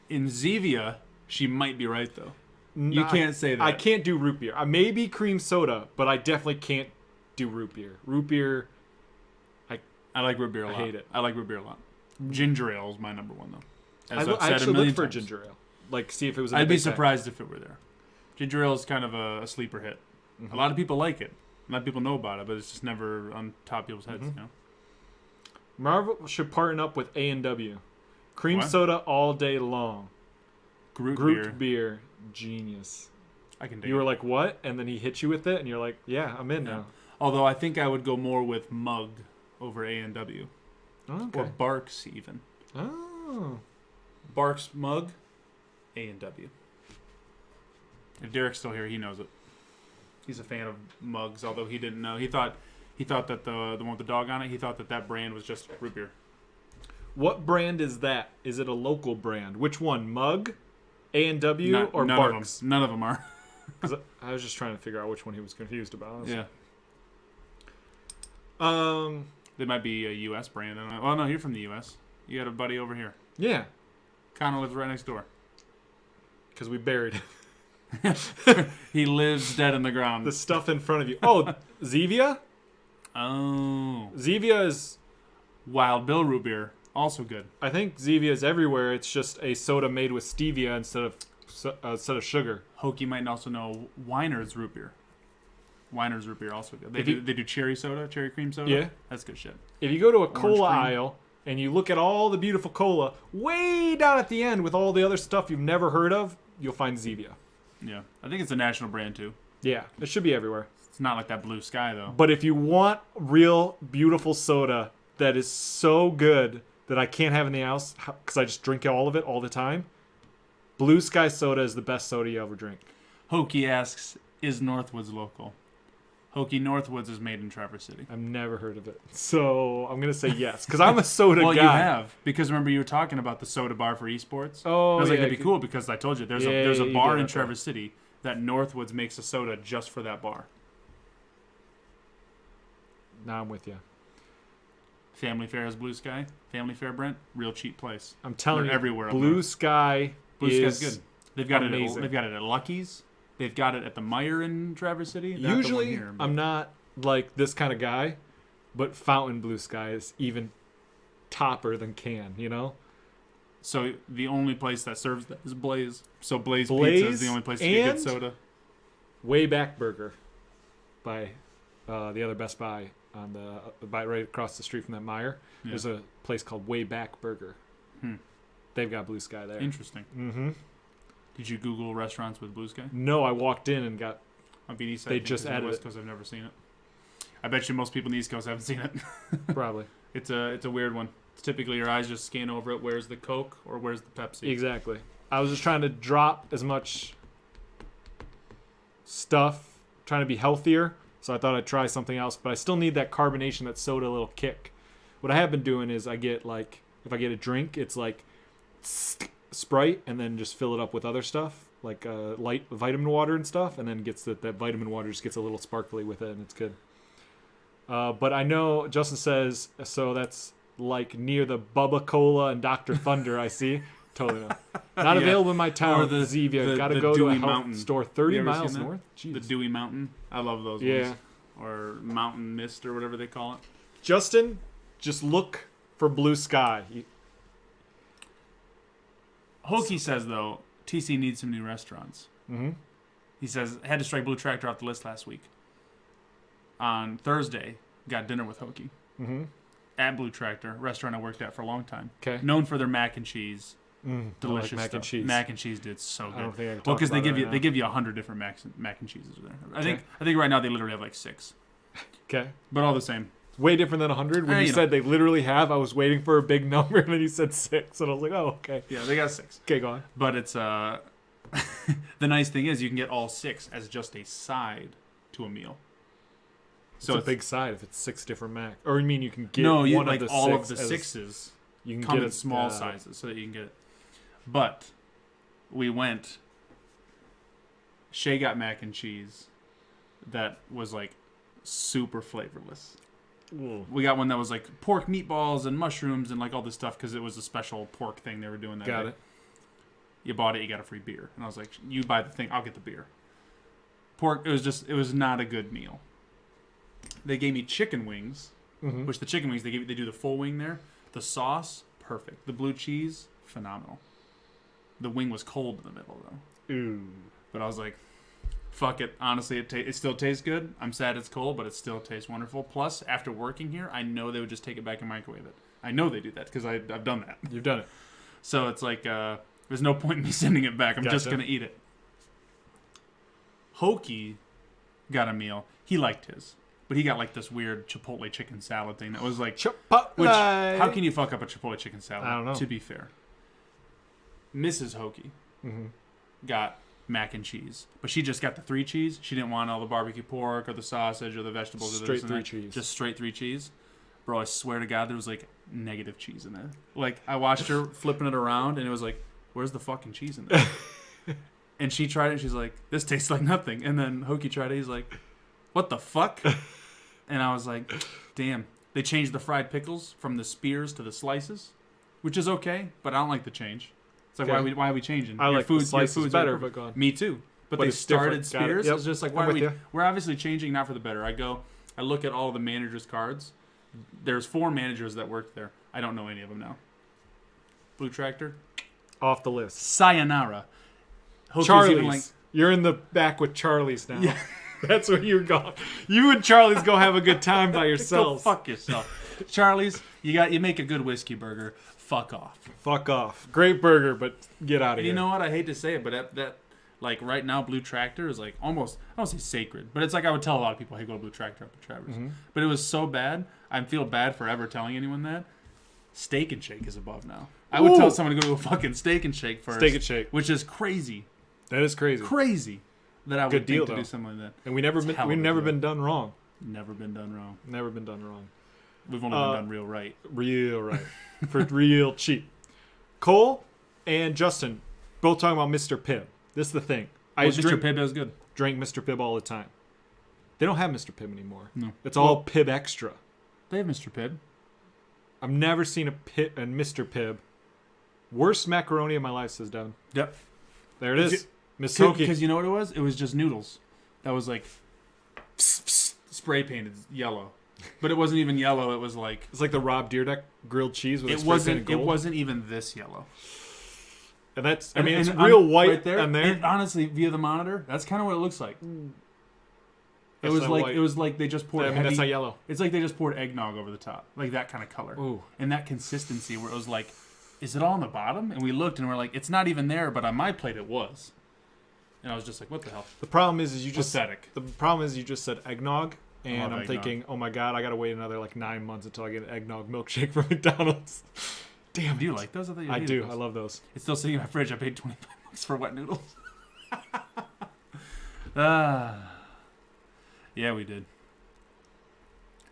S2: In Zevia, she might be right, though. You can't say that.
S1: I can't do root beer. Maybe cream soda, but I definitely can't do root beer. Root beer,
S2: I like root beer a lot.
S1: I hate it.
S2: I like root beer a lot. Ginger ale is my number one, though.
S1: I actually looked for ginger ale. Like, see if it was in
S2: I'd
S1: the
S2: be
S1: big pack.
S2: surprised if it were there. Ginger ale is kind of a sleeper hit.
S1: Mm-hmm.
S2: A lot of people like it. A lot of people know about it, but it's just never on top of people's heads, you know?
S1: Marvel should partner up with A&W. Cream
S2: What?
S1: soda all day long.
S2: Groot
S1: beer. Genius.
S2: I can dig
S1: You were
S2: it.
S1: like, what? And then he hit you with it, and you're like, yeah, I'm in
S2: Yeah.
S1: now.
S2: Although I think I would go more with Mug over A&W.
S1: Oh, okay.
S2: Or Barks, even.
S1: Oh.
S2: Barks Mug, A&W. If Derek's still here, he knows it. He's a fan of mugs, although he didn't know. He thought that the one with the dog on it, he thought that brand was just root beer.
S1: What brand is that? Is it a local brand? Which one? Mug, A&W, or
S2: none
S1: Barks?
S2: Of them. None of them are.
S1: 'Cause I was just trying to figure out which one he was confused about.
S2: Yeah. They might be a U.S. brand. I don't know. Well, no, you're from the U.S. You got a buddy over here.
S1: Yeah.
S2: Connor lives right next door.
S1: Because we buried
S2: He lives dead in the ground.
S1: the stuff in front of you. Oh, Zevia?
S2: Oh.
S1: Zevia is...
S2: Wild Bill root beer. Also good.
S1: I think Zevia is everywhere. It's just a soda made with stevia instead of sugar.
S2: Hokie might also know Weiner's root beer. Weiner's root beer also good. They
S1: If you-
S2: do cherry soda, cherry cream soda.
S1: Yeah.
S2: That's good shit.
S1: If you go to a
S2: Orange
S1: cola
S2: cream.
S1: aisle and you look at all the beautiful cola, way down at the end with all the other stuff you've never heard of, you'll find Zevia.
S2: Yeah. I think it's a national brand too.
S1: Yeah, it should be everywhere.
S2: It's not like that Blue Sky though.
S1: But if you want real beautiful soda that is so good that I can't have in the house because I just drink all of it all the time, Blue Sky soda is the best soda you ever drink.
S2: Hokie asks, is Northwoods local? Hokie Northwoods is made in Traverse City.
S1: I've never heard of it. So I'm going to say yes because I'm a soda
S2: Well,
S1: guy.
S2: you have. Because remember you were talking about the soda bar for esports?
S1: Oh,
S2: I was like,
S1: yeah,
S2: that'd be cool because I told you there's
S1: Yeah,
S2: a
S1: you
S2: bar
S1: did,
S2: in
S1: okay.
S2: Traverse City that Northwoods makes a soda just for that bar.
S1: Now I'm with you.
S2: Family Fair is Blue Sky. Family Fair, Brent, real cheap place.
S1: I'm telling
S2: They're
S1: you,
S2: everywhere. up
S1: Blue
S2: north.
S1: Sky
S2: Blue
S1: is
S2: Sky's good. They've got
S1: amazing.
S2: They've got it at Lucky's. They've got it at the Meyer in Traverse City. Not the one
S1: Usually,
S2: here, but-
S1: I'm not like this kind of guy, but Fountain Blue Sky is even topper than can, you know?
S2: So the only place that serves that is Blaze. So Blaze
S1: Blaze
S2: Pizza is the only place to get good
S1: and
S2: soda.
S1: Way Back Burger by the other Best Buy on right across the street from that Meijer.
S2: Yeah.
S1: There's a place called Way Back Burger. They've got Blue Sky there.
S2: Interesting.
S1: Mm-hmm.
S2: Did you Google restaurants with Blue Sky?
S1: No, I walked in and got.
S2: On the East Side,
S1: They just added
S2: West
S1: it.
S2: Coast. I've never seen it. I bet you most people in the East Coast haven't seen it.
S1: Probably.
S2: It's a weird one. It's typically your eyes just scan over it. Where's the Coke or where's the Pepsi?
S1: Exactly. I was just trying to drop as much stuff, trying to be healthier. So I thought I'd try something else, but I still need that carbonation, that soda little kick. What I have been doing is I get if I get a drink, it's like Sprite and then just fill it up with other stuff, like light vitamin water and stuff, and then that vitamin water just gets a little sparkly with it, and it's good. But I know Justin says, so that's like near the Bubba Cola and Dr. Thunder, I see. Totally not. Not available in my town.
S2: Or the
S1: Zevia. Got to
S2: the
S1: go to a
S2: Dewey
S1: health
S2: Mountain
S1: store 30
S2: You ever
S1: miles
S2: seen that?
S1: north. Jeez.
S2: The Dewey Mountain. I love those ones. Or Mountain Mist or whatever they call it.
S1: Justin, just look for Blue Sky.
S2: Hokie says, though, TC needs some new restaurants.
S1: Mm-hmm.
S2: He says, had to strike Blue Tractor off the list last week. On Thursday, got dinner with Hokie.
S1: Mm-hmm.
S2: At Blue Tractor, restaurant I worked at for a long time.
S1: Okay.
S2: Known for their mac and cheese.
S1: I
S2: Delicious
S1: like mac
S2: stuff.
S1: and cheese.
S2: Mac and cheese did so good.
S1: I don't think I can
S2: well,
S1: talk
S2: because they
S1: about
S2: give
S1: it
S2: you
S1: right
S2: they
S1: now.
S2: give you 100 different mac and cheeses there.
S1: Okay.
S2: I think right now they literally have like 6.
S1: Okay.
S2: But all the same.
S1: It's way different than 100. When you said they literally have, I was waiting for a big number, and then you said 6, and I was like, oh, okay.
S2: Yeah, they got 6.
S1: Okay, go on.
S2: But it's the nice thing is you can get all 6 as just a side to a meal.
S1: So it's a big side if it's 6 different mac. Or you mean you can get
S2: no, you
S1: one
S2: like
S1: of the
S2: all
S1: 6
S2: of the
S1: as-
S2: 6s.
S1: You can
S2: come
S1: get
S2: in
S1: it
S2: small sizes so that you can get it. But we went. Shay got mac and cheese that was like super flavorless.
S1: Ooh.
S2: We got one that was like pork meatballs and mushrooms and like all this stuff because it was a special pork thing they were doing that
S1: Got
S2: day.
S1: it.
S2: You bought it, you got a free beer, and I was like, "You buy the thing, I'll get the beer." Pork. It was not a good meal. They gave me chicken wings,
S1: Mhm.
S2: which the chicken wings they do the full wing there. The sauce, perfect. The blue cheese, phenomenal. The wing was cold in the middle though.
S1: Ooh.
S2: But I was like, fuck it. Honestly, it still tastes good. I'm sad it's cold, but it still tastes wonderful. Plus, after working here, I know they would just take it back and microwave it. I know they do that because I've done that.
S1: You've done it.
S2: So it's like, there's no point in me sending it back. I'm just
S1: Gotcha.
S2: going to eat it. Hokie got a meal. He liked his. But he got like this weird Chipotle chicken salad thing that was like...
S1: Chipotle!
S2: Which, how can you fuck up a Chipotle chicken salad?
S1: I don't know.
S2: To be fair. Mrs. Hokie got mac and cheese. But she just got the 3 cheese. She didn't want all the barbecue pork or the sausage or the vegetables. or
S1: Straight
S2: this and
S1: 3
S2: that.
S1: cheese.
S2: Just straight 3 cheese. Bro, I swear to God, there was like negative cheese in there. Like, I watched her flipping it around and it was like, where's the fucking cheese in there? And she tried it and she's like, this tastes like nothing. And then Hokie tried it. He's like, what the fuck? And I was like, damn. They changed the fried pickles from the spears to the slices, which is okay, but I don't like the change. It's like,
S1: Okay.
S2: why are we changing?
S1: I like the slices
S2: food's
S1: better,
S2: are-
S1: but go on.
S2: Me too. But they
S1: it's
S2: started
S1: different. Got it.
S2: spears.
S1: Yep.
S2: It's just like,
S1: I'm
S2: why are
S1: with
S2: we?
S1: you.
S2: We're obviously changing, not for the better. I look at all the managers' cards. There's 4 managers that worked there. I don't know any of them now. Blue Tractor,
S1: Off the list.
S2: sayonara. Hokie's
S1: Charlie's.
S2: even like-
S1: You're in the back with Charlie's now.
S2: Yeah.
S1: That's where you're going. You and Charlie's go have a good time by
S2: Go
S1: yourselves.
S2: fuck yourself. Charlie's, you make a good whiskey burger. Fuck off.
S1: Fuck off. Great burger, but get out of
S2: And
S1: here.
S2: you know what? I hate to say it, but that like right now, Blue Tractor is like almost, I don't say sacred, but it's like I would tell a lot of people, hey, go to Blue Tractor up at Travers.
S1: Mhm.
S2: But it was so bad, I feel bad for ever telling anyone that. Steak and Shake is above now. I would
S1: Ooh.
S2: tell someone to go to a fucking Steak and Shake first.
S1: Steak and Shake.
S2: Which is crazy.
S1: That is crazy.
S2: Crazy that I would
S1: Good deal,
S2: think to
S1: though.
S2: do something like that.
S1: And we've
S2: It's hell of a
S1: never
S2: deal.
S1: been done wrong.
S2: Never been done wrong.
S1: Never been done wrong.
S2: We've only been done real right.
S1: Real right. For real cheap. Cole and Justin both talking about Mr. Pibb. This is the thing. I
S2: Well,
S1: used to
S2: Mr. Pibb is good.
S1: Drink Mr. Pibb all the time. They don't have Mr. Pibb anymore.
S2: No.
S1: It's all Pibb Extra.
S2: They have Mr. Pibb.
S1: I've never seen a Mr. Pibb. Worst macaroni of my life, says Devin.
S2: Yep.
S1: There it is. Miss Hokie.
S2: Because you know what it was? It was just noodles. That was like spray painted yellow. but it wasn't even yellow. It was like
S1: It's like the Rob Dyrdek grilled cheese with
S2: it
S1: spray
S2: wasn't.
S1: painted gold.
S2: It wasn't even this yellow.
S1: And that's. I
S2: And-
S1: mean,
S2: and
S1: it's real white
S2: right there.
S1: on there.
S2: And honestly, via the monitor, that's kind of what it looks like. It
S1: That's
S2: was
S1: not
S2: like
S1: white.
S2: it was like they just poured.
S1: I mean,
S2: heavy,
S1: that's not yellow.
S2: It's like they just poured eggnog over the top, like that kind of color,
S1: Ooh.
S2: and that consistency where it was like, is it all on the bottom? And we looked and we're like, it's not even there, but on my plate it was. And I was just like, what the hell?
S1: The problem is you just
S2: Pathetic.
S1: The problem is you just said eggnog, and
S2: love
S1: I'm
S2: eggnog.
S1: thinking, oh my god, I gotta wait another like 9 months until I get an eggnog milkshake from McDonald's. Damn.
S2: Do you like those? I thought you
S1: I
S2: hated
S1: do.
S2: those.
S1: I love those.
S2: It's still sitting in my fridge. I paid $25 for wet noodles. Yeah, we did.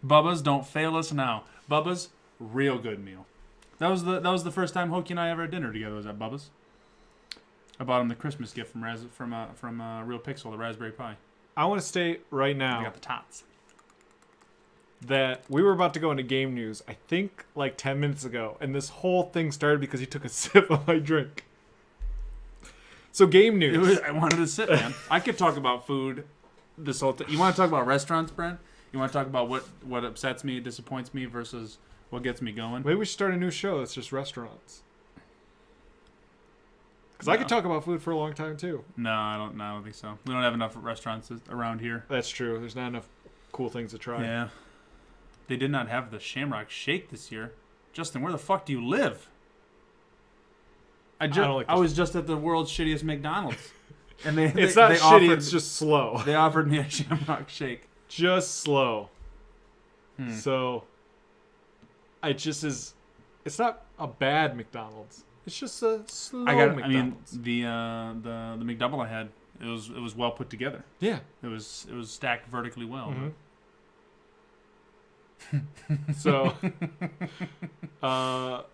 S2: Bubba's, don't fail us now. Bubba's, real good meal. That was the first time Hokey and I ever had dinner together. Was at Bubba's. I bought him the Christmas gift from Real Pixel, the Raspberry Pi.
S1: I want to state right
S2: I
S1: now
S2: got the tots.
S1: that we were about to go into game news. I think like 10 minutes ago, and this whole thing started because he took a sip of my drink. So game news.
S2: I wanted to sit, man. I could talk about food this whole thing. You want to talk about restaurants, Brent? You want to talk about what upsets me, disappoints me, versus what gets me going?
S1: Maybe we should start a new show that's just restaurants. Because I could talk about food for a long time too.
S2: No, I don't think so. We don't have enough restaurants around here.
S1: That's true. There's not enough cool things to try.
S2: Yeah. They did not have the Shamrock Shake this year. Justin, where the fuck do you live? I was just at the world's shittiest McDonald's. And
S1: it's not shitty, it's just slow.
S2: They offered me a Shamrock Shake.
S1: Just slow. So, it's not a bad McDonald's. It's just a slow McDonald's.
S2: I mean, the McDouble I had, it was well put together.
S1: Yeah.
S2: It was stacked vertically well.
S1: So,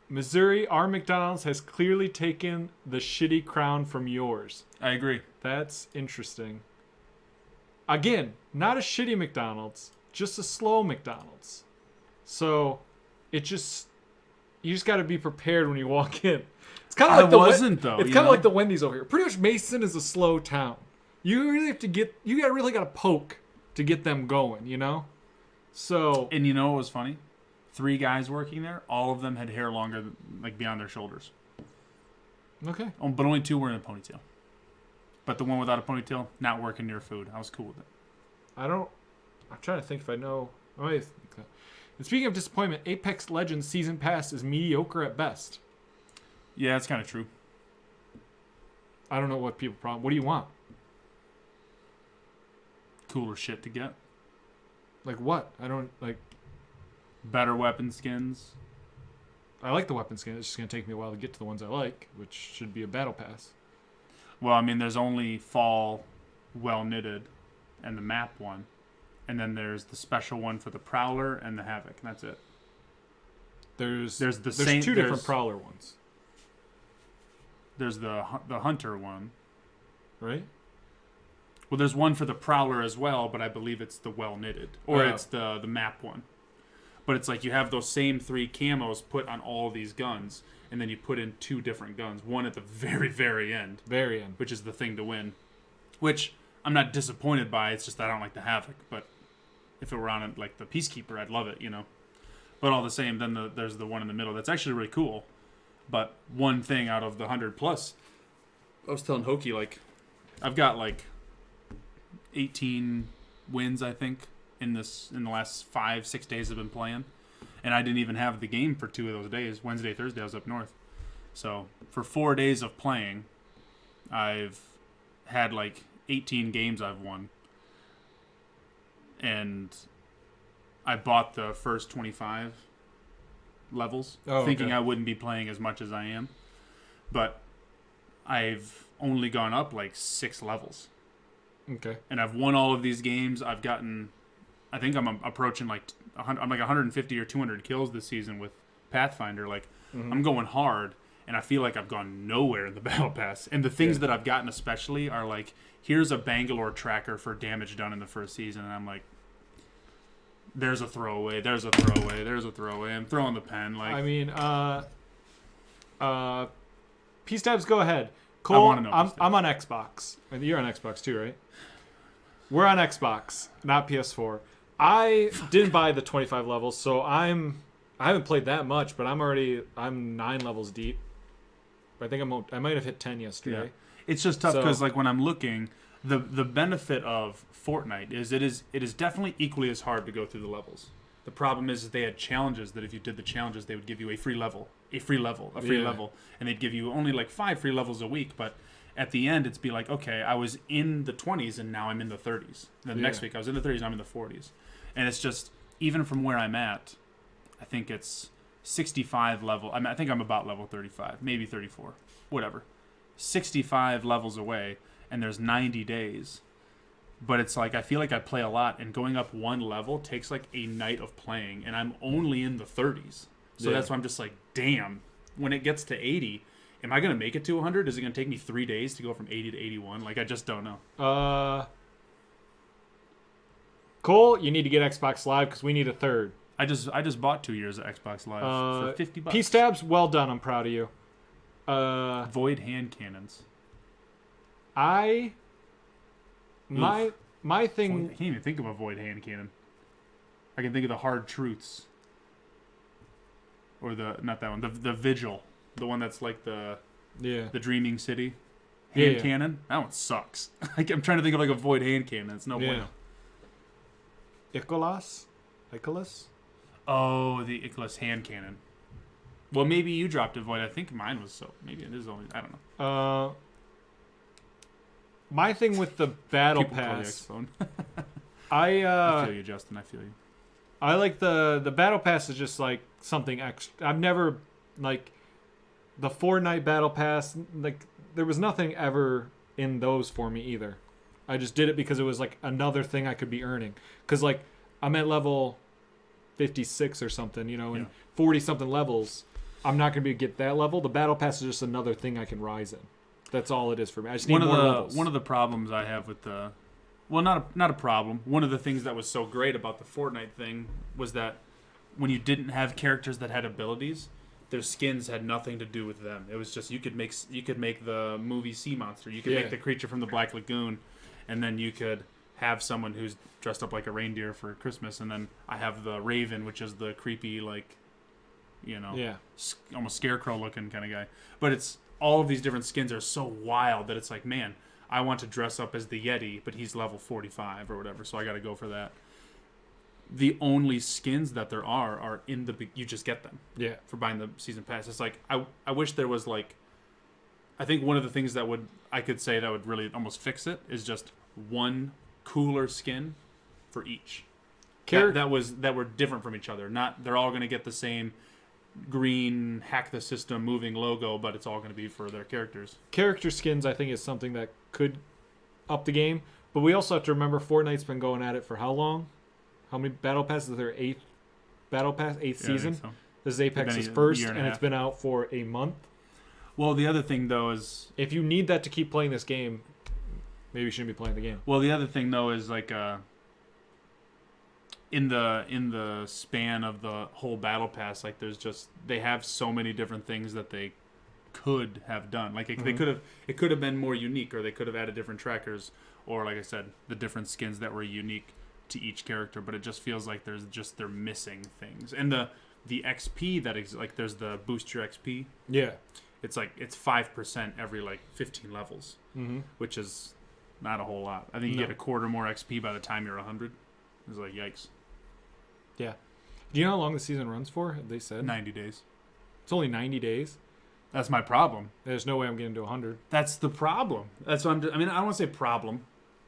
S1: Missouri, our McDonald's has clearly taken the shitty crown from yours.
S2: I agree.
S1: That's interesting. Again, not a shitty McDonald's, just a slow McDonald's. So, you just got to be prepared when you walk in. It's kind of like It's kind of like the Wendy's over here. Pretty much, Mason is a slow town. You really have to really got to poke to get them going. You know. So.
S2: And you know what was funny? 3 guys working there. All of them had hair longer, like beyond their shoulders.
S1: Okay.
S2: But only 2 were in a ponytail. But the one without a ponytail, not working near food. I was cool with it.
S1: I'm trying to think if I know. And speaking of disappointment, Apex Legends Season Pass is mediocre at best.
S2: Yeah, that's kind of true.
S1: I don't know what people problem. What do you want?
S2: Cooler shit to get.
S1: Like what? I don't like.
S2: Better weapon skins.
S1: I like the weapon skin. It's just gonna take me a while to get to the ones I like, which should be a battle pass.
S2: Well, I mean, there's only fall, well knitted, and the map one, and then there's the special one for the Prowler and the Havoc, and that's it.
S1: There's
S2: 2
S1: different Prowler ones.
S2: There's the Hunter one,
S1: right?
S2: Well, there's one for the Prowler as well, but I believe it's the well knitted, or it's the map one. But it's like you have those same 3 camos put on all these guns, and then you put in 2 different guns. One at the very, very end.
S1: Very end.
S2: Which is the thing to win. Which I'm not disappointed by. It's just I don't like the Havoc. But if it were on it like the Peacekeeper, I'd love it, you know. But all the same, then there's the one in the middle. That's actually really cool. But one thing out of the 100+, I was telling Hokey, like, I've got like 18 wins, I think, in the last 5-6 days I've been playing, and I didn't even have the game for 2 of those days. Wednesday, Thursday I was up north, so for 4 days of playing, I've had like 18 games I've won, and I bought the first 25 levels, thinking I wouldn't be playing as much as I am, but I've only gone up like 6 levels.
S1: Okay.
S2: And I've won all of these games. I've gotten, I think I'm approaching like, I'm like 150 or 200 kills this season with Pathfinder. Like, I'm going hard, and I feel like I've gone nowhere in the Battle Pass. And the things that I've gotten especially are like, here's a Bangalore tracker for damage done in the first season. And I'm like, there's a throwaway, there's a throwaway, there's a throwaway. I'm throwing the pen. Like,
S1: I mean, P-Stabs, go ahead. Cole, I'm on Xbox. You're on Xbox too, right? We're on Xbox, not PS4. I didn't buy the 25 levels, so I haven't played that much, but I'm 9 levels deep. I think I might have hit 10 yesterday.
S2: Yeah. It's just tough because like when I'm looking, the benefit of Fortnite is it is definitely equally as hard to go through the levels. The problem is they had challenges that if you did the challenges, they would give you a free level, and they'd give you only like 5 free levels a week. But at the end, it's be like, okay, I was in the 20s and now I'm in the 30s. Then next week I was in the 30s and I'm in the 40s, and it's just even from where I'm at, I think it's 65 level. I think I'm about level 35, maybe 34, whatever. 65 levels away, and there's 90 days. But it's like I feel like I play a lot, and going up one level takes like a night of playing, and I'm only in the 30s. So that's why I'm just like, damn. When it gets to 80, am I gonna make it to 100? Is it gonna take me 3 days to go from 80 to 81? Like I just don't know.
S1: Cole, you need to get Xbox Live because we need a third.
S2: I just bought 2 years of Xbox Live for $50.
S1: P-Stabs, well done. I'm proud of you.
S2: Void hand cannons.
S1: My thing.
S2: I can't even think of a void hand cannon. I can think of the hard truths. Or not that one. The vigil, the one that's like the dreaming city hand cannon. That one sucks. I'm trying to think of like a void hand cannon. It's no bueno.
S1: Icolas.
S2: Oh, the Icolas hand cannon. Well, maybe you dropped a void. I think mine was so. Maybe it is only. I don't know.
S1: My thing with the battle pass. I
S2: feel you, Justin. I feel you.
S1: I like the battle pass is just like something extra. I've never like the Fortnite battle pass. Like there was nothing ever in those for me either. I just did it because it was like another thing I could be earning. Because like I'm at level 56 or something, and 40 something levels. I'm not going to get that level. The battle pass is just another thing I can rise in. That's all it is for me. I just need more levels.
S2: One of the problems I have with the, well, not a problem. One of the things that was so great about the Fortnite thing was that when you didn't have characters that had abilities, their skins had nothing to do with them. It was just you could make the movie sea monster. You could make the creature from the Black Lagoon, and then you could have someone who's dressed up like a reindeer for Christmas, and then I have the Raven, which is the creepy almost scarecrow looking kind of guy. But it's all of these different skins are so wild that it's like, man, I want to dress up as the Yeti, but he's level 45 or whatever, so I got to go for that. The only skins that there are in the you just get them for buying the season pass. It's like I wish there was like, I think one of the things that I could say that would really almost fix it is just one cooler skin for each that were different from each other. Not they're all going to get the same green hack the system moving logo, but it's all going to be for their characters.
S1: Character skins, I think, is something that could up the game, but we also have to remember Fortnite's been going at it for how long? How many battle passes? Is their 8th battle pass, 8th season? So. This is Apex's first, and it's been out for a month.
S2: Well, the other thing though is
S1: if you need that to keep playing this game, maybe you shouldn't be playing the game.
S2: Well, the other thing though is like in the span of the whole battle pass, like they have so many different things that they could have done. Like it could have been more unique, or they could have added different trackers, or like I said, the different skins that were unique to each character. But it just feels like they're missing things. And the XP that like there's the boost your XP.
S1: Yeah,
S2: it's like it's 5% every like 15 levels, which is not a whole lot. I think you get a quarter more XP by the time you're 100. It's like yikes.
S1: Yeah. Do you know how long the season runs for? They said
S2: 90 days.
S1: It's only 90 days.
S2: That's my problem.
S1: There's no way I'm getting to 100.
S2: That's the problem. That's what I don't want to say problem,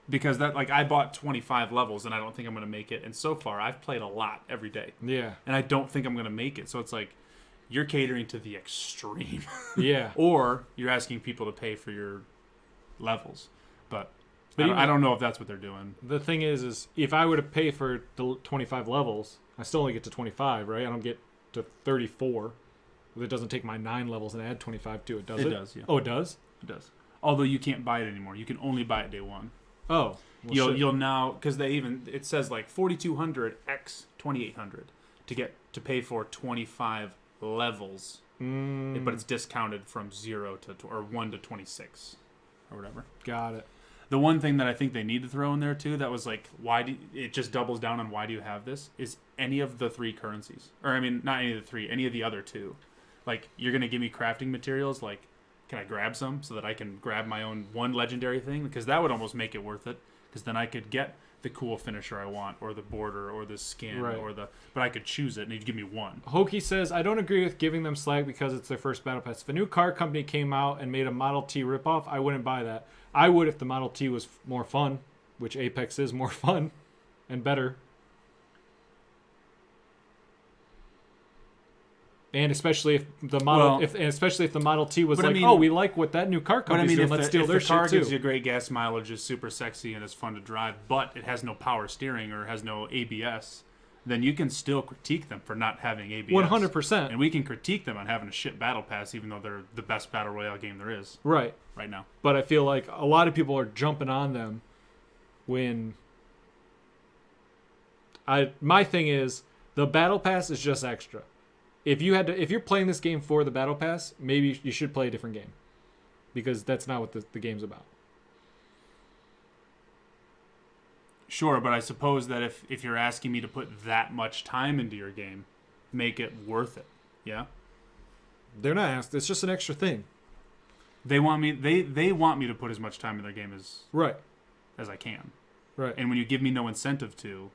S2: because that like I bought 25 levels and I don't think I'm going to make it. And so far I've played a lot every day.
S1: Yeah.
S2: And I don't think I'm going to make it. So it's like you're catering to the extreme.
S1: Yeah.
S2: Or you're asking people to pay for your levels. But I don't know if that's what they're doing.
S1: The thing is if I were to pay for the 25 levels, I still only get to 25, right? I don't get to 34. It doesn't take my 9 levels and add 25 to it, does it?
S2: It does, yeah.
S1: Oh, it does?
S2: It does. Although you can't buy it anymore. You can only buy it day one.
S1: Oh.
S2: Well, you'll now, because it says like 4,200 x 2,800 to pay for 25 levels. But it's discounted from 0 to or 1 to 26 or whatever.
S1: Got it.
S2: The one thing that I think they need to throw in there too, that was like, it just doubles down on why do you have this, is any of the 3 currencies. Or I mean, not any of the 3, any of the other 2. Like, you're going to give me crafting materials, like, can I grab some so that I can grab my own one legendary thing? Because that would almost make it worth it. Because then I could get the cool finisher I want, or the border, or the skin, but I could choose it, and he'd give me one.
S1: Hokey says, I don't agree with giving them slack because it's their first Battle Pass. If a new car company came out and made a Model T ripoff, I wouldn't buy that. I would if the Model T was more fun, which Apex is more fun and better. And especially if the Model, especially if the Model T was like, oh, we like what that new car company's doing, let's steal their shit too.
S2: If the car gives you great gas mileage, is super sexy and it's fun to drive, but it has no power steering or has no ABS, then you can still critique them for not having ABS.
S1: 100%.
S2: And we can critique them on having a shit battle pass, even though they're the best battle royale game there is.
S1: Right
S2: now.
S1: But I feel like a lot of people are jumping on them when my thing is the battle pass is just extra. If you're playing this game for the battle pass, maybe you should play a different game, because that's not what the game's about.
S2: Sure, but I suppose that if you're asking me to put that much time into your game, make it worth it. Yeah?
S1: They're not asked. It's just an extra thing.
S2: They want me to put as much time in their game as I can.
S1: Right.
S2: And when you give me no incentive to,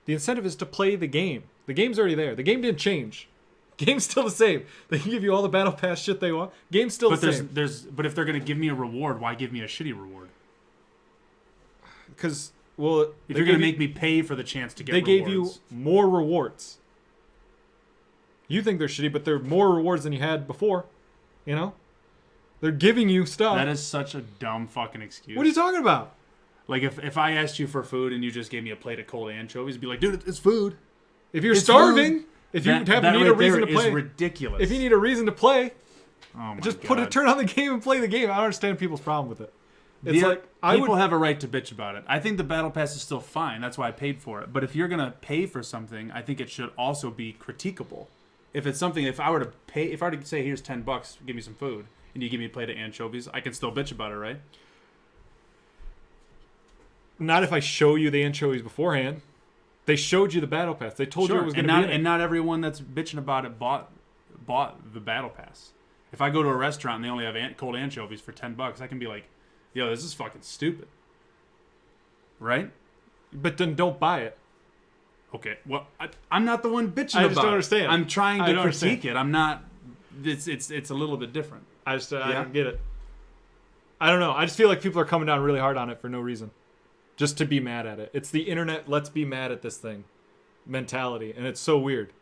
S1: the incentive is to play the game. The game's already there. The game didn't change. Game's still the same. They can give you all the battle pass shit they want. Game's still the same.
S2: But if they're going to give me a reward, why give me a shitty reward?
S1: Because, well,
S2: if you're going to make me pay for the chance to get rewards.
S1: They gave you more rewards. You think they're shitty, but they're more rewards than you had before. You know? They're giving you stuff.
S2: That is such a dumb fucking excuse.
S1: What are you talking about?
S2: Like, if I asked you for food and you just gave me a plate of cold anchovies, you'd be like, dude, it's food.
S1: If you're starving...
S2: Food.
S1: If you need a reason to play,
S2: is ridiculous.
S1: If you need a reason to play,
S2: just
S1: turn on the game and play the game. I don't understand people's problem with it.
S2: It's people have a right to bitch about it. I think the battle pass is still fine. That's why I paid for it. But if you're gonna pay for something, I think it should also be critiquable. If it's something, if I were to say, here's $10, give me some food, and you give me a plate of anchovies, I can still bitch about it, right?
S1: Not if I show you the anchovies beforehand. They showed you the battle pass. They told you it was going to be in it.
S2: And not everyone that's bitching about it bought the battle pass. If I go to a restaurant and they only have cold anchovies for $10, I can be like, yo, this is fucking stupid. Right?
S1: But then don't buy it.
S2: Okay. Well, I'm not the one bitching about it.
S1: I just don't understand.
S2: I'm trying to critique it. I'm not... It's a little bit different.
S1: I don't get it. I don't know. I just feel like people are coming down really hard on it for no reason. Just to be mad at it. It's the internet, let's be mad at this thing mentality. And it's so weird.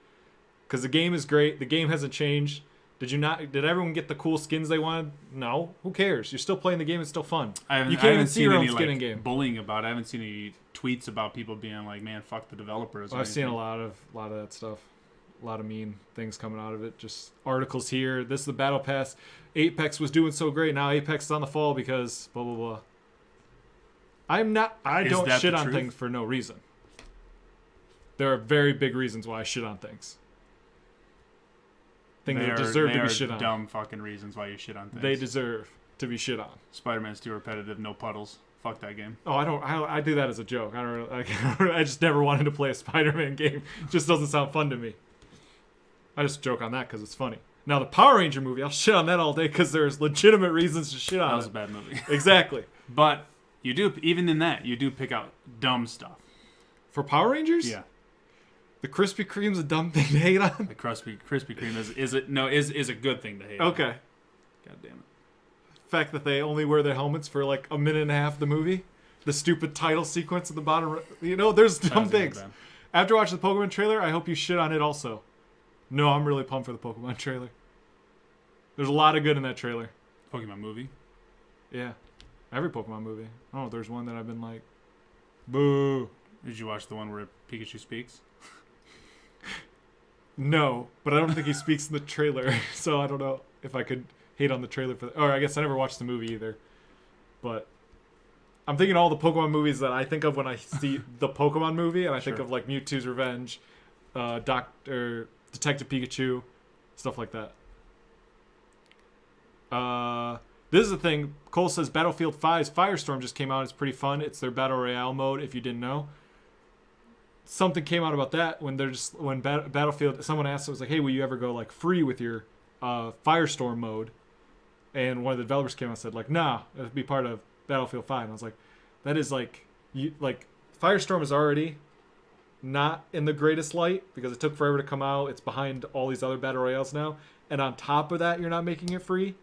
S1: Because the game is great. The game hasn't changed. Did everyone get the cool skins they wanted? No. Who cares? You're still playing the game. It's still fun. You can't even see your own skin in game.
S2: Bullying about it. I haven't seen any tweets about people being like, man, fuck the developers.
S1: I've seen a lot of that stuff. A lot of mean things coming out of it. Just articles here. This is the battle pass. Apex was doing so great. Now Apex is on the fall because blah, blah, blah. I don't shit on things for no reason. There are very big reasons why I shit on things. They deserve to be shit on.
S2: Dumb fucking reasons why you shit on things.
S1: They deserve to be shit on.
S2: Spider-Man's too repetitive. No puddles. Fuck that game.
S1: Oh, I do that as a joke. I just never wanted to play a Spider-Man game. It just doesn't sound fun to me. I just joke on that because it's funny. Now the Power Ranger movie, I'll shit on that all day because there's legitimate reasons to shit on it.
S2: That was a bad movie.
S1: Exactly.
S2: But you do, even in that, you do pick out dumb stuff.
S1: For Power Rangers?
S2: Yeah.
S1: The Krispy Kreme's a dumb thing to hate on?
S2: The Krispy Kreme is a good thing to hate on.
S1: Okay.
S2: God damn it.
S1: The fact that they only wear their helmets for like a minute and a half of the movie. The stupid title sequence at the bottom. There's dumb things. After watching the Pokemon trailer, I hope you shit on it also. No, I'm really pumped for the Pokemon trailer. There's a lot of good in that trailer.
S2: Pokemon movie?
S1: Yeah. Every Pokemon movie. I don't know if there's one that I've been like, boo.
S2: Did you watch the one where Pikachu speaks?
S1: No, but I don't think he speaks in the trailer, so I don't know if I could hate on the trailer for that. Or I guess I never watched the movie either. But I'm thinking all the Pokemon movies that I think of when I see the Pokemon movie, and I think of like Mewtwo's Revenge, Detective Pikachu, stuff like that. This is the thing. Cole says Battlefield 5's Firestorm just came out. It's pretty fun. It's their Battle Royale mode, if you didn't know. Something came out about that when Battlefield, someone asked, it was like, hey, will you ever go like free with your Firestorm mode? And one of the developers came out and said, like, nah, it'll be part of Battlefield 5. And I was like, that is like, Firestorm is already not in the greatest light because it took forever to come out. It's behind all these other Battle Royales now. And on top of that, you're not making it free.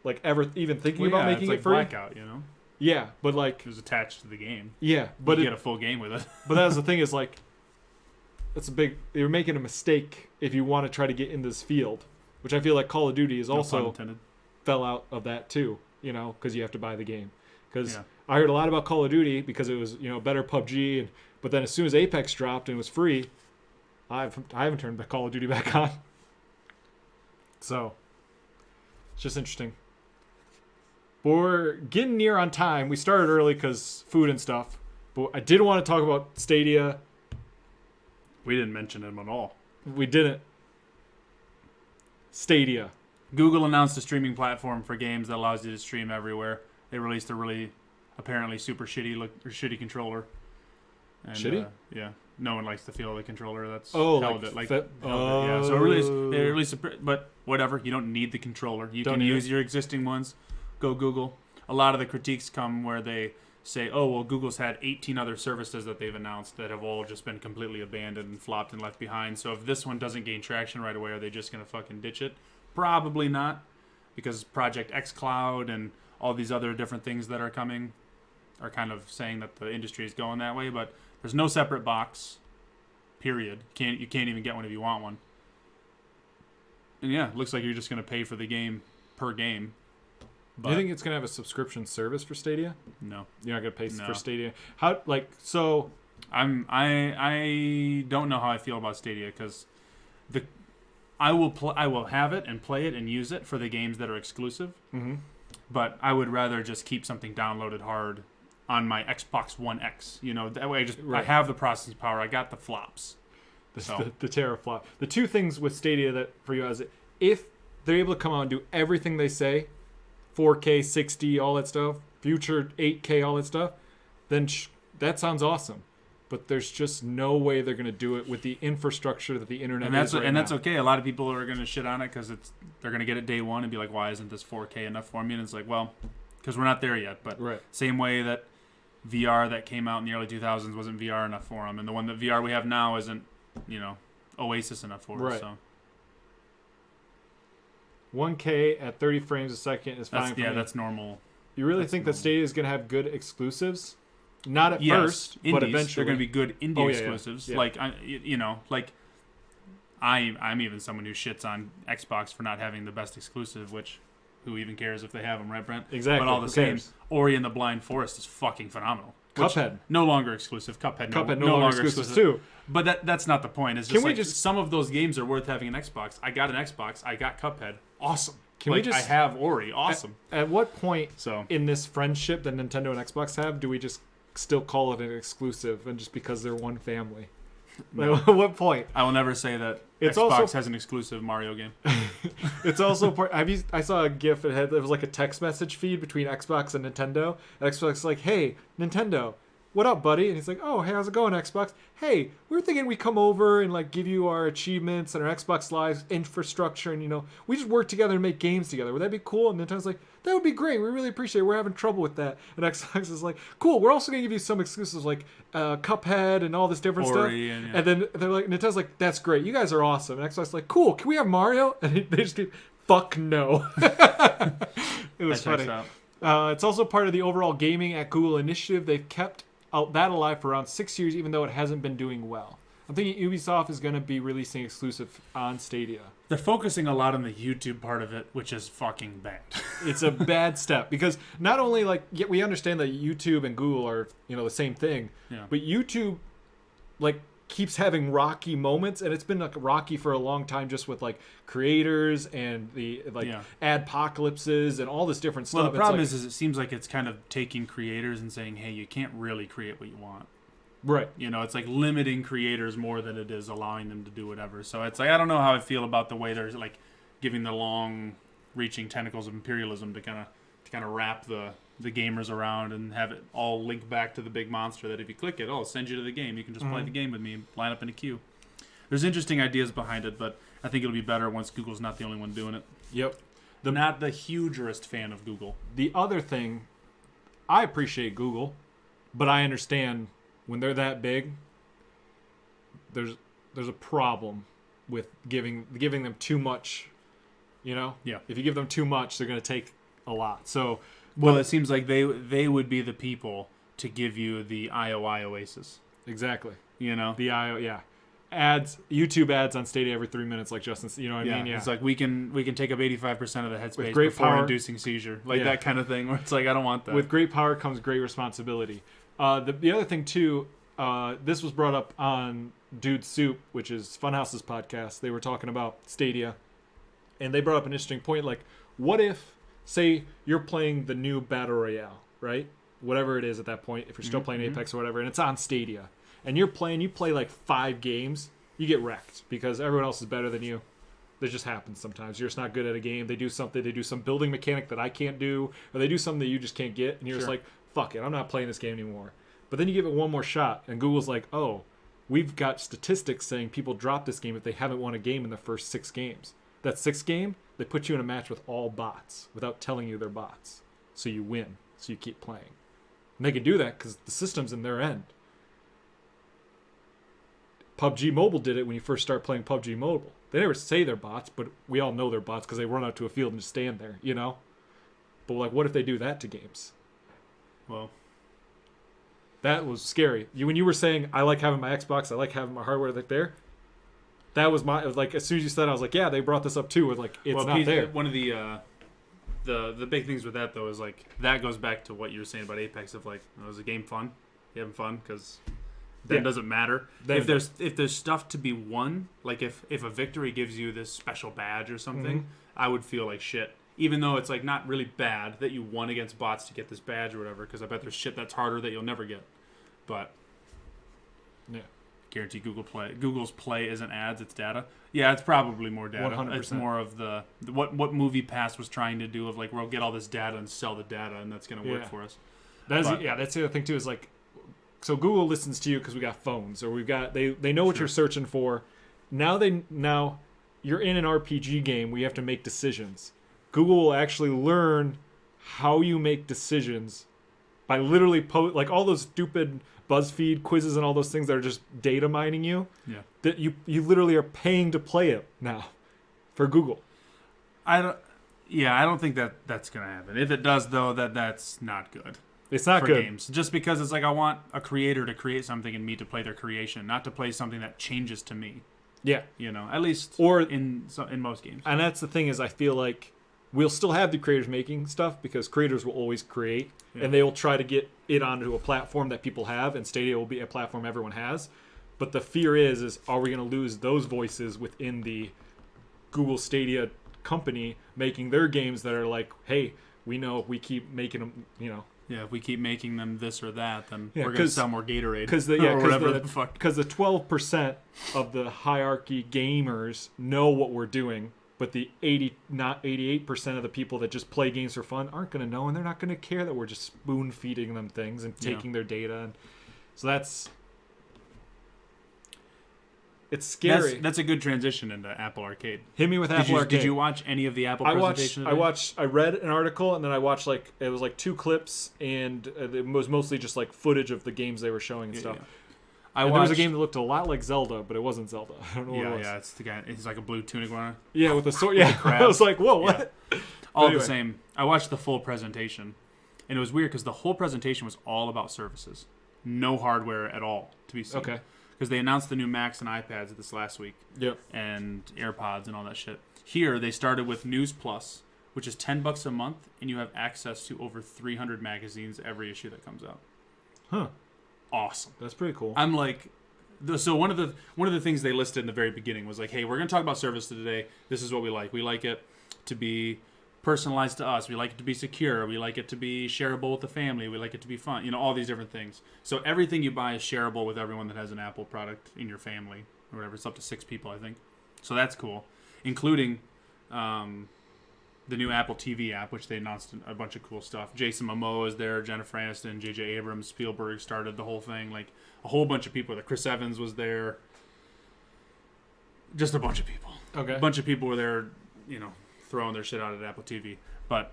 S1: Like, even thinking about making
S2: it's
S1: it free.
S2: Blackout, you know?
S1: Yeah, but like...
S2: It was attached to the game.
S1: Yeah, but
S2: you get a full game with it.
S1: But that's the thing is, like, that's a big... You're making a mistake if you want to try to get in this field, which I feel like Call of Duty is also fell out of that too, you know, because you have to buy the game. Because I heard a lot about Call of Duty because it was, you know, better PUBG, but then as soon as Apex dropped and it was free, I haven't turned the Call of Duty back on. So, it's just interesting. But we're getting near on time. We started early because food and stuff. But I did want to talk about Stadia.
S2: We didn't mention them at all.
S1: We didn't. Stadia.
S2: Google announced a streaming platform for games that allows you to stream everywhere. They released a really, apparently super shitty controller. And,
S1: shitty?
S2: Yeah. No one likes the feel of the controller. That's
S1: held
S2: like
S1: it.
S2: Yeah. So they released but whatever. You don't need the controller. You can use your existing ones. Go Google. A lot of the critiques come where they say, oh, well, Google's had 18 other services that they've announced that have all just been completely abandoned and flopped and left behind. So if this one doesn't gain traction right away, are they just going to fucking ditch it? Probably not, because Project xCloud and all these other different things that are coming are kind of saying that the industry is going that way. But there's no separate box, period. You can't even get one if you want one. And yeah, it looks like you're just going to pay for the game per game.
S1: Do you think it's going to have a subscription service for Stadia?
S2: No.
S1: You're not going to pay for Stadia? How, like, so...
S2: I don't know how I feel about Stadia, because I will have it and play it and use it for the games that are exclusive.
S1: Mm-hmm.
S2: But I would rather just keep something downloaded hard on my Xbox One X. You know, that way I have the processing power. I got the flops.
S1: The teraflop. The two things with Stadia that for you is if they're able to come out and do everything they say, 4K, 60, all that stuff, future 8K, all that stuff, then that sounds awesome. But there's just no way they're going to do it with the infrastructure that the internet is right now.
S2: That's okay. A lot of people are going to shit on it because they're going to get it day one and be like, why isn't this 4K enough for me? And it's like, well, because we're not there yet. But same way that VR that came out in the early 2000s wasn't VR enough for them. And the one that VR we have now isn't, you know, Oasis enough for us. So.
S1: 1K at 30 frames a second is fine for me.
S2: Yeah, that's normal.
S1: You really think that Stadia is going to have good exclusives? Not at first,
S2: indies,
S1: but eventually.
S2: They're going to be good indie exclusives.
S1: Yeah.
S2: Like, I'm even someone who shits on Xbox for not having the best exclusive, which who even cares if they have them, right, Brent?
S1: Exactly.
S2: But all the same, Ori and the Blind Forest is fucking phenomenal.
S1: Cuphead.
S2: No longer exclusive. Cuphead
S1: no longer exclusive too.
S2: But that's not the point. It's just some of those games are worth having an Xbox. I got an Xbox. I got Cuphead. Awesome. I have Ori. Awesome.
S1: At what point in this friendship that Nintendo and Xbox have do we just still call it an exclusive and just because they're one family?
S2: No.
S1: At what point?
S2: I will never say that Xbox has an exclusive Mario game.
S1: It's also part. I saw a GIF. It was like a text message feed between Xbox and Nintendo. And Xbox is like, "Hey, Nintendo, what up, buddy?" And he's like, "Oh, hey, how's it going, Xbox? Hey, we were thinking we come over and like give you our achievements and our Xbox Live infrastructure, and you know, we just work together and make games together. Would that be cool?" And Nintendo's like, "That would be great. We really appreciate it. We're having trouble with that." And Xbox is like, "Cool. We're also gonna give you some exclusives like Cuphead and all this different
S2: Ori,
S1: stuff."
S2: And
S1: then they're like, Nintendo's like, "That's great. You guys are awesome." And Xbox is like, "Cool. Can we have Mario?" And they just keep, "Fuck no." It was funny. It's also part of the overall gaming at Google initiative. They've kept that alive for around 6 years, even though it hasn't been doing well. I'm thinking Ubisoft is going to be releasing exclusive on Stadia.
S2: They're focusing a lot on the YouTube part of it, which is fucking bad.
S1: It's a bad step because not only we understand that YouTube and Google are the same thing, but YouTube keeps having rocky moments, and it's been rocky for a long time, just with creators and the adpocalypses and all this different stuff.
S2: Well, the problem is it seems like it's kind of taking creators and saying, hey, you can't really create what you want.
S1: Right.
S2: It's like limiting creators more than it is allowing them to do whatever. So it's like, I don't know how I feel about the way they're giving the long reaching tentacles of imperialism to kind of wrap the gamers around and have it all link back to the big monster that if you click it, it'll send you to the game. You can just play the game with me and line up in a queue. There's interesting ideas behind it, but I think it'll be better once Google's not the only one doing it.
S1: Yep.
S2: Not the hugest fan of Google.
S1: The other thing, I appreciate Google, but I understand when they're that big, there's a problem with giving them too much, you know?
S2: Yeah.
S1: If you give them too much, they're going to take a lot. So,
S2: well, it seems like they would be the people to give you the IOI Oasis.
S1: Exactly.
S2: You know?
S1: The yeah. Ads, YouTube ads on Stadia every 3 minutes, like Justin, you know what I mean? Yeah.
S2: It's like we can take up 85% of the headspace
S1: great
S2: before
S1: power,
S2: inducing seizure. Like that kind of thing where it's like, I don't want that.
S1: With great power comes great responsibility. The other thing, too, this was brought up on Dude Soup, which is Funhouse's podcast. They were talking about Stadia, and they brought up an interesting point. Like, what if, say, you're playing the new Battle Royale, right? Whatever it is at that point, if you're still playing Apex or whatever, and it's on Stadia, and you play like 5 games, you get wrecked because everyone else is better than you. That just happens sometimes. You're just not good at a game. They do some building mechanic that I can't do, or they do something that you just can't get, and you're just like, fuck it, I'm not playing this game anymore. But then you give it one more shot, and Google's like, oh, we've got statistics saying people drop this game if they haven't won a game in the first 6 games. That 6th game, they put you in a match with all bots without telling you they're bots. So you win. So you keep playing. And they can do that because the system's in their end. PUBG Mobile did it when you first start playing PUBG Mobile. They never say they're bots, but we all know they're bots because they run out to a field and just stand there, you know? But like, what if they do that to games?
S2: Well,
S1: that was scary. When you were saying, I like having my Xbox, I like having my hardware like there, that was it was like, as soon as you said, I was like, yeah, they brought this up too. With like, it's not there.
S2: One of the big things with that though is like that goes back to what you were saying about Apex of like, was the game fun? You having fun? Because then it doesn't matter. If there's stuff to be won, like if a victory gives you this special badge or something, I would feel like shit. Even though it's like not really bad that you won against bots to get this badge or whatever, because I bet there's shit that's harder that you'll never get. But
S1: yeah,
S2: guarantee Google's Play isn't ads, it's data. Yeah, it's probably more data.
S1: 100%.
S2: It's more of the what MoviePass was trying to do of like, we'll get all this data and sell the data, and that's going to work for us.
S1: That's the other thing too, is like, so Google listens to you because we got phones, or we've got they know what you're searching for. Now you're in an RPG game where you have to make decisions. Google will actually learn how you make decisions by literally like all those stupid BuzzFeed quizzes and all those things that are just data mining you.
S2: Yeah.
S1: That you literally are paying to play it now for Google.
S2: I don't think that's gonna happen. If it does though, that's not good.
S1: It's not
S2: for
S1: good.
S2: Games. Just because it's like I want a creator to create something and me to play their creation, not to play something that changes to me.
S1: Yeah.
S2: You know, at least in most games.
S1: And that's the thing, is I feel like we'll still have the creators making stuff because creators will always create, and they will try to get it onto a platform that people have, and Stadia will be a platform everyone has. But the fear is are we going to lose those voices within the Google Stadia company making their games that are like, hey, we know if we keep making them, you know.
S2: Yeah, if we keep making them this or that, then we're going to sell more Gatorade.
S1: Because the 12% of the hierarchy gamers know what we're doing, but the 88% of the people that just play games for fun aren't going to know, and they're not going to care that we're just spoon feeding them things and taking their data. And so it's scary.
S2: That's a good transition into Apple Arcade.
S1: Hit me with Apple Arcade.
S2: Did you watch any of the Apple presentation?
S1: I read an article, and then I watched it was like 2 clips, and it was mostly just like footage of the games they were showing and stuff. Yeah. There was a game that looked a lot like Zelda, but it wasn't Zelda. I don't know what it was.
S2: Yeah, it's the guy. He's like a blue tunic one.
S1: Yeah, with the sword. Yeah, I was like, whoa, what?
S2: Yeah. All the same. I watched the full presentation, and it was weird because the whole presentation was all about services, no hardware at all to be seen.
S1: Okay.
S2: Because they announced the new Macs and iPads this last week.
S1: Yep.
S2: And AirPods and all that shit. Here, they started with News Plus, which is $10 a month, and you have access to over 300 magazines every issue that comes out.
S1: Huh.
S2: Awesome.
S1: That's pretty cool.
S2: I'm like, so one of the things they listed in the very beginning was like, hey, we're going to talk about service today. This is what we like. We like it to be personalized to us. We like it to be secure. We like it to be shareable with the family. We like it to be fun. You know, all these different things. So everything you buy is shareable with everyone that has an Apple product in your family or whatever. It's up to 6 people, I think. So that's cool, including the the new Apple TV app, which they announced a bunch of cool stuff. Jason Momoa is there, Jennifer Aniston, J.J. Abrams, Spielberg started the whole thing. Like, a whole bunch of people. Chris Evans was there. Just a bunch of people.
S1: Okay.
S2: A bunch of people were there, throwing their shit out at Apple TV. But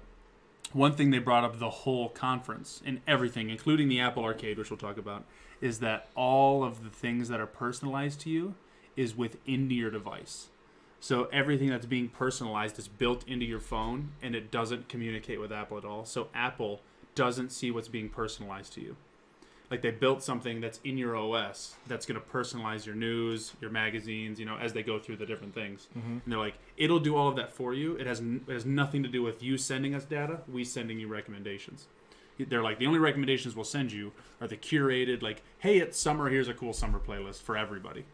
S2: one thing they brought up the whole conference and everything, including the Apple Arcade, which we'll talk about, is that all of the things that are personalized to you is within your device. So everything that's being personalized is built into your phone, and it doesn't communicate with Apple at all. So Apple doesn't see what's being personalized to you. Like, they built something that's in your OS that's going to personalize your news, your magazines, as they go through the different things.
S1: Mm-hmm.
S2: And they're like, it'll do all of that for you. It has nothing to do with you sending us data. We sending you recommendations. They're like, the only recommendations we'll send you are the curated, like, hey, it's summer, here's a cool summer playlist for everybody.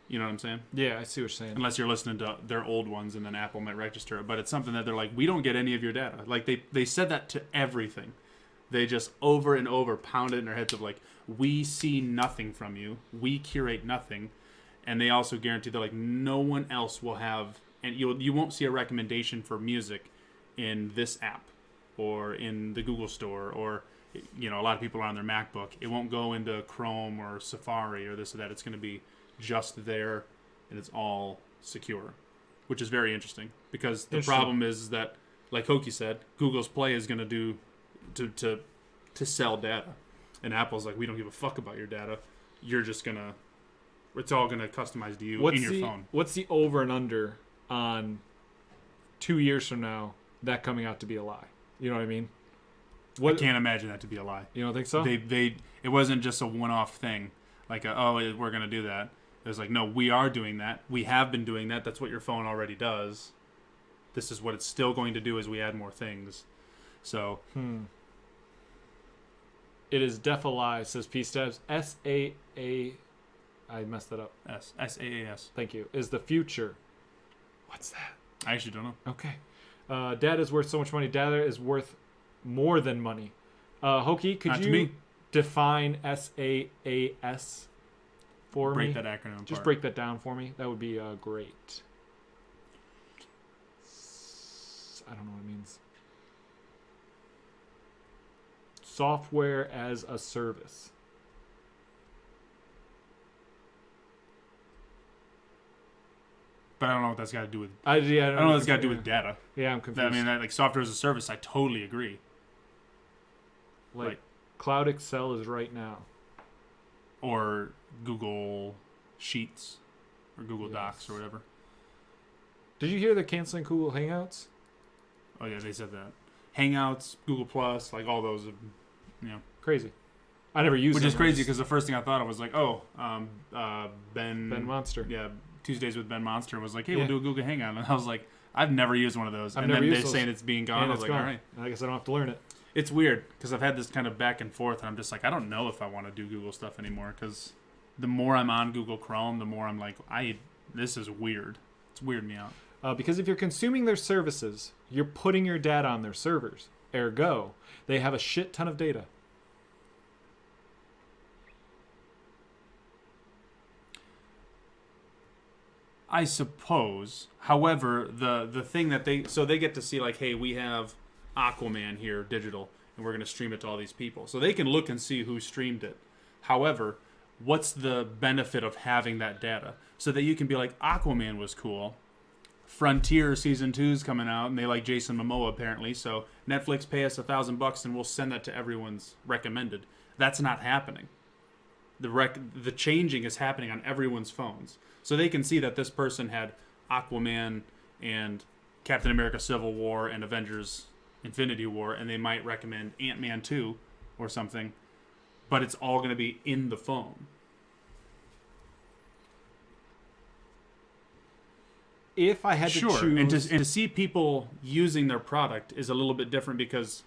S2: You know what I'm saying?
S1: Yeah, I see what you're saying.
S2: Unless you're listening to their old ones, and then Apple might register it. But it's something that they're like, we don't get any of your data. Like, they said that to everything. They just over and over pounded in their heads of like, we see nothing from you. We curate nothing. And they also guarantee that like no one else will have, and you won't see a recommendation for music in this app or in the Google Store, or a lot of people are on their MacBook. It won't go into Chrome or Safari or this or that. It's going to be just there, and it's all secure, which is very interesting, because the problem is that, like Hokie said, Google's Play is going to do to sell data, and Apple's like, we don't give a fuck about your data. You're just gonna, it's all gonna customize to you in your phone.
S1: What's the over and under on 2 years from now that coming out to be a lie? You know what I mean?
S2: I can't imagine that to be a lie.
S1: You don't think so?
S2: It wasn't just a one-off thing, like we're gonna do that. It was like, no, we are doing that. We have been doing that. That's what your phone already does. This is what it's still going to do as we add more things. So,
S1: It is def a lie, says P Stabs. SAA. I messed that up.
S2: SAAS.
S1: Thank you. Is the future. What's that?
S2: I actually don't know.
S1: Okay. Data is worth so much money. Data is worth more than money. Hokie, could you define SAAS for me?
S2: Break that acronym apart.
S1: Just break that down for me. That would be great. I don't know what it means. Software as a service.
S2: But I don't know what that's got to do with.
S1: I don't
S2: know what that's got to do with data.
S1: Yeah, I'm confused.
S2: I mean, like software as a service, I totally agree.
S1: Like Cloud Excel is right now.
S2: Or Google Sheets, or Google Docs, or whatever.
S1: Did you hear they're canceling Google Hangouts?
S2: Oh yeah, they said that. Hangouts, Google Plus, like all those,
S1: crazy. I never used.
S2: Which is crazy, because the first thing I thought of was like, Ben
S1: Monster.
S2: Yeah, Tuesdays with Ben Monster was like, hey, we'll do a Google Hangout, and I was like, I've never used one of those. And then they're saying it's being gone. I was like, all right,
S1: I guess I don't have to learn it.
S2: It's weird, because I've had this kind of back and forth, and I'm just like, I don't know if I want to do Google stuff anymore, because the more I'm on Google Chrome, the more I'm like, this is weird. It's weirding me out.
S1: Because if you're consuming their services, you're putting your data on their servers. Ergo, they have a shit ton of data.
S2: I suppose. However, the thing that they get to see, like, hey, we have Aquaman here, digital, and we're going to stream it to all these people. So they can look and see who streamed it. However, what's the benefit of having that data? So that you can be like, Aquaman was cool. Frontier Season 2 is coming out, and they like Jason Momoa, apparently. So Netflix pay us $1,000, and we'll send that to everyone's recommended. That's not happening. The changing is happening on everyone's phones. So they can see that this person had Aquaman and Captain America Civil War and Avengers Infinity War, and they might recommend Ant-Man 2 or something, but it's all going to be in the phone.
S1: If I had to choose...
S2: And to see people using their product is a little bit different, because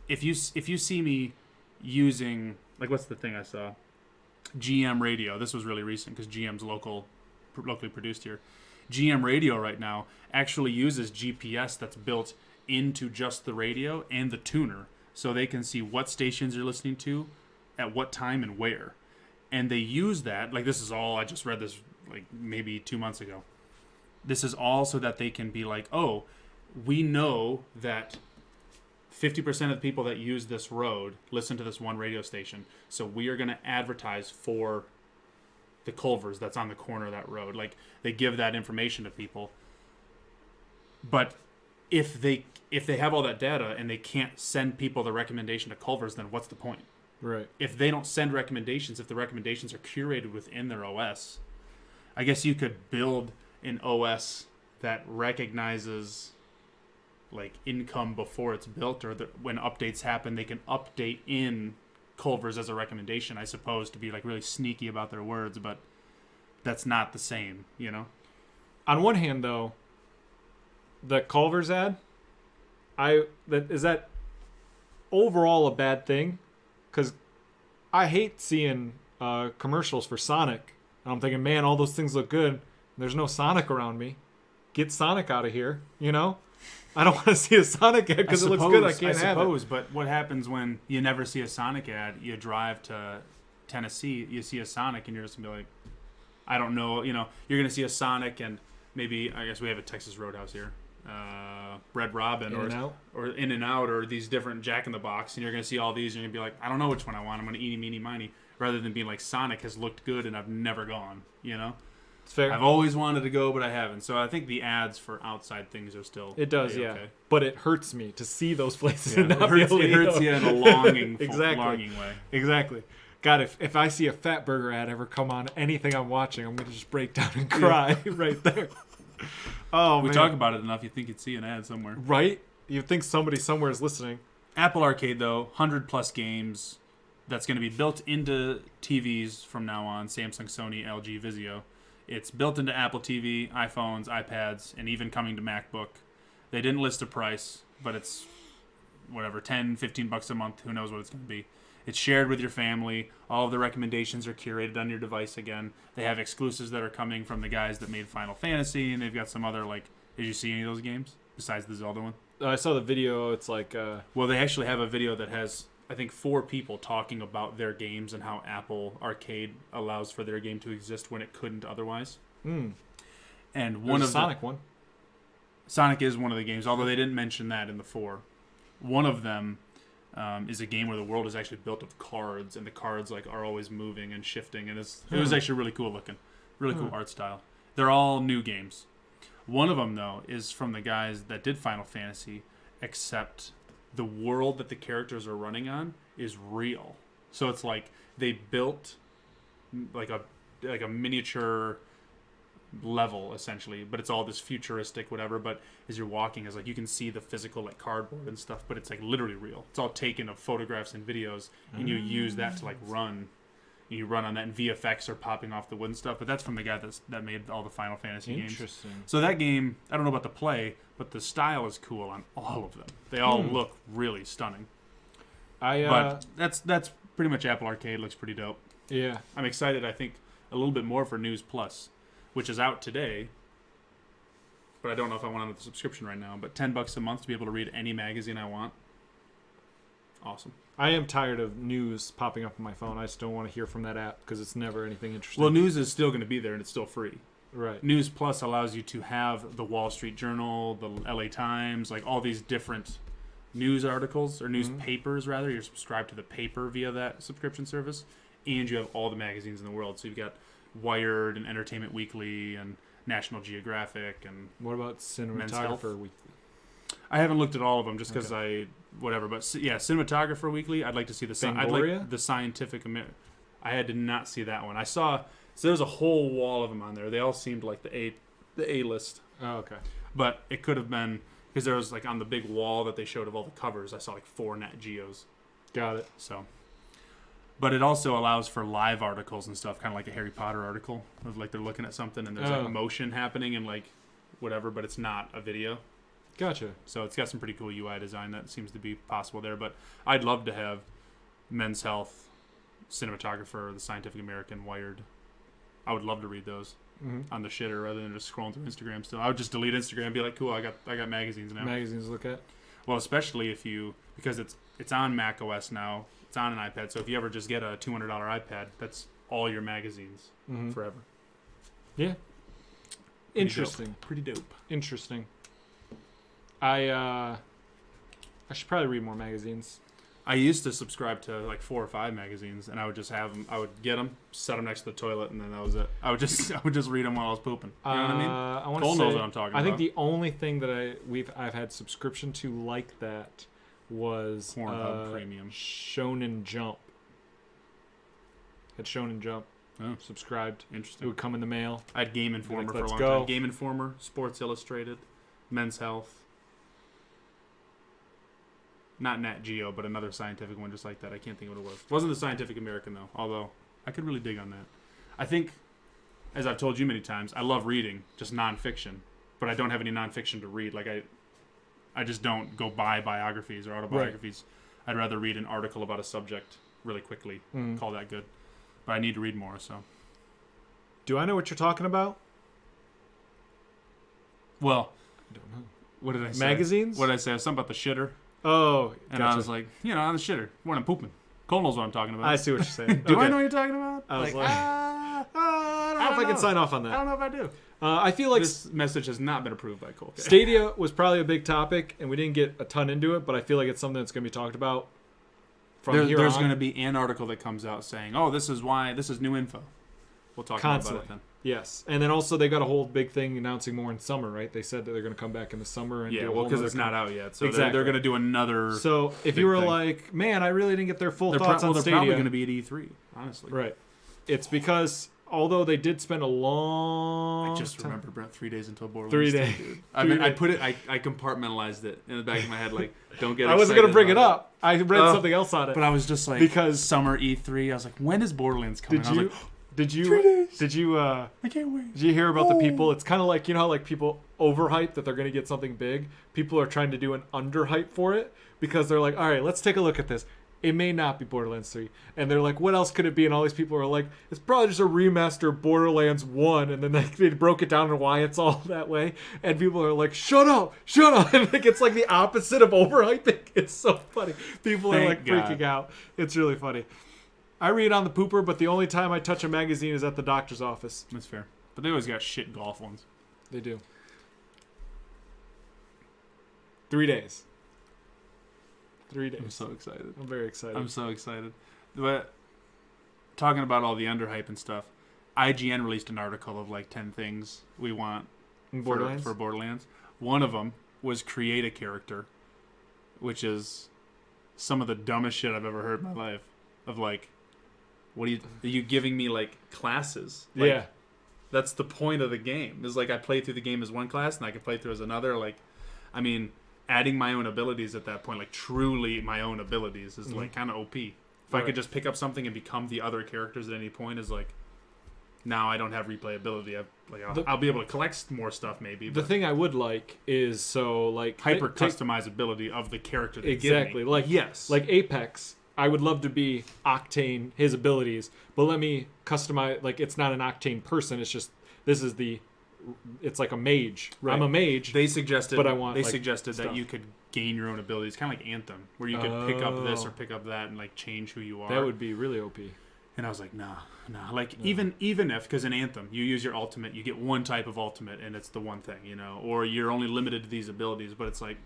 S2: if you see me using, like, what's the thing I saw? GM Radio. This was really recent, because GM's locally produced here. GM Radio right now actually uses GPS that's built into just the radio and the tuner, so they can see what stations you're listening to at what time and where. And they use that, like, this is all, I just read this like maybe 2 months ago. This is all so that they can be like, oh, we know that 50% of the people that use this road listen to this one radio station. So we are going to advertise for the Culvers that's on the corner of that road. Like, they give that information to people. But if they have all that data and they can't send people the recommendation to Culvers, then what's the point?
S1: Right.
S2: If they don't send recommendations, if the recommendations are curated within their OS, I guess you could build an OS that recognizes like income before it's built, or when updates happen, they can update in Culvers as a recommendation, I suppose, to be like really sneaky about their words, but that's not the same, you know?
S1: On one hand, though, the Culver's ad, is that overall a bad thing? Because I hate seeing commercials for Sonic. And I'm thinking, man, all those things look good. There's no Sonic around me. Get Sonic out of here, you know? I don't want to see a Sonic ad because it looks good. I can't have it.
S2: But what happens when you never see a Sonic ad? You drive to Tennessee, you see a Sonic, and you're just going to be like, I don't know. You know, you're going to see a Sonic, and maybe, I guess we have a Texas Roadhouse here. Red Robin or In-N-Out or these different Jack in the Box, and you're going to see all these, and you're going to be like, I don't know which one I want. I'm going to eeny, meeny, miny, rather than being like, Sonic has looked good, and I've never gone, you know?
S1: It's fair.
S2: I've always wanted to go, but I haven't. So I think the ads for outside things are still
S1: It does, yeah.
S2: okay.
S1: But it hurts me to see those places.
S2: Yeah,
S1: And not
S2: it
S1: be
S2: hurts you in a longing way.
S1: Exactly. God, if I see a Fat Burger ad ever come on anything I'm watching, I'm going to just break down and cry right there. Oh,
S2: we
S1: man.
S2: talk about it enough, you think you'd see an ad somewhere.
S1: Right? You'd think somebody somewhere is listening.
S2: Apple Arcade, though, 100-plus games. That's going to be built into TVs from now on. Samsung, Sony, LG, Vizio. It's built into Apple TV, iPhones, iPads, and even coming to MacBook. They didn't list a price, but it's whatever, $10, $15 a month. Who knows what it's going to be. It's shared with your family. All of the recommendations are curated on your device again. They have exclusives that are coming from the guys that made Final Fantasy, and they've got some other, like, did you see any of those games besides the Zelda one?
S1: I saw the video. It's like...
S2: Well, they actually have a video that has, I think, 4 people talking about their games and how Apple Arcade allows for their game to exist when it couldn't otherwise.
S1: Mm.
S2: And one of
S1: Sonic one.
S2: Sonic is one of the games, although they didn't mention that in the 4. One of them is a game where the world is actually built of cards, and the cards like are always moving and shifting, and it was actually really cool looking, really cool art style. They're all new games. One of them, though, is from the guys that did Final Fantasy, except the world that the characters are running on is real. So it's like they built like a miniature level essentially, but it's all this futuristic whatever. But as you're walking, it's like you can see the physical like cardboard and stuff, but it's like literally real. It's all taken of photographs and videos, and you use that to like run. You run on that, and VFX are popping off the wood and stuff. But that's from the guy that made all the Final Fantasy games.
S1: Interesting.
S2: So that game, I don't know about the play, but the style is cool on all of them. They all look really stunning. But that's pretty much Apple Arcade. Looks pretty dope.
S1: Yeah.
S2: I'm excited. I think a little bit more for News Plus, which is out today. But I don't know if I want on the subscription right now. But $10 a month to be able to read any magazine I want. Awesome.
S1: I am tired of news popping up on my phone. I just don't want to hear from that app because it's never anything interesting.
S2: Well, news is still going to be there, and it's still free.
S1: Right.
S2: News Plus allows you to have the Wall Street Journal, the LA Times, like all these different news articles, or newspapers, rather. You're subscribed to the paper via that subscription service, and you have all the magazines in the world. So you've got Wired and Entertainment Weekly and National Geographic. And
S1: what about Cinematographer Weekly?
S2: I haven't looked at all of them just because But yeah, Cinematographer Weekly. I'd like to see I'd like the Scientific. I did not see that one. I saw. So there's a whole wall of them on there. They all seemed like the A list.
S1: Oh, okay.
S2: But it could have been because there was like on the big wall that they showed of all the covers. I saw like 4 Nat Geos.
S1: Got it.
S2: So, but it also allows for live articles and stuff, kind of like a Harry Potter article, of like they're looking at something and there's like motion happening and like whatever, but it's not a video.
S1: Gotcha.
S2: So it's got some pretty cool UI design that seems to be possible there. But I'd love to have Men's Health, Cinematographer, The Scientific American, Wired. I would love to read those on the shitter rather than just scrolling through Instagram still. I would just delete Instagram and be like, cool, I got magazines now.
S1: Magazines to look at?
S2: Well, especially because it's on Mac OS now. It's on an iPad. So if you ever just get a $200 iPad, that's all your magazines forever.
S1: Yeah. Interesting.
S2: Pretty dope.
S1: Interesting. I should probably read more magazines.
S2: I used to subscribe to like 4 or 5 magazines, and I would just have them. I would get them, set them next to the toilet, and then that was it. I would just read them while I was pooping. You know what I mean?
S1: I want to
S2: Cole
S1: say,
S2: knows what I'm talking about.
S1: I think the only thing that I've had subscription to like that was
S2: Pornhub Premium.
S1: Shonen Jump. Had Shonen Jump.
S2: Oh.
S1: Subscribed.
S2: Interesting.
S1: It would come in the mail.
S2: I had Game Informer for a
S1: let's
S2: long
S1: go.
S2: time. Game Informer, Sports Illustrated, Men's Health. Not Nat Geo, but another scientific one just like that. I can't think of what it was. It wasn't the Scientific American, though, although I could really dig on that. I think, as I've told you many times, I love reading, just nonfiction, but I don't have any nonfiction to read. Like, I just don't go buy biographies or autobiographies. Right. I'd rather read an article about a subject really quickly, call that good. But I need to read more, so.
S1: Do I know what you're talking about?
S2: Well,
S1: I don't know.
S2: What did I say?
S1: Magazines?
S2: What did I say? Something about the shitter.
S1: Oh,
S2: and
S1: gotcha.
S2: I was like, on the shitter when I'm pooping. Cole knows what I'm talking about.
S1: I see what you're saying.
S2: Do I know what you're talking about?
S1: I was like I don't know if I can sign off on that.
S2: I don't know if I do.
S1: I feel like
S2: this message has not been approved by Cole.
S1: Stadia was probably a big topic, and we didn't get a ton into it, but I feel like it's something that's going to be talked about from here
S2: There's
S1: on.
S2: going to be an article that comes out saying, "Oh, this is new info." We'll talk about it then.
S1: Yes, and then also they got a whole big thing announcing more in summer, right? They said that they're going to come back in the summer and do a whole
S2: because it's not out yet, so
S1: exactly.
S2: they're going to do another.
S1: So if you were like, "Man, I really didn't get their full thoughts on
S2: they're
S1: Stadia,"
S2: probably going to be at E3, honestly.
S1: Right. It's because although they did spend a long,
S2: I just remember about 3 days until Borderlands.
S1: 3 days.
S2: 2, dude. I compartmentalized it in the back of my head, like, don't get.
S1: I wasn't going to bring it up. I read something else on it,
S2: but I was just like, because summer E3, I was like, when is Borderlands coming?
S1: Did you
S2: I can't wait.
S1: Did you hear about the people? It's kind of like, how like people overhype that they're going to get something big. People are trying to do an underhype for it because they're like, all right, let's take a look at this. It may not be Borderlands 3. And they're like, what else could it be? And all these people are like, it's probably just a remaster of Borderlands 1. And then they broke it down and why it's all that way. And people are like, shut up. And like, it's like the opposite of overhyping. It's so funny. People are like freaking out. It's really funny. I read on the pooper, but the only time I touch a magazine is at the doctor's office.
S2: That's fair. But they always got shit golf ones.
S1: They do. 3 days. 3 days.
S2: I'm so excited.
S1: I'm very excited.
S2: I'm so excited. But talking about all the underhype and stuff, IGN released an article of like 10 things we want for Borderlands. One of them was create a character, which is some of the dumbest shit I've ever heard in my life. Of like, are you giving me like classes? Like,
S1: yeah.
S2: That's the point of the game. Is like I play through the game as one class and I can play through as another. Like, I mean, adding my own abilities at that point, like truly my own abilities, is like kind of OP. If I could just pick up something and become the other characters at any point, is like, now I don't have replayability. I'll be able to collect more stuff maybe.
S1: The thing I would like is
S2: hyper customizability of the character. They
S1: exactly.
S2: Give me.
S1: Like yes. Like Apex. I would love to be Octane, his abilities, but let me customize. Like, it's not an Octane person. It's just, it's like a mage. Right. I'm a mage.
S2: They suggested,
S1: but I want.
S2: They suggested that you could gain your own abilities, kind of like Anthem, where you could pick up this or pick up that and like change who you are.
S1: That would be really OP.
S2: And I was like, nah. Like even if, because in Anthem you use your ultimate, you get one type of ultimate, and it's the one thing, or you're only limited to these abilities. But it's like,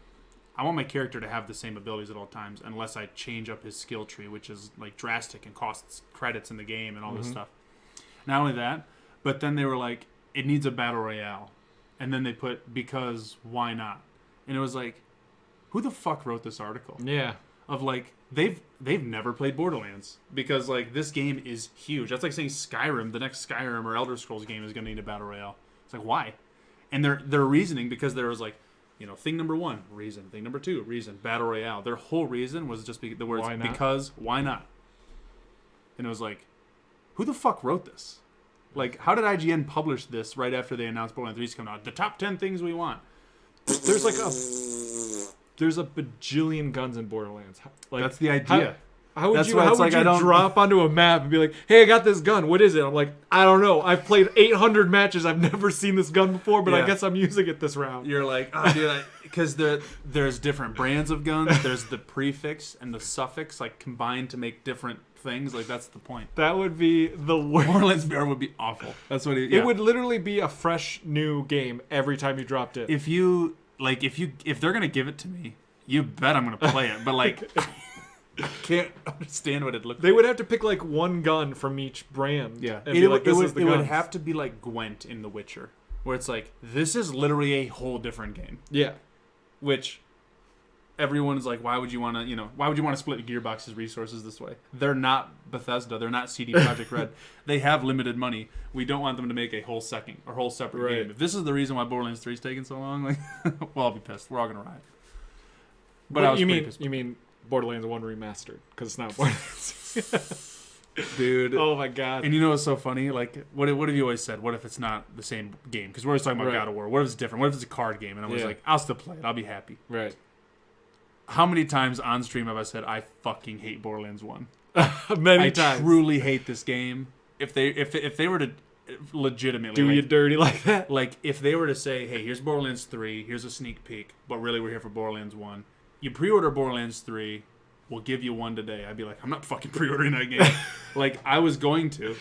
S2: I want my character to have the same abilities at all times, unless I change up his skill tree, which is like drastic and costs credits in the game and all this stuff. Not only that, but then they were like, it needs a battle royale, and then they put because why not? And it was like, who the fuck wrote this article?
S1: Yeah,
S2: of like they've never played Borderlands, because like this game is huge. That's like saying Skyrim, the next Skyrim or Elder Scrolls game is going to need a battle royale. It's like, why? And their reasoning, because there was like, thing number 1, reason. Thing number 2, reason. Battle Royale. Their whole reason was just the words, because, why not? And it was like, who the fuck wrote this? Like, how did IGN publish this right after they announced Borderlands 3's coming out? The top 10 things we want.
S1: There's a bajillion guns in Borderlands. Like,
S2: that's the idea.
S1: How would you drop onto a map and be like, hey, I got this gun. What is it? I'm like, I don't know. I've played 800 matches. I've never seen this gun before, but I guess I'm using it this round.
S2: You're like, oh, dude, because there's different brands of guns. There's the prefix and the suffix, like, combined to make different things. Like, that's the point.
S1: That would be the worst.
S2: Borderlands VR would be awful. That's what
S1: it would literally be a fresh new game every time you dropped it.
S2: If you like if they're gonna give it to me, you bet I'm gonna play it. But like, I can't understand what it looks.
S1: They would have to pick like one gun from each brand.
S2: Yeah,
S1: and be like, this is the
S2: it would
S1: guns.
S2: have to be like Gwent in The Witcher, where it's like this is literally a whole different game.
S1: Yeah,
S2: which everyone's like, why would you want to split Gearbox's resources this way? They're not Bethesda. They're not CD Projekt Red. They have limited money. We don't want them to make a whole separate game. If this is the reason why Borderlands 3 is taking so long, like, well, I'll be pissed. We're all gonna riot. But I was
S1: you mean Borderlands 1 remastered because it's not Borderlands.
S2: Dude.
S1: Oh my god.
S2: And you know what's so funny? Like, what have you always said? What if it's not the same game? Because we're always talking about God of War. What if it's different? What if it's a card game? And I was like, I'll still play it. I'll be happy.
S1: Right.
S2: How many times on stream have I said I fucking hate Borderlands 1?
S1: Many times.
S2: I truly hate this game. If they were to legitimately
S1: do you dirty like that,
S2: like if they were to say, hey, here's Borderlands 3, here's a sneak peek, but really we're here for Borderlands 1. You pre-order Borderlands 3, we'll give you one today. I'd be like, I'm not fucking pre-ordering that game. Like I was going to,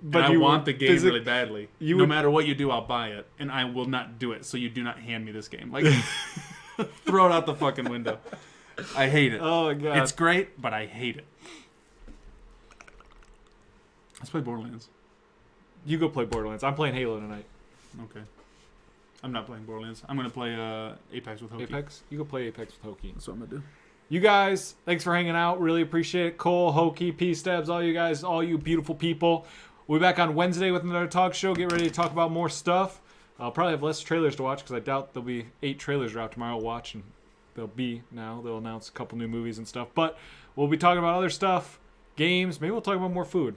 S2: but I want the game really badly. No matter what you do, I'll buy it, and I will not do it. So you do not hand me this game. Like throw it out the fucking window. I hate it.
S1: Oh my god,
S2: it's great, but I hate it. Let's play Borderlands.
S1: You go play Borderlands. I'm playing Halo tonight.
S2: Okay. I'm not playing Borderlands. I'm going to play Apex with Hoki.
S1: Apex? You go play Apex with Hoki.
S2: That's what I'm going to do.
S1: You guys, thanks for hanging out. Really appreciate it. Cole, Hoki, P-Stabs, all you guys, all you beautiful people. We'll be back on Wednesday with another talk show. Get ready to talk about more stuff. I'll probably have less trailers to watch because I doubt there'll be 8 trailers dropped tomorrow. I'll watch, and there'll be now. They'll announce a couple new movies and stuff. But we'll be talking about other stuff, games. Maybe we'll talk about more food.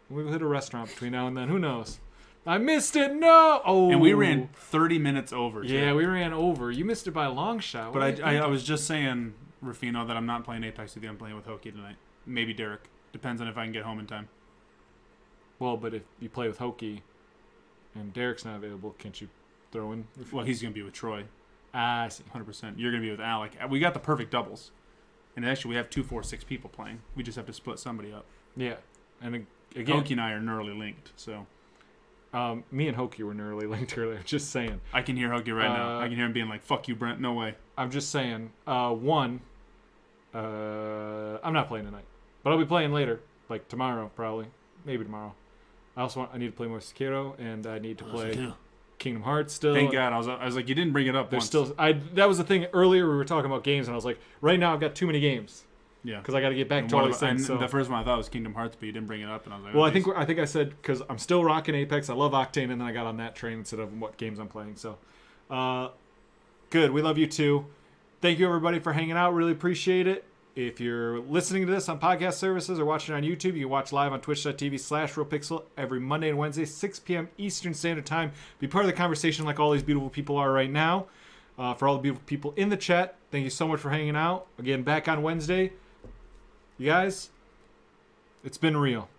S1: Maybe we'll hit a restaurant between now and then. Who knows? I missed it. No. Oh.
S2: And we ran 30 minutes over. Too.
S1: Yeah, we ran over. You missed it by a long shot.
S2: But I was just saying, Rufino, that I'm not playing Apex with you. I'm playing with Hoki tonight. Maybe Derek. Depends on if I can get home in time.
S1: Well, but if you play with Hoki and Derek's not available, can't you throw in?
S2: Well, he's going to be with Troy.
S1: I see.
S2: 100%. You're going to be with Alec. We got the perfect doubles. And actually, we have 2, 4, 6 people playing. We just have to split somebody up.
S1: Yeah. And again,
S2: Hoki and I are neurally linked, so...
S1: me and Hoki were nearly linked earlier. Just saying.
S2: I can hear Hoki right now. I can hear him being like, "Fuck you, Brent. No way."
S1: I'm just saying. I'm not playing tonight, but I'll be playing later, like tomorrow, probably, maybe tomorrow. I need to play more Sekiro, and I need to play Kingdom Hearts still.
S2: Thank God. I was like, you didn't bring it up.
S1: There's
S2: once.
S1: still. That was the thing earlier. We were talking about games, and I was like, right now I've got too many games.
S2: Yeah,
S1: because I got to get back to all these things. So.
S2: The first one I thought was Kingdom Hearts, but you didn't bring it up, and I was like,
S1: well, I think I said because I'm still rocking Apex. I love Octane, and then I got on that train instead of what games I'm playing. So, good. We love you too. Thank you everybody for hanging out. Really appreciate it. If you're listening to this on podcast services or watching on YouTube, you can watch live on twitch.tv/RealPixel every Monday and Wednesday, 6 p.m. Eastern Standard Time. Be part of the conversation like all these beautiful people are right now. For all the beautiful people in the chat, thank you so much for hanging out. Again, back on Wednesday. You guys, it's been real.